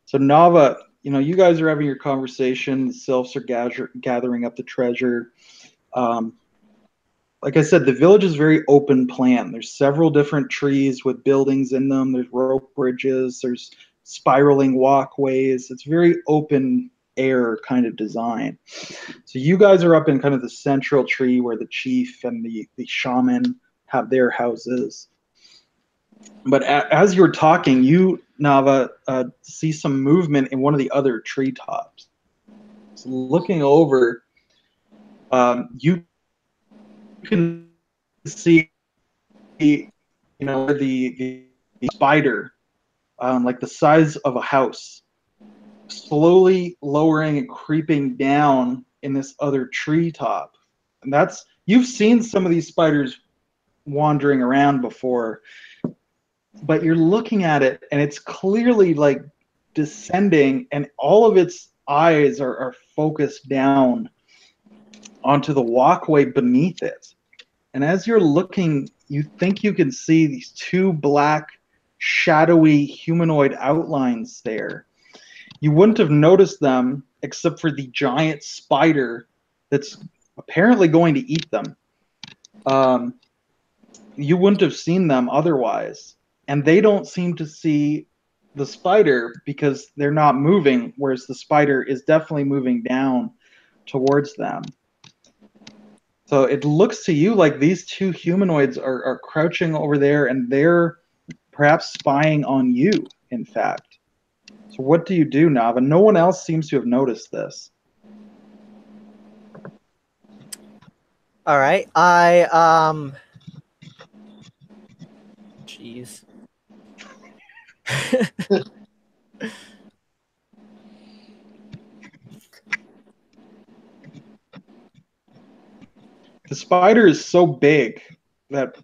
So Nava, you guys are having your conversation. The sylphs are gathering up the treasure. Like I said, the village is very open plan. There's several different trees with buildings in them. There's rope bridges. There's spiraling walkways. It's very open air kind of design. So you guys are up in kind of the central tree where the chief and the shaman have their houses. But as you're talking, you, Nava, see some movement in one of the other treetops. So looking over, you can see, the spider, like the size of a house, slowly lowering and creeping down in this other treetop. And you've seen some of these spiders wandering around before, but you're looking at it and it's clearly like descending, and all of its eyes are focused down onto the walkway beneath it. And as you're looking, you think you can see these two black, shadowy humanoid outlines there. You wouldn't have noticed them except for the giant spider that's apparently going to eat them. You wouldn't have seen them otherwise. And they don't seem to see the spider because they're not moving, whereas the spider is definitely moving down towards them. So it looks to you like these two humanoids are crouching over there, and they're perhaps spying on you, in fact. So what do you do, Nava? No one else seems to have noticed this. All right. Jeez. The spider is so big that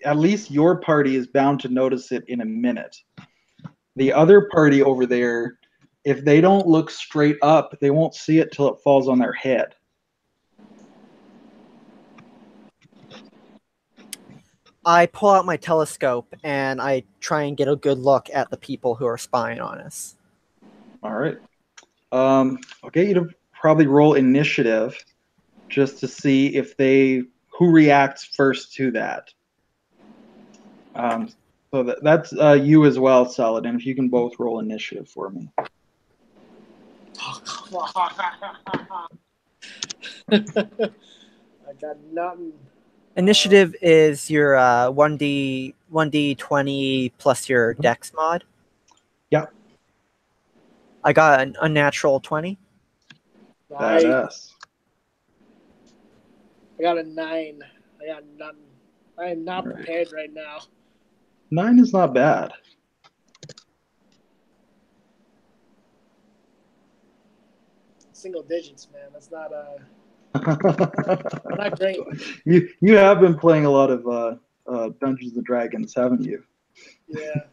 at least your party is bound to notice it in a minute. The other party over there, if they don't look straight up, they won't see it till it falls on their head. I pull out my telescope and I try and get a good look at the people who are spying on us. All right. I'll get you to probably roll initiative. just to see if who reacts first to that. So that's you as well, Saladin. If you can both roll initiative for me. Oh, come on. I got nothing. Initiative is your 1d20 plus your dex mod. Yeah, I got an unnatural 20. badass. I got a 9. I got nothing. I am not All right. prepared right now. 9 is not bad. Single digits, man. That's not not great. You have been playing a lot of Dungeons and Dragons, haven't you? Yeah.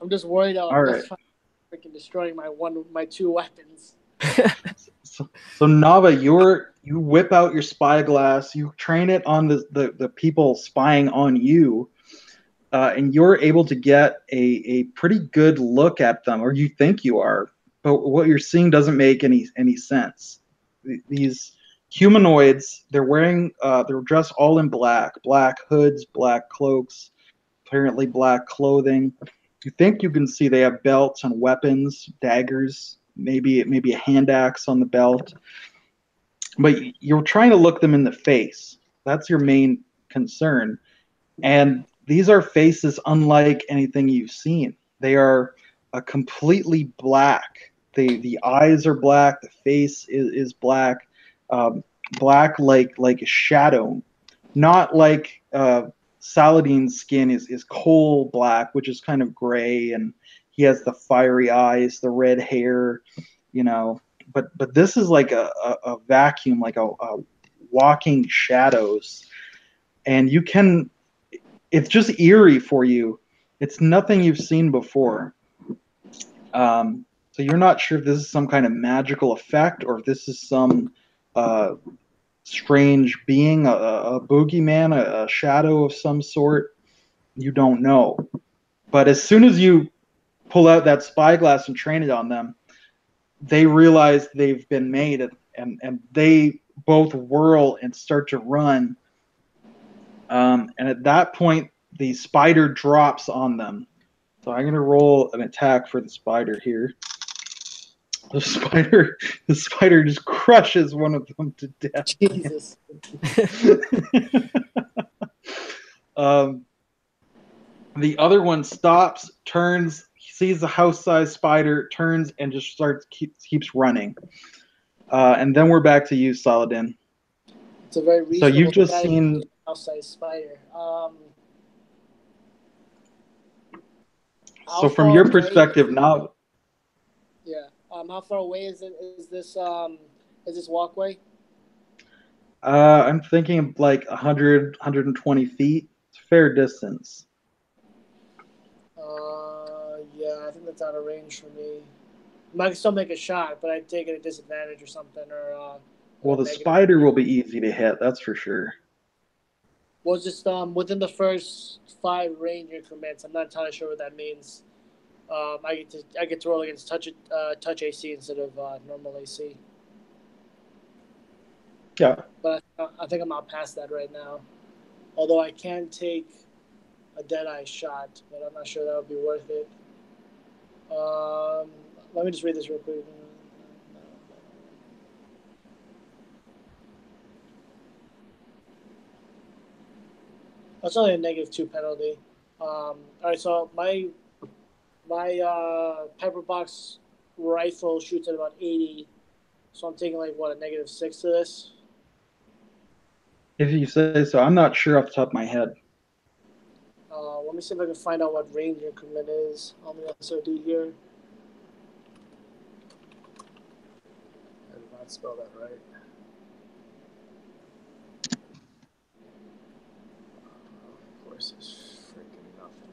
I'm just worried about All right. freaking destroying my 2 weapons. So Nava, you whip out your spyglass, you train it on the people spying on you, and you're able to get a pretty good look at them, or you think you are, but what you're seeing doesn't make any sense. These humanoids, they're dressed all in black hoods, black cloaks, apparently black clothing. You think you can see they have belts and weapons, daggers, maybe a hand axe on the belt, but you're trying to look them in the face. That's your main concern. And these are faces unlike anything you've seen. They are completely black. The eyes are black. The face is black, black like a shadow, not like Saladin's skin is coal black, which is kind of gray, and he has the fiery eyes, the red hair, you know. But this is like a vacuum, like a walking shadows, and you can. It's just eerie for you. It's nothing you've seen before. So you're not sure if this is some kind of magical effect or if this is some strange being, a boogeyman, a shadow of some sort. You don't know. But as soon as you pull out that spyglass and train it on them, they realize they've been made, and they both whirl and start to run. And at that point, the spider drops on them. So I'm going to roll an attack for the spider here. The spider just crushes one of them to death. Jesus. The other one stops, turns, sees the house-sized spider, turns, and just keeps running. And then we're back to you, Saladin. It's a very So you've reasonable just seen house-sized spider. So from your perspective now, yeah. How far away is this walkway? I'm thinking of like 100, 120 feet. It's a fair distance. Yeah, I think that's out of range for me. I might still make a shot, but I'd take it at a disadvantage or something. Well, the spider will be easy to hit, that's for sure. Well, just within the first 5 range increments. I'm not entirely sure what that means. I get to roll against touch AC instead of normal AC. Yeah. But I think I'm out past that right now. Although I can take a dead-eye shot, but I'm not sure that would be worth it. Let me just read this real quick. That's only a -2 penalty. All right, so my pepper box rifle shoots at about 80, so I'm taking like what, a -6 to this. If you say so. I'm not sure off the top of my head. Let me see if I can find out what range increment is on the SOD here. I did not spell that right. Of course, there's freaking nothing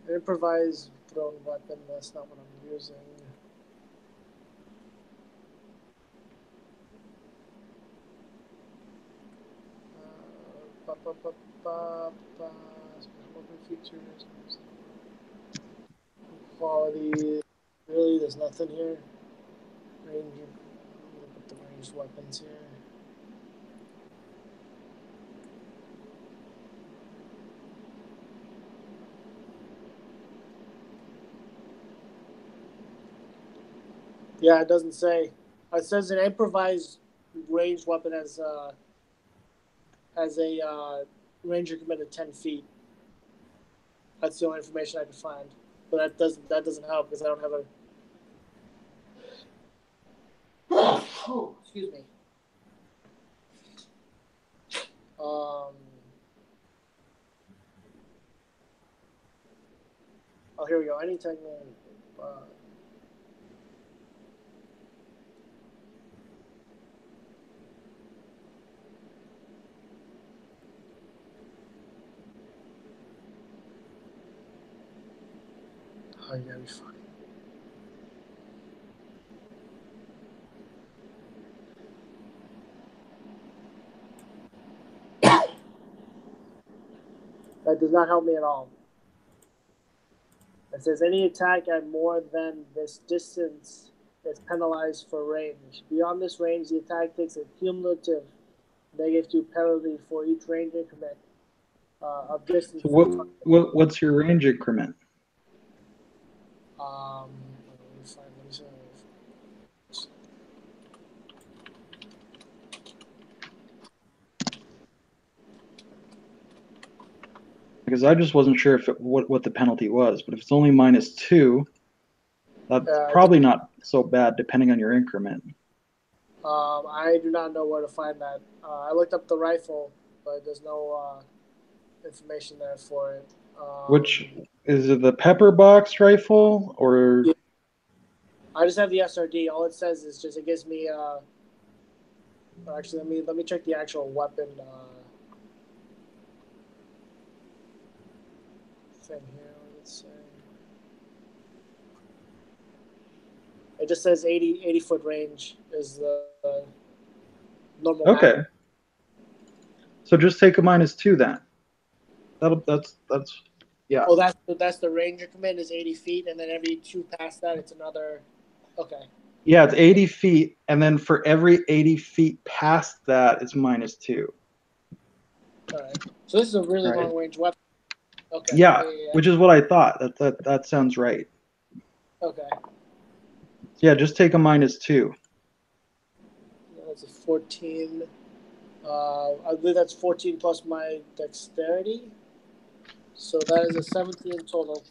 here. Improvised thrown weapon. That's not what I'm using. Open features. Quality. Really, there's nothing here. Range. Look at the ranged weapons here. Yeah, it doesn't say. It says an improvised ranged weapon has a range increment of 10 feet. That's the only information I could find. But that doesn't help because I don't have a. Oh, excuse me. Oh, here we go. Anytime. Oh, you gotta be funny. That does not help me at all. It says any attack at more than this distance is penalized for range. Beyond this range, the attack takes a cumulative -2 penalty for each range increment of distance. So what's your range increment? Let me find. Because I just wasn't sure if what the penalty was, but if it's only -2, that's probably not so bad depending on your increment. I do not know where to find that. I looked up the rifle, but there's no information there for it. Which is it, the pepper box rifle or? Yeah. I just have the SRD. All it says is just it gives me. Actually, let me check the actual weapon thing here. Let's say it just says 80 foot range is the normal. Okay. Map. So just take a -2 then. That's yeah. Oh, that's the range increment is 80 feet, and then every 2 past that, it's another. Okay. Yeah, it's 80 feet, and then for every 80 feet past that, it's -2. All right. So this is a really long range weapon. Okay. Yeah, which is what I thought. That sounds right. Okay. Yeah, just take a -2. That's a 14. I believe that's 14 plus my dexterity. So that is a 17 total.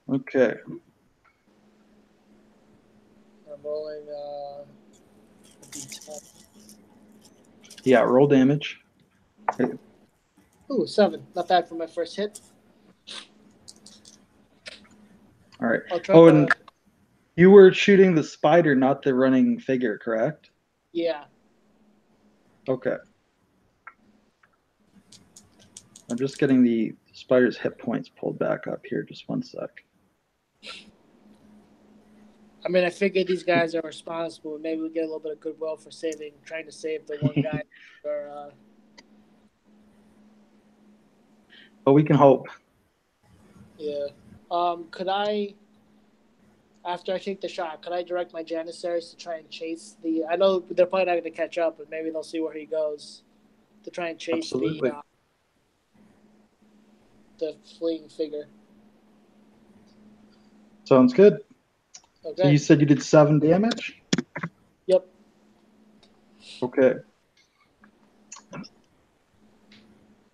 Okay. I'm rolling a D10. Yeah, roll damage. Okay. Ooh, 7. Not bad for my first hit. All right. Oh, and you were shooting the spider, not the running figure, correct? Yeah. Okay. I'm just getting the spider's hit points pulled back up here. Just one sec. I mean, I figured these guys are responsible. Maybe we get a little bit of goodwill for trying to save the one guy. But we can hope. Yeah. Could I, after I take the shot, could I direct my Janissaries to try and chase the? I know they're probably not going to catch up, but maybe they'll see where he goes to try and chase the fleeing figure. Sounds good. Okay. So you said you did 7 damage? Yep. Okay. But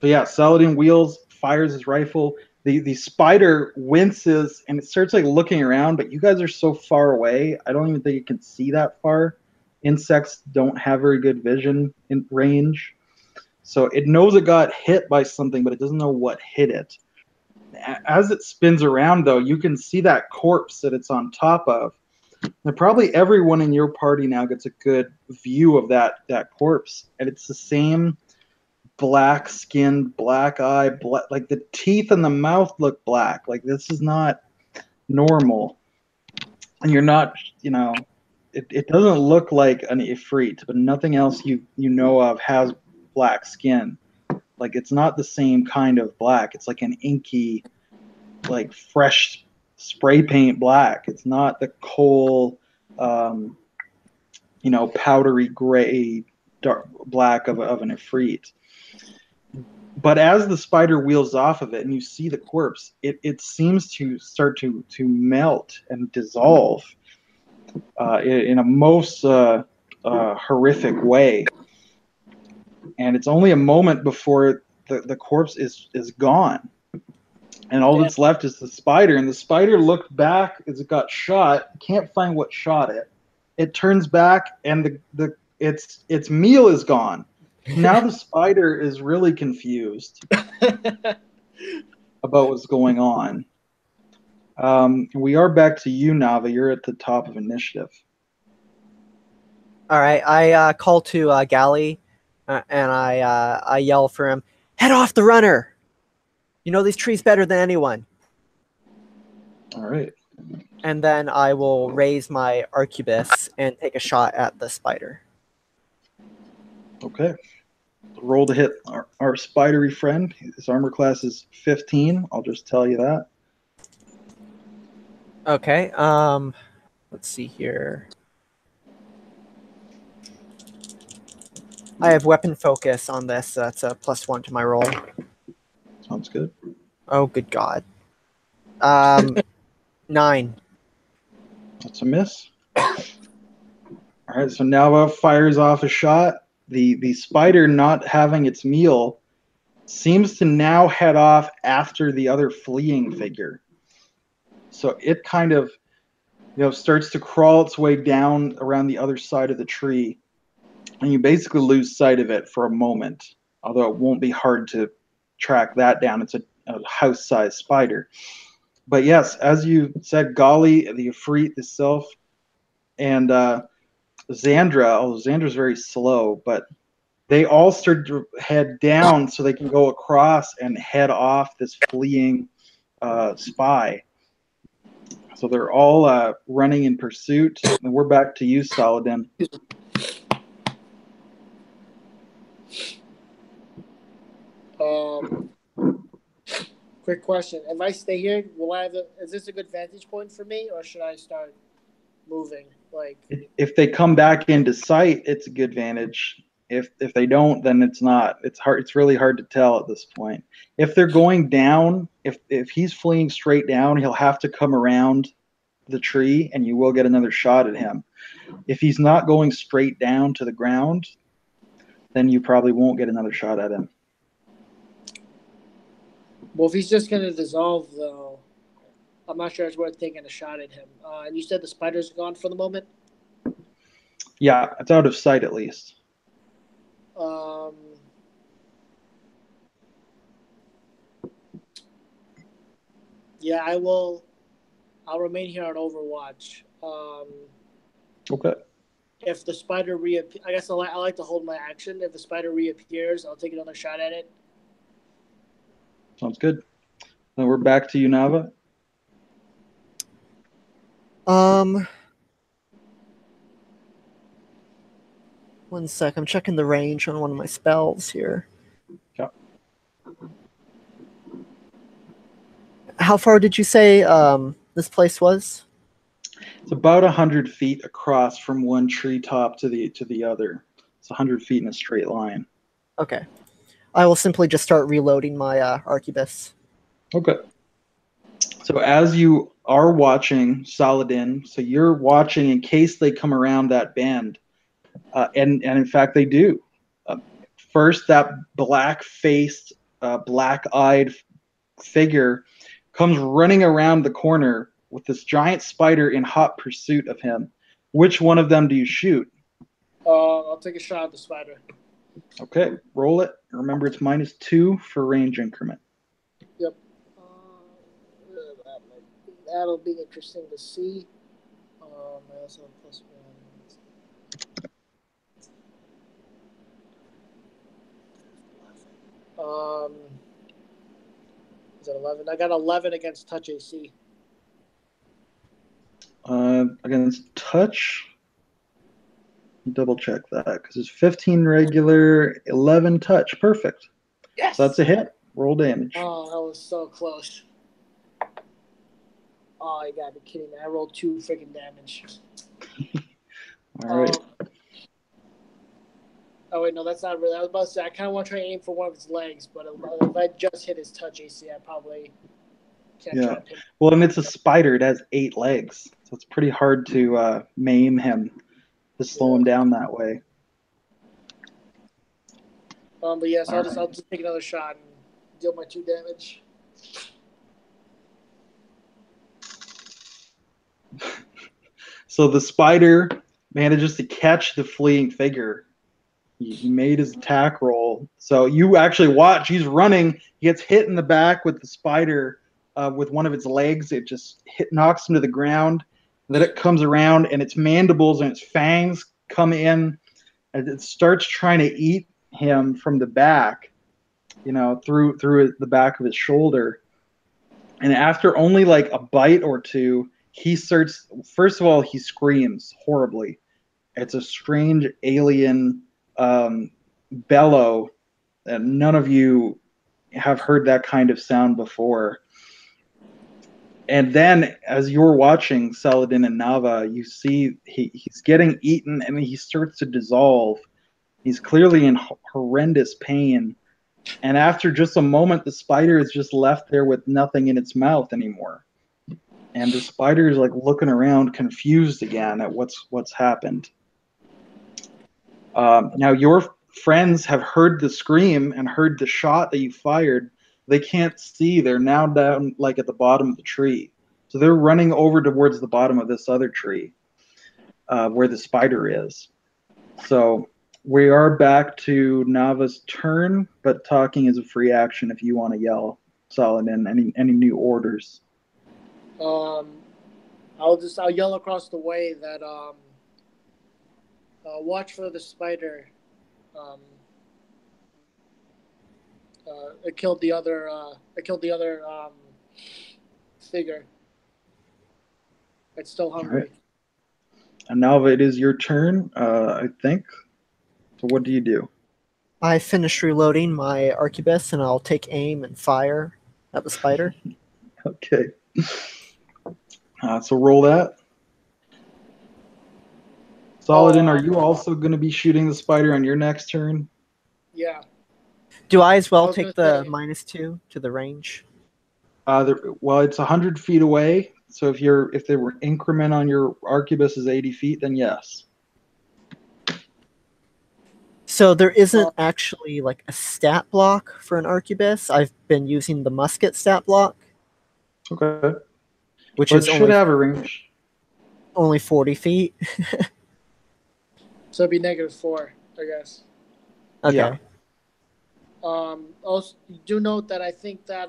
yeah, Saladin wheels, fires his rifle. The spider winces and it starts like looking around, but you guys are so far away. I don't even think it can see that far. Insects don't have very good vision in range. So it knows it got hit by something, but it doesn't know what hit it. As it spins around, though, you can see that corpse that it's on top of. And probably everyone in your party now gets a good view of that corpse. And it's the same black skin, black eye, like the teeth and the mouth look black. Like this is not normal. And you're not, it doesn't look like an Ifrit, but nothing else you know of has black skin. Like it's not the same kind of black. It's like an inky like fresh spray paint black. It's not the coal, powdery gray, dark black of an Ifrit. But as the spider wheels off of it and you see the corpse, it seems to start to melt and dissolve in a most horrific way. And it's only a moment before the corpse is gone. And all that's left is the spider. And the spider looked back as it got shot, can't find what shot it. It turns back and its meal is gone. Now the spider is really confused about what's going on. We are back to you, Nava. You're at the top of initiative. All right, I call to Galley, and I yell for him, "Head off the runner! You know these trees better than anyone." All right. And then I will raise my arquebus and take a shot at the spider. Okay. Roll to hit our spidery friend. His armor class is 15. I'll just tell you that. Okay. Let's see here. I have weapon focus on this, so that's a +1 to my roll. Sounds good. Oh, good God. 9. That's a miss. All right, so Nava fires off a shot. The spider, not having its meal, seems to now head off after the other fleeing figure. So it kind of, starts to crawl its way down around the other side of the tree, and you basically lose sight of it for a moment. Although it won't be hard to track that down. It's a house-sized spider. But yes, as you said, Gali, the Ifrit itself, and Xandra, although Xandra's very slow, but they all start to head down so they can go across and head off this fleeing spy. So they're all running in pursuit. And we're back to you, Saladin. Quick question. If I stay here, is this a good vantage point for me, or should I start moving? If they come back into sight, it's a good vantage. If they don't, then it's not. It's hard. It's really hard to tell at this point. If they're going down, if he's fleeing straight down, he'll have to come around the tree, and you will get another shot at him. If he's not going straight down to the ground, then you probably won't get another shot at him. Well, if he's just going to dissolve, though, I'm not sure it's worth taking a shot at him. And you said the spider's gone for the moment? Yeah, it's out of sight at least. Yeah, I'll remain here on Overwatch. Okay. If the spider reappears, I guess I like to hold my action. If the spider reappears, I'll take another shot at it. Sounds good. Then we're back to you, Nava. One sec. I'm checking the range on one of my spells here. Yeah. How far did you say this place was? It's about 100 feet across from one treetop to the other. It's 100 feet in a straight line. Okay. I will simply just start reloading my arquebus. Okay. So as you are watching, Saladin, so you're watching in case they come around that bend, and in fact they do. First, that black-faced, black-eyed figure comes running around the corner with this giant spider in hot pursuit of him. Which one of them do you shoot? I'll take a shot at the spider. Okay, roll it. Remember, it's -2 for range increment. Yep. That'll be interesting to see. Is it 11? I got 11 against touch AC. Against touch, double check that because it's 15 regular, 11 touch. Perfect. Yes. So that's a hit. Roll damage. Oh, that was so close. Oh, you gotta be kidding me! I rolled 2 freaking damage. All right. Oh wait, no, that's not really. I was about to say I kind of want to try and aim for one of his legs, but if I just hit his touch AC, I probably can't try Yeah. to pin. Well, and it's a spider. It has 8 legs, so it's pretty hard to maim him, to slow him down that way. But yes, All I'll just take another shot and deal my 2 damage. So the spider manages to catch the fleeing figure. He made his attack roll. So you actually watch. He's running. He gets hit in the back with the spider with one of its legs. It just knocks him to the ground. Then it comes around and its mandibles and its fangs come in, and it starts trying to eat him from the back, through the back of his shoulder. And after only like a bite or two, he starts. First of all, he screams horribly. It's a strange alien bellow that none of you have heard that kind of sound before. And then, as you're watching Saladin and Nava, you see he's getting eaten and he starts to dissolve. He's clearly in horrendous pain. And after just a moment, the spider is just left there with nothing in its mouth anymore. And the spider is like looking around, confused again at what's happened. Now your friends have heard the scream and heard the shot that you fired. They can't see. They're now down like at the bottom of the tree. So they're running over towards the bottom of this other tree where the spider is. So we are back to Nava's turn, but talking is a free action if you want to yell, Saladin, any new orders. I'll yell across the way that watch for the spider. It killed the other. Figure. It's still hungry. Right. And Nava, it is your turn, I think. So what do you do? I finish reloading my arquebus and I'll take aim and fire at the spider. Okay. So roll that. Saladin, are you also going to be shooting the spider on your next turn? Yeah. Do I as well take the -2 to the range? Well, it's 100 feet away. So if there were increment on your arquebus is 80 feet, then yes. So there isn't actually like a stat block for an arquebus. I've been using the musket stat block. Okay. Which is should have a range. Only 40 feet. So it'd be -4, I guess. Okay. Yeah. Also, do note that I think that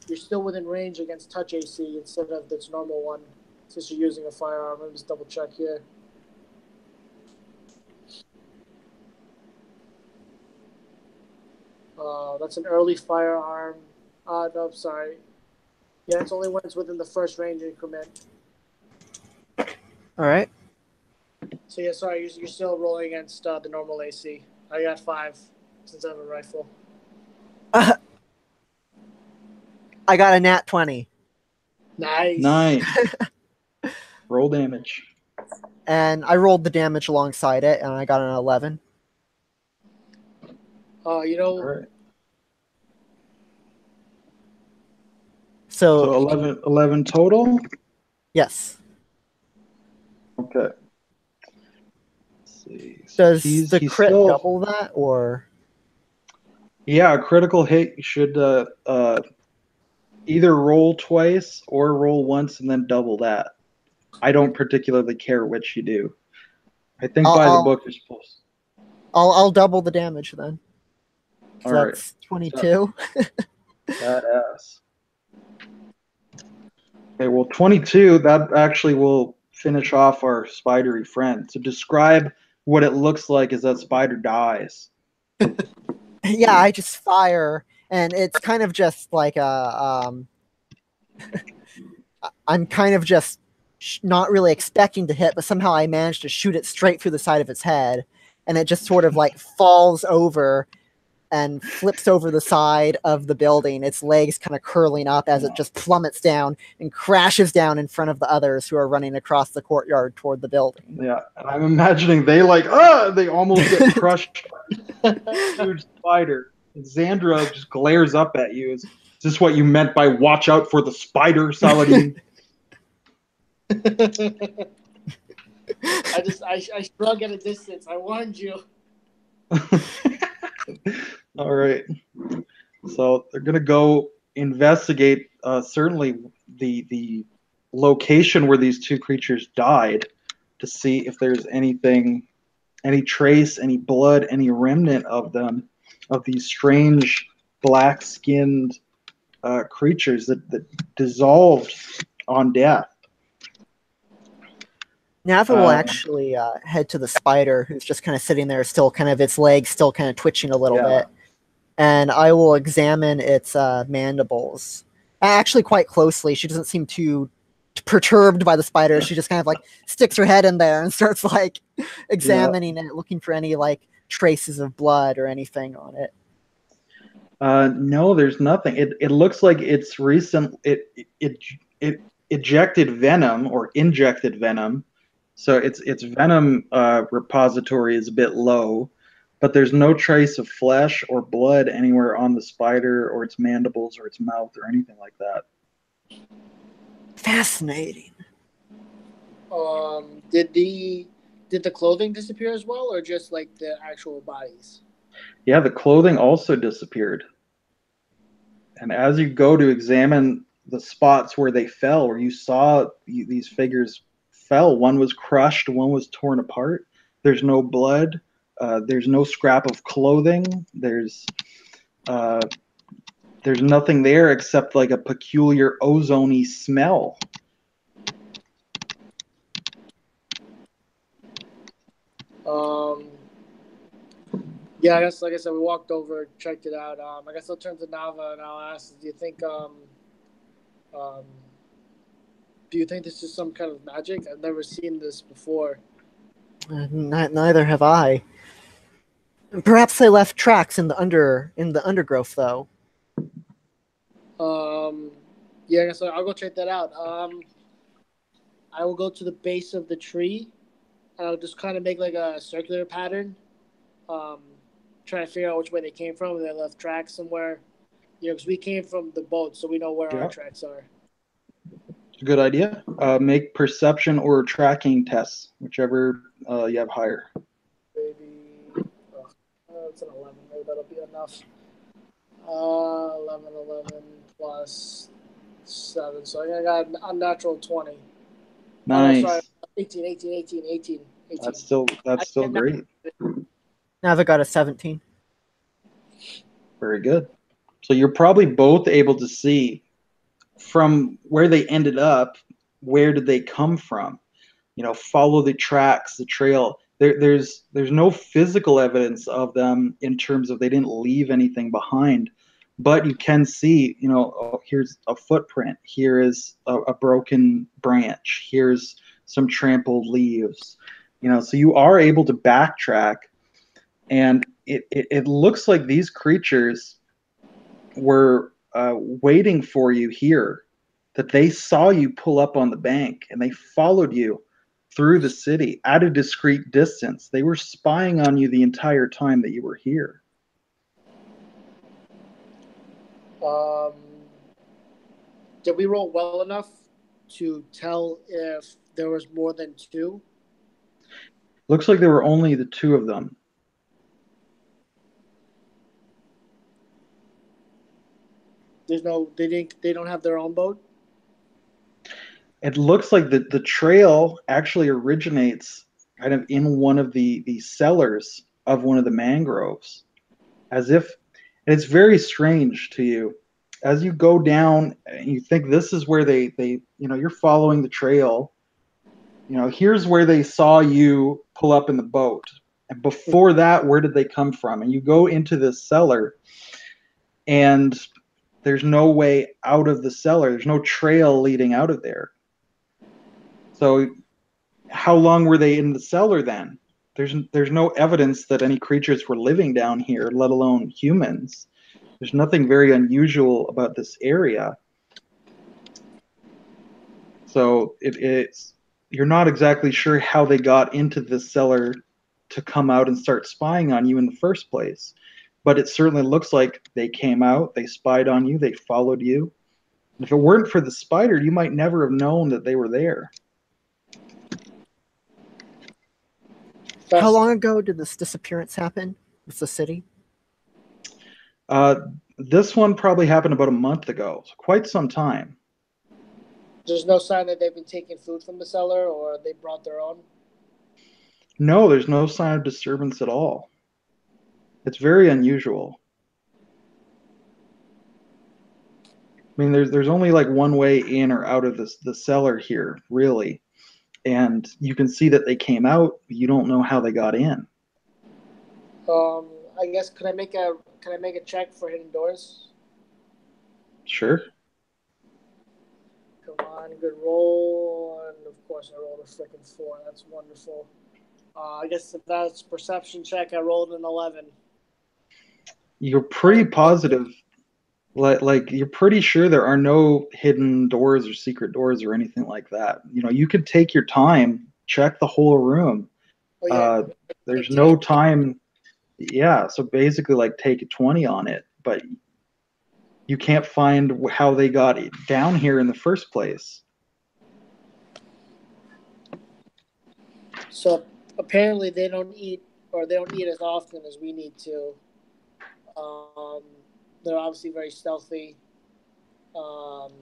you're still within range against touch AC instead of its normal one, since you're using a firearm. Let me just double check here. That's an early firearm. No, sorry. Yeah, it's only when it's within the first range increment. All right. So yeah, sorry, you're still rolling against the normal AC. I got 5 since I have a rifle. I got a nat 20. Nice. Roll damage. And I rolled the damage alongside it, and I got an 11. All right. So 11 total? Yes. Okay. Let's see. Does the crit double that, or? Yeah, a critical hit should either roll twice or roll once and then double that. I don't particularly care which you do. I think by the book you're supposed. I'll double the damage then. So that's 22. Badass. Okay, well, 22, that actually will finish off our spidery friend. So describe what it looks like as that spider dies. Yeah, I just fire, and it's kind of just like a... I'm kind of just not really expecting to hit, but somehow I managed to shoot it straight through the side of its head, and it just sort of like falls over and flips over the side of the building, its legs kind of curling up as it just plummets down and crashes down in front of the others who are running across the courtyard toward the building. Yeah, and I'm imagining they they almost get crushed by a huge spider. And Xandra just glares up at you. Is this what you meant by watch out for the spider, Saladin? I shrug at a distance. I warned you. All right. So they're gonna go investigate certainly the location where these two creatures died to see if there's anything, any trace, any blood, any remnant of them, of these strange black-skinned creatures that dissolved on death. Nava will actually head to the spider, who's just kind of sitting there, still kind of its legs still kind of twitching a little bit, and I will examine its mandibles. Actually, quite closely. She doesn't seem too perturbed by the spider. She just kind of like sticks her head in there and starts like examining it, looking for any like traces of blood or anything on it. No, there's nothing. It looks like it's recent. It ejected venom or injected venom. So its venom repository is a bit low, but there's no trace of flesh or blood anywhere on the spider or its mandibles or its mouth or anything like that. Fascinating. Did the clothing disappear as well, or just like the actual bodies? Yeah, the clothing also disappeared. And as you go to examine the spots where they fell, where you saw these figures fell, one was crushed, one was torn apart. There's no blood. There's no scrap of clothing. There's nothing there except like a peculiar ozone-y smell. Yeah, I guess like I said, we walked over, checked it out. I guess I'll turn to Nava and I'll ask, do you think this is some kind of magic? I've never seen this before. Neither have I. Perhaps they left tracks in the undergrowth, though. Yeah, I guess I'll go check that out. I will go to the base of the tree, and I'll just kind of make like a circular pattern. Trying to figure out which way they came from, and they left tracks somewhere. You know, because we came from the boat, so we know where our tracks are. It's a good idea. Make perception or tracking tests, whichever you have higher. Maybe it's an 11. Maybe that'll be enough. 11 plus 7. So I got a unnatural 20. Nice. Oh, sorry. 18. That's still great. Nava got a 17. Very good. So you're probably both able to see from where they ended up, where did they come from? You know, follow the tracks, the trail. There's no physical evidence of them in terms of they didn't leave anything behind, but you can see, you know, oh, here's a footprint. Here is a broken branch. Here's some trampled leaves. You know, so you are able to backtrack. And it looks like these creatures were waiting for you here, that they saw you pull up on the bank and they followed you through the city at a discreet distance. They were spying on you the entire time that you were here. Did we roll well enough to tell if there was more than two? Looks like there were only the two of them. They don't have their own boat? It looks like the trail actually originates kind of in one of the cellars of one of the mangroves. As if, and it's very strange to you. As you go down, you think this is where they you know, you're following the trail. You know, here's where they saw you pull up in the boat. And before that, where did they come from? And you go into this cellar, and there's no way out of the cellar. There's no trail leading out of there. So how long were they in the cellar then? there's no evidence that any creatures were living down here, let alone humans. There's nothing very unusual about this area. So it's you're not exactly sure how they got into the cellar to come out and start spying on you in the first place. But it certainly looks like they came out, they spied on you, they followed you. And if it weren't for the spider, you might never have known that they were there. How long ago did this disappearance happen with the city? This one probably happened about a month ago, so quite some time. There's no sign that they've been taking food from the cellar or they brought their own? No, there's no sign of disturbance at all. It's very unusual. I mean, there's only like one way in or out of the cellar here, really. And you can see that they came out, but you don't know how they got in. I guess can I make a check for hidden doors? Sure. Come on, good roll, and of course I rolled a freaking 4. That's wonderful. I guess if that's perception check, I rolled an 11. You're pretty positive, like you're pretty sure there are no hidden doors or secret doors or anything like that. You know, you could take your time, check the whole room. Oh yeah, There's no time. Yeah, so basically, like take a 20 on it, but you can't find how they got down here in the first place. So apparently they don't eat as often as we need to. Um, they're obviously very stealthy. Um,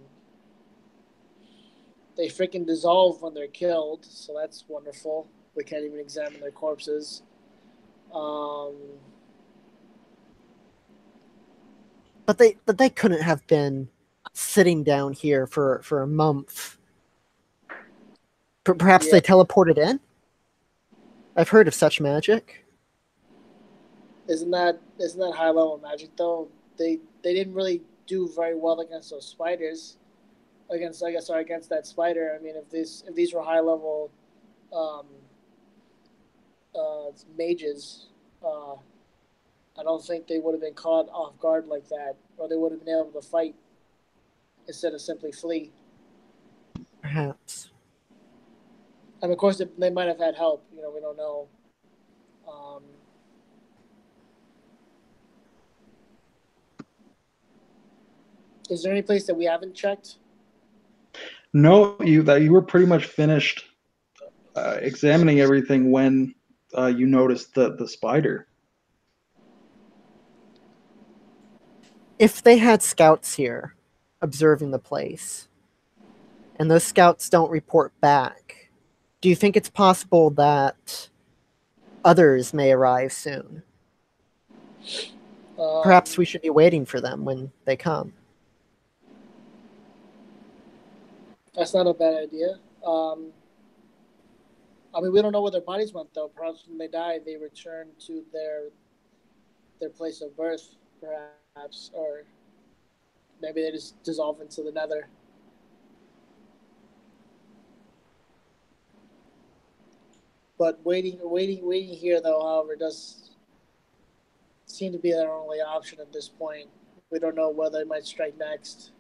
they freaking dissolve when they're killed, so that's wonderful. We can't even examine their corpses. But they couldn't have been sitting down here for a month. Perhaps they teleported in? I've heard of such magic. Isn't that high level magic though? They didn't really do very well against those spiders. Against that spider. I mean, if these were high level um, mages, I don't think they would have been caught off guard like that, or they would have been able to fight instead of simply flee. Perhaps. And of course, they might have had help. You know, we don't know. Is there any place that we haven't checked? No, you were pretty much finished examining everything when you noticed the spider. If they had scouts here observing the place, and those scouts don't report back, do you think it's possible that others may arrive soon? Perhaps we should be waiting for them when they come. That's not a bad idea. I mean, we don't know where their bodies went, though. Perhaps when they die, they return to their place of birth, perhaps, or maybe they just dissolve into the nether. But waiting here, though, however, does seem to be their only option at this point. We don't know whether they might strike next,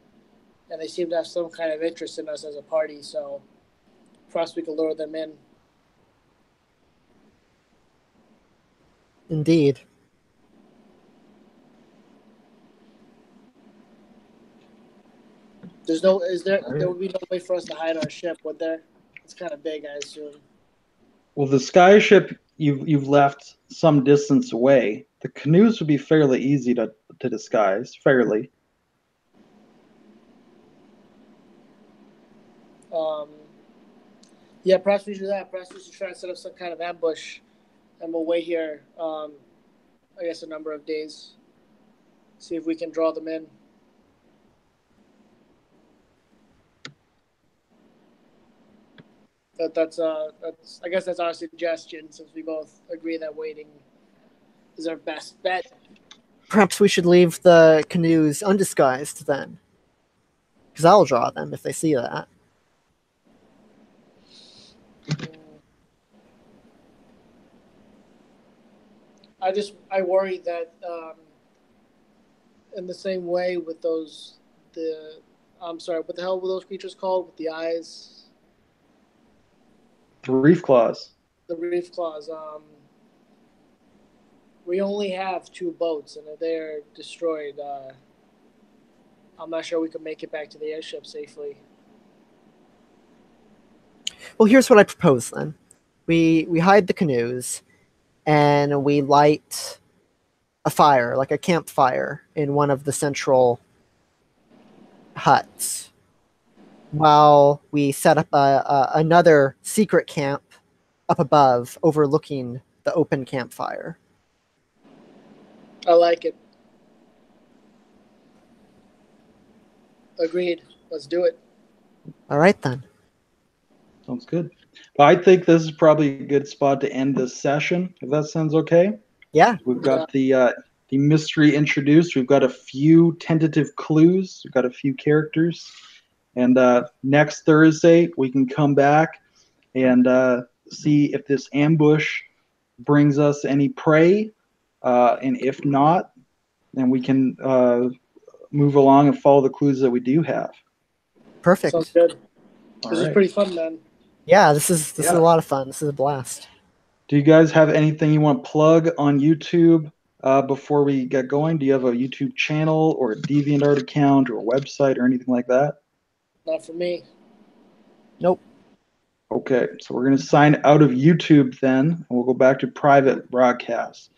and they seem to have some kind of interest in us as a party. So perhaps we could lure them in. Indeed. There would be no way for us to hide our ship, would there? It's kind of big, I assume. Well, the sky ship you've left some distance away. The canoes would be fairly easy to disguise, fairly. Yeah, perhaps we should do that. Perhaps we should try and set up some kind of ambush, and we'll wait here. I guess a number of days. See if we can draw them in. That's I guess that's our suggestion, since we both agree that waiting is our best bet. Perhaps we should leave the canoes undisguised then, because I'll draw them if they see that. I worry that in the same way with I'm sorry, what the hell were those creatures called with the eyes? The reef claws. The reef claws. We only have 2 boats, and if they're destroyed, I'm not sure we could make it back to the airship safely. Well, here's what I propose then. We hide the canoes, and we light a fire, like a campfire, in one of the central huts, while we set up another secret camp up above, overlooking the open campfire. I like it. Agreed. Let's do it. All right then. Sounds good. I think this is probably a good spot to end this session, if that sounds okay. Yeah. We've got the mystery introduced. We've got a few tentative clues. We've got a few characters. And next Thursday, we can come back and see if this ambush brings us any prey. And if not, then we can move along and follow the clues that we do have. Perfect. Sounds good. All This right. is pretty fun, man. Yeah, this is a lot of fun. This is a blast. Do you guys have anything you want to plug on YouTube before we get going? Do you have a YouTube channel or a DeviantArt account or a website or anything like that? Not for me. Nope. Okay, so we're going to sign out of YouTube then, and we'll go back to private broadcast.